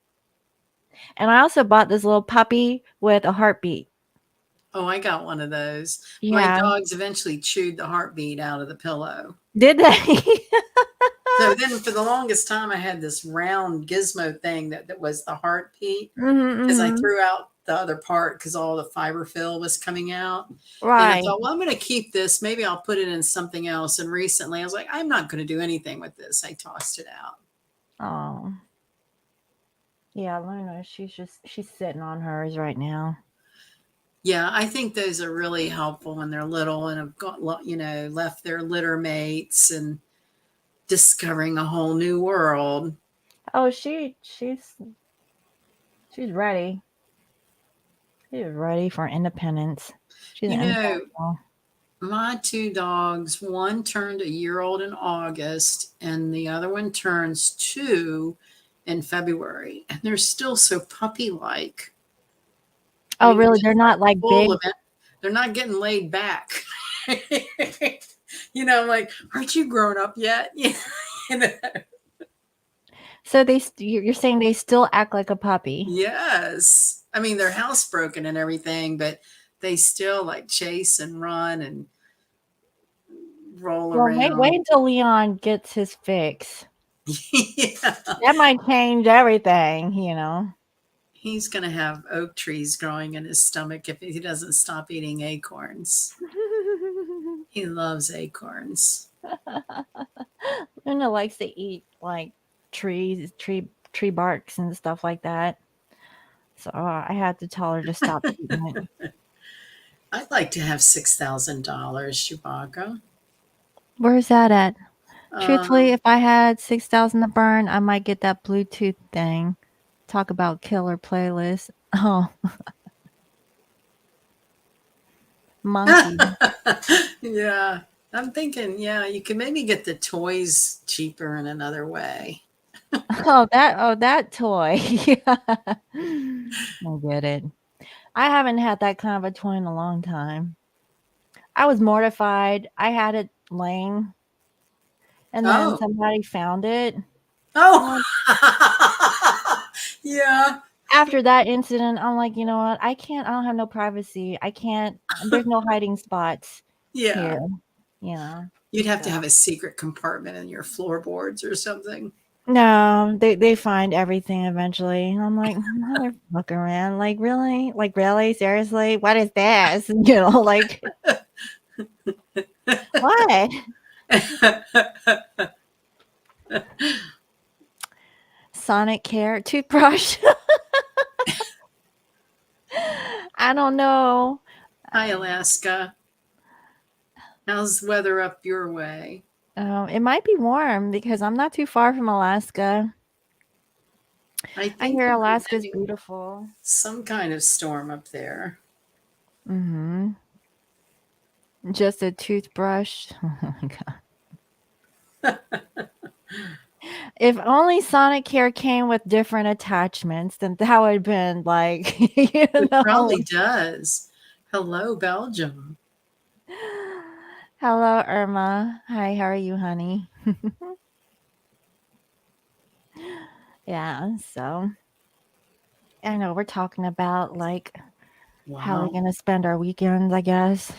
And I also bought this little puppy with a heartbeat. Oh, I got one of those. My Yeah, dogs eventually chewed the heartbeat out of the pillow. did they? So then for the longest time I had this round gizmo thing that was the heartbeat Mm-hmm, because I mm-hmm. threw out the other part because all the fiber fill was coming out. And I Right. thought, well, I'm going to keep this. Maybe I'll put it in something else. And recently I was like, I'm not going to do anything with this. I tossed it out. Oh, yeah, Luna. She's sitting on hers right now. Yeah, I think those are really helpful when they're little and have got, left their litter mates and discovering a whole new world. Oh, she's ready. She's ready for independence. She's You an know, independent girl. my two dogs, one turned a year old in August, and the other one turns 2 in February. And they're still so puppy like. I Oh, mean, they're really? They're just like not like full big. of it. They're not getting laid back. I'm like, aren't you grown up yet? you know? So you're saying they still act like a puppy? Yes. I mean, they're housebroken and everything, but they still like chase and run and roll Well, wait around. until Leon gets his fix. Yeah. That might change everything. He's going to have oak trees growing in his stomach if he doesn't stop eating acorns. He loves acorns. Luna likes to eat like trees, tree barks and stuff like that. So I had to tell her to stop eating it. I'd like to have $6,000, Chewbacca. Where's that at? Truthfully, Um, if I had 6,000 to burn, I might get that Bluetooth thing. Talk about killer playlist. Oh, monkey. yeah, I'm thinking, yeah, you can maybe get the toys cheaper in another way. Oh, that toy. Yeah. I get it. I haven't had that kind of a toy in a long time. I was mortified. I had it laying and then Oh, somebody found it. oh, Well, yeah, after that incident, I'm like, you know what? I don't have no privacy. I can't, there's no hiding spots yeah. here, you know. You'd have to So have a secret compartment in your floorboards or something. no, they find everything eventually. And I'm like, motherfucker, man. Like really? Seriously? What is this? You know, like what? Sonic Care toothbrush. I don't know. Hi, Alaska. How's the weather up your way? It might be warm because I'm not too far from Alaska. I I think hear we're Alaska's getting beautiful. some kind of storm up there. Mhm. Just a toothbrush. Oh my god. If only Sonic Care came with different attachments, then that would have been like, you It know. probably does. Hello, Belgium. Hello, Irma. Hi, how are you, honey? Yeah, so I know we're talking about like how we're Wow. gonna spend our weekends, I guess.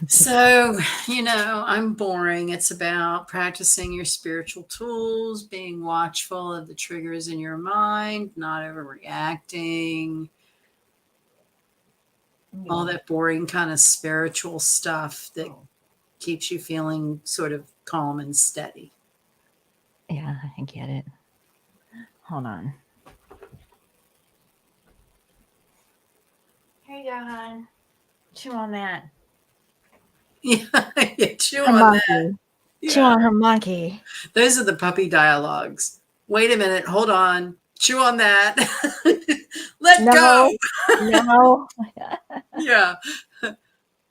So, I'm boring. It's about practicing your spiritual tools, being watchful of the triggers in your mind, not overreacting, all Yeah. that boring kind of spiritual stuff that keeps you feeling sort of calm and steady. Yeah, I get it. Hold on. Here you go, hon. Chew on that. Yeah, yeah, chew Her on that. monkey. Chew Yeah, on her monkey. those are the puppy dialogues. Wait a minute, hold on, chew on that. Let go. No, no. Yeah,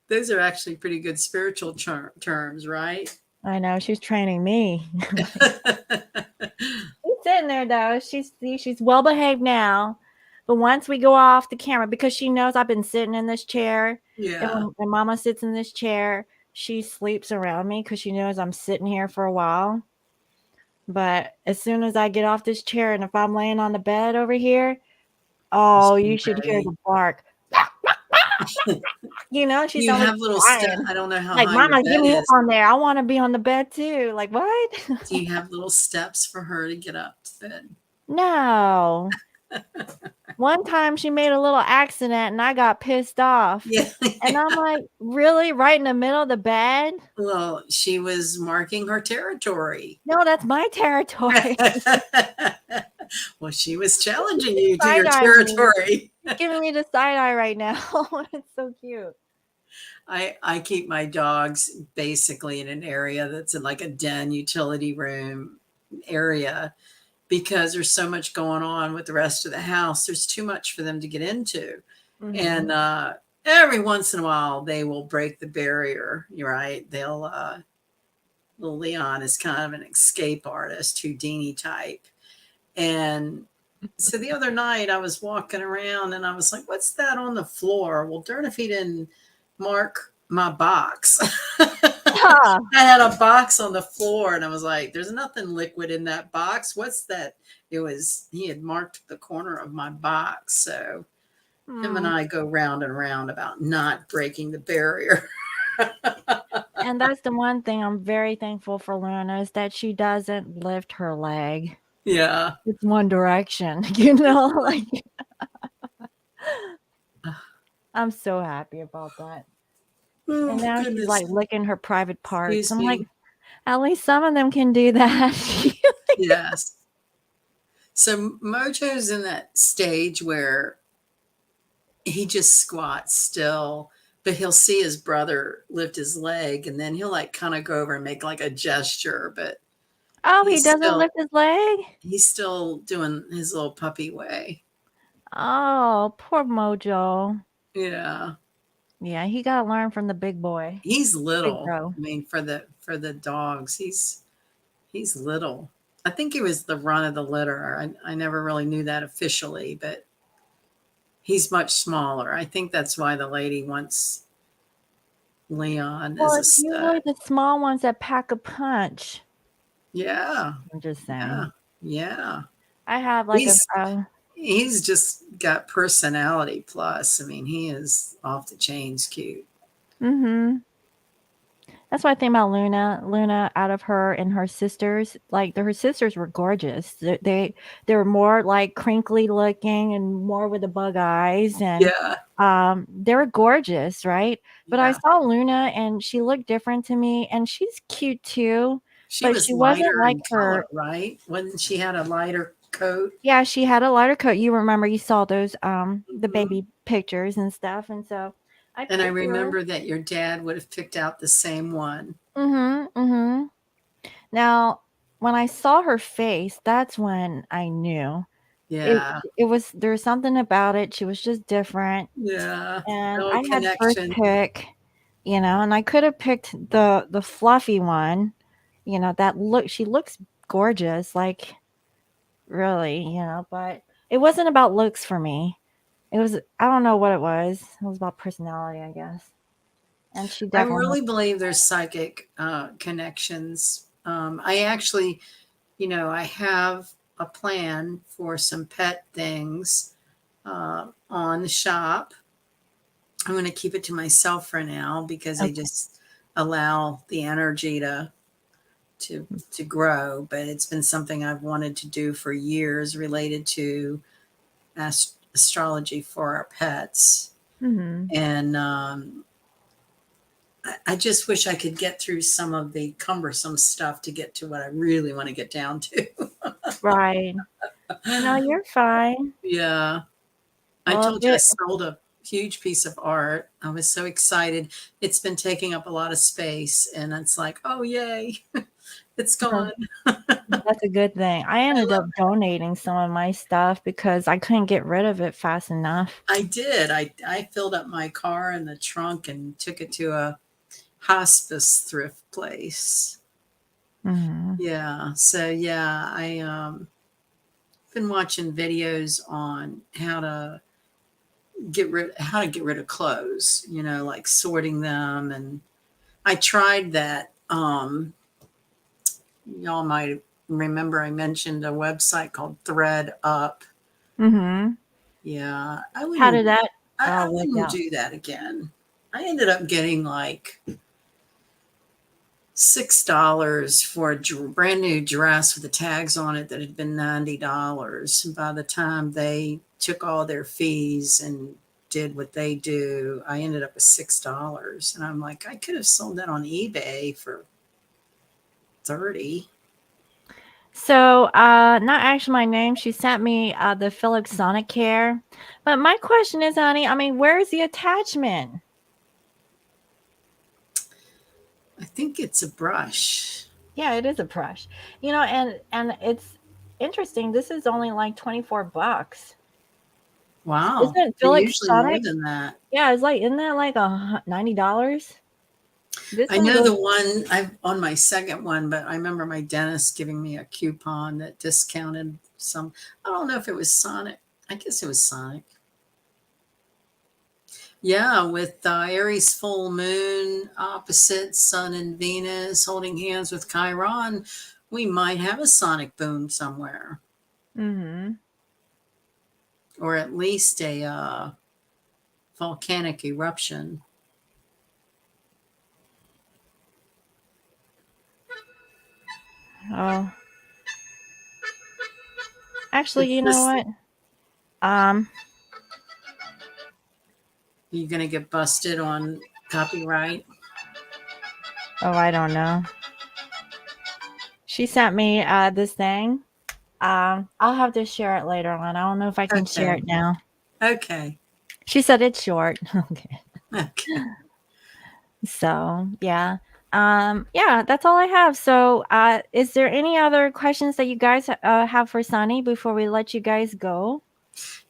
those are actually pretty good spiritual terms, right? I know she's training me. She's sitting there though. She's well behaved now. But once we go off the camera, because she knows I've been sitting in this chair, and Yeah. when Mama sits in this chair, she sleeps around me because she knows I'm sitting here for a while. But as soon as I get off this chair, and if I'm laying on the bed over here, oh, She's you should hear ready. the bark. You know, Do she's you always have little crying. I don't know how Like, high your Mama, get bed me up is. on there. I want to be on the bed too. Like, what? Do you have little steps for her to get up to bed? No. One time she made a little accident and I got pissed off. Yeah. And I'm like, really? Right in the middle of the bed? Well, she was marking her territory. No, that's my territory. Well, she was challenging you to Side your eyeing me. territory. She's giving me the side eye right now. It's so cute. I keep my dogs basically in an area that's in like a den utility room area because there's so much going on with the rest of the house. There's too much for them to get into. And Mhm. every once in a while they will break the barrier. You're right. Little Leon is kind of an escape artist, Houdini type. And so the other night I was walking around and I was like, what's that on the floor? Well, darn if he didn't mark my box. Ah, I had a box on the floor and I was like, there's nothing liquid in that box. What's that? He had marked the corner of my box. So him and hmm. I go round and round about not breaking the barrier. And that's the one thing I'm very thankful for Luna is that she doesn't lift her leg. Yeah. It's one direction, you know? Like, I'm so happy about that. And Oh, now she's goodness. like licking her private parts. Excuse I'm like, me. at least some of them can do that. Yes. So Mojo's in that stage where he just squats still, but he'll see his brother lift his leg and then he'll like kind of go over and make like a gesture, but Oh, he he's doesn't still lift his leg? he's still doing his little puppy way. Oh, poor Mojo. Yeah. Yeah, he got to learn from the big boy, He's big little. bro. I mean, for the dogs, he's little. I think he was the run of the litter. I never really knew that officially, but he's much smaller. I think that's why the lady wants Leon Well, as a it's stud. usually the small ones that pack a punch. Yeah. I'm just Yeah. saying. Yeah. I have like He's he's just got personality plus. I mean, he is off the chains cute. mhm. That's what I think about Luna. Luna, out of her and her sisters, like her sisters were gorgeous. They were more like crinkly looking and more with the bug eyes, and Yeah. they were gorgeous, right? But I Yeah. saw Luna and she looked different to me, and she's cute too, She but was she wasn't lighter like in color, her. right? Wasn't she had a lighter coat? Yeah, she had a lighter coat. You remember you saw those the Mhm. baby pictures and stuff, and so I And I picked her. remember that your dad would have picked out the same one. Mhm. Mhm. Now, when I saw her face, that's when I knew. It Yeah. it was there was something about it, she was just different, Yeah. and No I had first connection. pick, and I could have picked the fluffy one, that look she looks gorgeous, like, really, but it wasn't about looks for me. It was I don't know what it was. It was about personality, I guess, and she I definitely really believe there's psychic connections. I actually, I have a plan for some pet things on the shop. I'm going to keep it to myself for now because I okay. just allow the energy to grow. But it's been something I've wanted to do for years related to astrology for our pets. Mhm. And I just wish I could get through some of the cumbersome stuff to get to what I really want to get down to. Right. No, you're fine. Yeah. I Well, told you I if sold a huge piece of art. I was so excited. It's been taking up a lot of space, and it's like, oh, yay, it's it gone. That's a good thing. I ended up donating some of my stuff because I couldn't get rid of it fast enough. I did. I filled up my car in the trunk and took it to a hospice thrift place. Mhm. Yeah. So yeah, I been watching videos on how to get rid of clothes, like sorting them. And I tried that. Y'all might remember I mentioned a website called Thread Up. Mhm. Yeah, I How wouldn't did that, I work wouldn't out? do that again. I ended up getting like $6 for a brand new dress with the tags on it that had been $90. And by the time they took all their fees and did what they do, I ended up with $6. And I'm like, I could have sold that on eBay for 30. So, not actually my name. She sent me the Philips Sonic Care. But my question is, honey, I mean, where's the attachment? I think it's a brush. Yeah, it is a brush. And it's interesting. This is only like Wow. Isn't They're Philips usually more Sonic? than that. Yeah, it's like isn't that like $90? This I one know goes the one I've on my second one, but I remember my dentist giving me a coupon that discounted some. I don't know if it was Sonic. I guess it was Sonic. Yeah, with Aries full moon opposite Sun and Venus holding hands with Chiron, we might have a sonic boom somewhere, Mhm. or at least a volcanic eruption. Oh, actually, It's you know this. what? Um, You're gonna get busted on. Copyright. Oh, I don't know. She sent me this thing. I'll have to share it later on. I don't know if I can share Okay. it now. Okay. She said it's short. Okay. Okay. So, yeah. Yeah, that's all I have. So, is there any other questions that you guys have for Sunny before we let you guys go?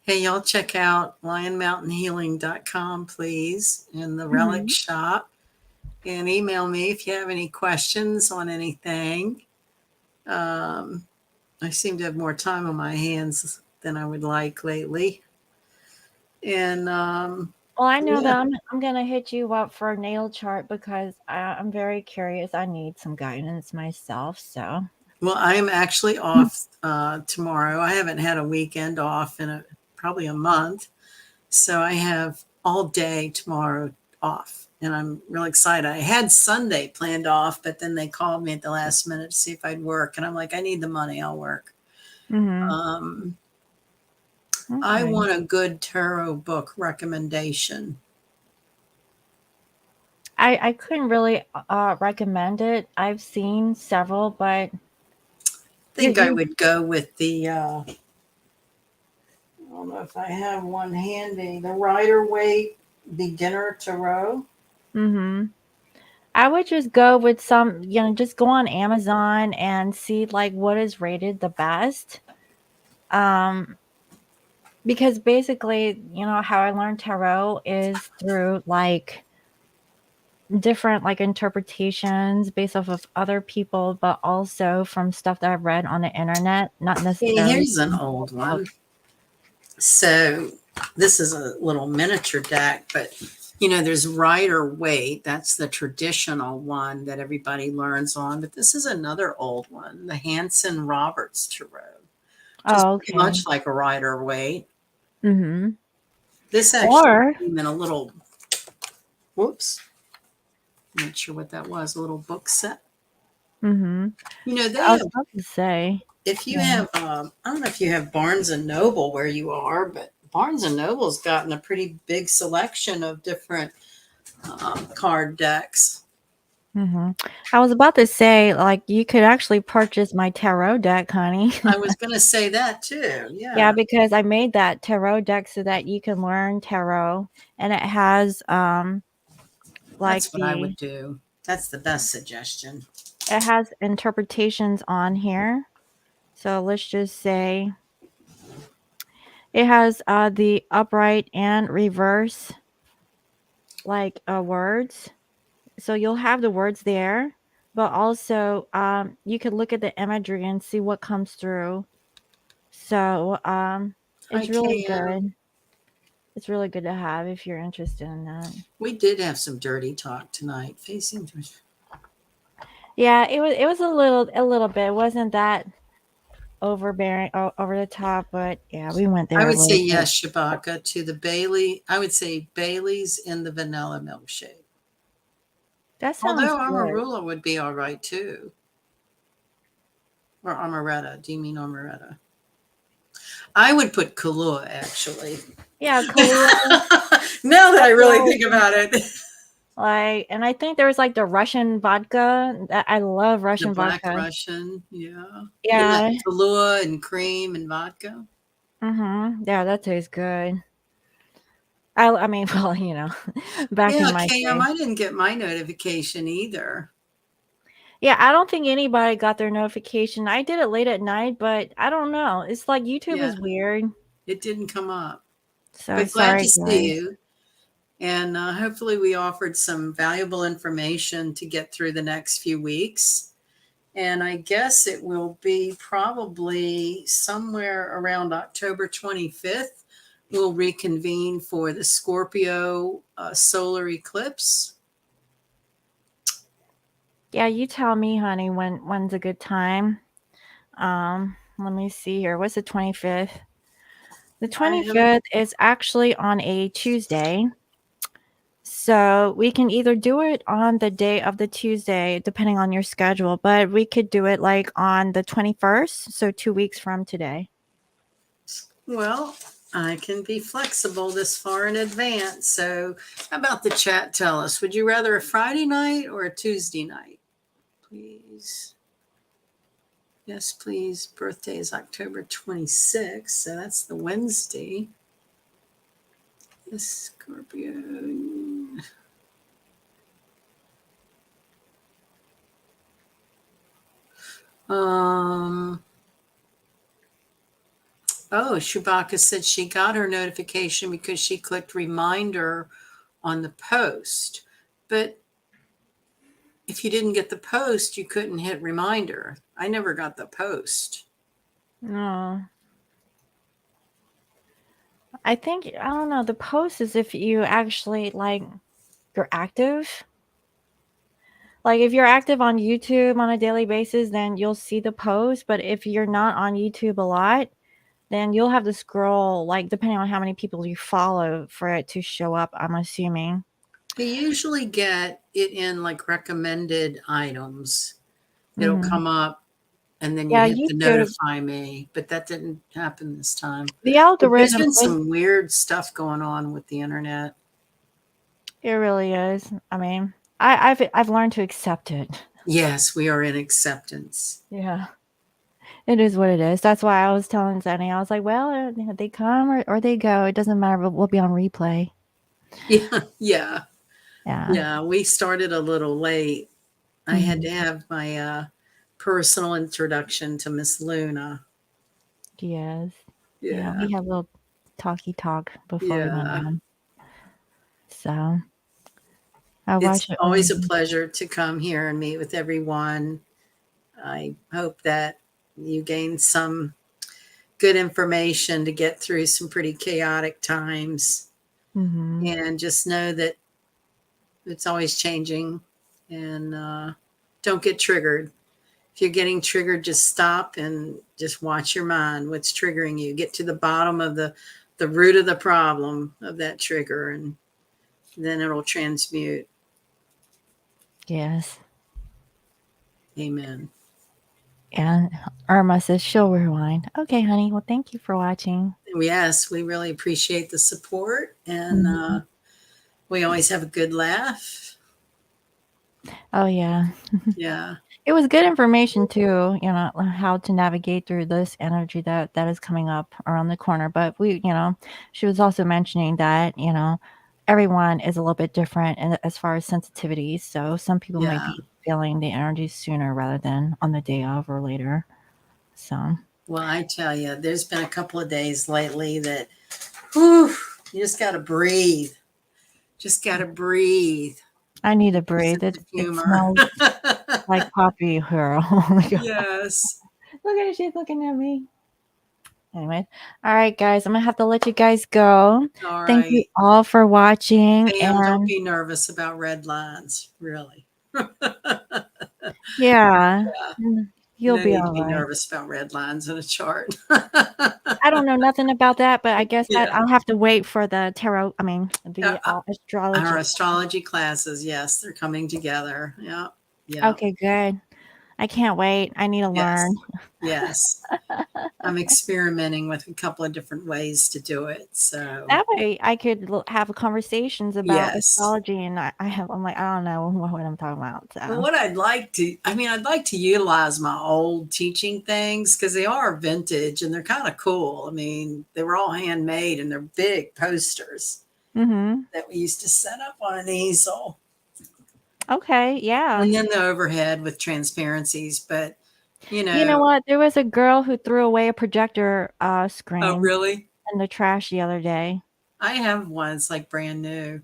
Hey, y'all check out lionmountainhealing.com, please, in the relic Mhm. shop, and email me if you have any questions on anything. I seem to have more time on my hands than I would like lately. And Well, I know yeah, that I'm gonna hit you up for a natal chart because I'm very curious. I need some guidance myself. So, well, I am actually off tomorrow. I haven't had a weekend off in probably a month. So I have all day tomorrow off. And I'm really excited. I had Sunday planned off, but then they called me at the last minute to see if I'd work. And I'm like, I need the money. I'll work. hmm I okay. want a good tarot book recommendation. I couldn't really recommend it. I've seen several, but I think I you would go with I don't know if I have one handy, the Rider Waite Beginner Tarot. mm-hmm. I would just go with some, just go on Amazon and see like what is rated the best. Um, because basically, how I learned tarot is through like different like interpretations based off of other people, but also from stuff that I've read on the internet, not Hey, necessarily here's an from a old book. one. So this is a little miniature deck, but there's Rider Waite. That's the traditional one that everybody learns on. But this is another old one, the Hanson Roberts Tarot, which is Oh, pretty okay. much like a Rider Waite. Mm-hmm. This actually Or came in a little, whoops, I'm not sure what that was, a little book set. mm-hmm. They I was have, about to say, if you yeah. have, I don't know if you have Barnes and Noble where you are, but Barnes and Noble's gotten a pretty big selection of different card decks. Mm-hmm. I was about to say, like, you could actually purchase my tarot deck, honey. I was going to say that too. Yeah, Yeah, because I made that tarot deck so that you can learn tarot, and it has like that's what I would do. That's the best suggestion. it has interpretations on here. So let's just say it has the upright and reverse like words. So you'll have the words there, but also you could look at the imagery and see what comes through. So Hi, it's really Cam. good. It's really good to have if you're interested in that. We did have some dirty talk tonight. Facing. Yeah, it was a little bit. It wasn't that overbearing over the top, but yeah, we went I there a would say little bit. yes, Shabaka, to the Bailey. I would say Bailey's in the vanilla milkshake. That sounds Although good. Amarula would be all right too. Or Amaretta. Do you mean Amaretta? I would put Kahlua actually. Yeah, Kahlua. Now that I really Also, think about it, like, and I think there was like the Russian vodka. I love the Russian Black vodka. Russian, yeah, yeah, Yeah. Kahlua and cream and vodka. Yeah, that tastes good. I mean, well, back in Yeah, my Cam, day. I didn't get my notification either. Yeah, I don't think anybody got their notification. I did it late at night, but I don't know. It's like YouTube Yeah, is weird. it didn't come up. So But glad to sorry, see guys. you. And hopefully, we offered some valuable information to get through the next few weeks. And I guess it will be probably somewhere around October 25th. We'll reconvene for the Scorpio solar eclipse. Yeah, you tell me, honey, when's a good time. Let me see here. What's the 25th? The I am 25th is actually on a Tuesday. So we can either do it on the day of the Tuesday, depending on your schedule, but we could do it like on the 21st, so 2 weeks from today. well. I can be flexible this far in advance. So, how about the chat tell us? Would you rather a Friday night or a Tuesday night? Please. Yes, please. Birthday is October 26th. So, that's the Wednesday. Scorpio. Oh, Shubaka said she got her notification because she clicked reminder on the post. But if you didn't get the post, you couldn't hit reminder. I never got the post. No. I think, I don't know, the post is if you actually, like, you're active. Like, if you're active on YouTube on a daily basis, then you'll see the post. But if you're not on YouTube a lot, then you'll have to scroll, like, depending on how many people you follow for it to show up, I'm assuming. You usually get it in like recommended items. It'll come up and then you Yeah, hit the YouTube, notify me, but that didn't happen this time. the But there's algorithm been is, some weird stuff going on with the internet. it really is. I mean, I've learned to accept it. Yes, we are in acceptance. Yeah. It is what it is. That's why I was telling Zenny, I was like, well, they come or they go. It doesn't matter, but we'll be on replay. Yeah, yeah. Yeah. Yeah, we started a little late. I had to have my personal introduction to Miss Luna. Yes. Yeah, Yeah, we had a little talky talk before we went yeah. on. So I It's watch it always a when pleasure to come here and meet with everyone. I hope that you gain some good information to get through some pretty chaotic times. And just know that it's always changing, and don't get triggered. If you're getting triggered, just stop and just watch your mind. What's triggering you? Get to the bottom of the root of the problem of that trigger, and then it'll transmute. yes. Amen. And Irma says she'll rewind. Okay, honey. Well, thank you for watching. Yes, we really appreciate the support, and we always have a good laugh. Oh yeah. Yeah. It was good information too, how to navigate through this energy that is coming up around the corner. But she was also mentioning that, everyone is a little bit different as far as sensitivities. So some people might Yeah. be feeling the energy sooner rather than on the day of or later. So Well, I tell you, there's been a couple of days lately that, whew, you just got to breathe. Just got to breathe. I need to Your breathe. sense It of it humor. smells like poppy here. Oh my god. Yes. Look at her, she's looking at me. Anyway, all right, guys, I'm gonna have to let you guys go. All Thank you right. all for watching, Sam, don't and be nervous about red lines, really. yeah, Yeah. you'll No be need to all be right. nervous about red lines in a chart. I don't know nothing about that, but I guess that Yeah. I'll have to wait for the tarot. I mean, the Our astrology. astrology classes, yes, they're coming together. Yeah. Yeah. Okay, good. I can't wait. I need to learn. Yes. Yes. I'm experimenting with a couple of different ways to do it. So, That way, I could have conversations about yes. astrology, and I'm like, I don't know what I'm talking about. Well, So, what I'd like to utilize my old teaching things because they are vintage and they're kind of cool. I mean, they were all handmade and they're big posters that we used to set up on an easel. okay, yeah. And then the overhead with transparencies. But, You know what? There was a girl who threw away a projector oh, screen really? in the trash the other day. I have one. It's like brand new.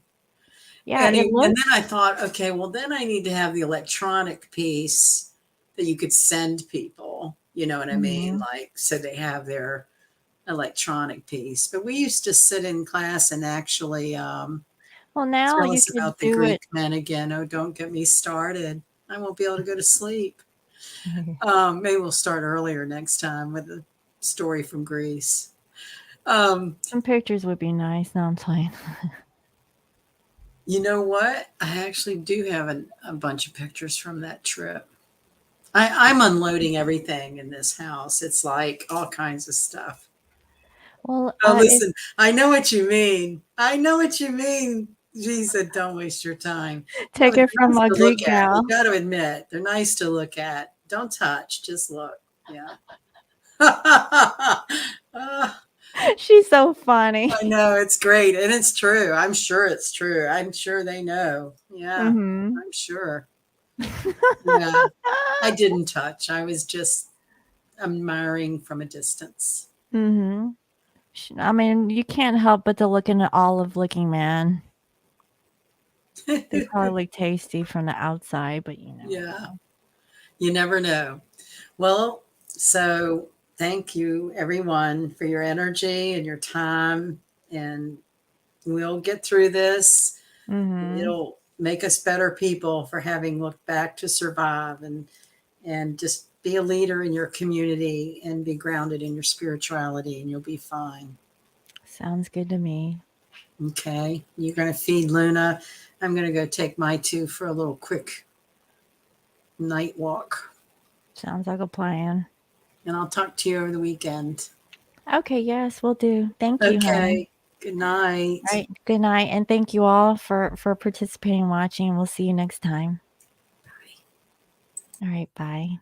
Yeah, it And looked. then I thought, okay, well, then I need to have the electronic piece that you could send people. You know what I mean? Mhm. Like, so they have their electronic piece. But we used to sit in class and actually Well, now tell you us could about the do Greek it. men again. Oh, don't get me started. I won't be able to go to sleep. Maybe we'll start earlier next time with a story from Greece. Some pictures would be nice. No, I'm playing. You know what? I actually do have a bunch of pictures from that trip. I'm unloading everything in this house. It's like all kinds of stuff. Well, Oh, listen, I know what you mean. I know what you mean. She said, don't waste your time. No, take they're it from nice a to look Greek at. You gal. got to admit, they're nice to look at. Don't touch, just look. Yeah. She's so funny. I know, it's great. And it's true. I'm sure it's true. I'm sure they know. Yeah, Mm-hmm. I'm sure. Yeah. I didn't touch. I was just admiring from a distance. Mm-hmm. I mean, you can't help but to look in an olive-looking man. They probably look tasty from the outside, but you never Yeah. know. You never know. Well, so thank you everyone for your energy and your time. And we'll get through this. Mm-hmm. It'll make us better people for having looked back to survive and just be a leader in your community and be grounded in your spirituality and you'll be fine. Sounds good to me. Okay. You're going to feed Luna. I'm going to go take my two for a little quick night walk. Sounds like a plan. And I'll talk to you over the weekend. Okay, yes, we'll do. Thank you, honey. Okay. Good night. All right, good night, and thank you all for participating and watching. We'll see you next time. All right, bye.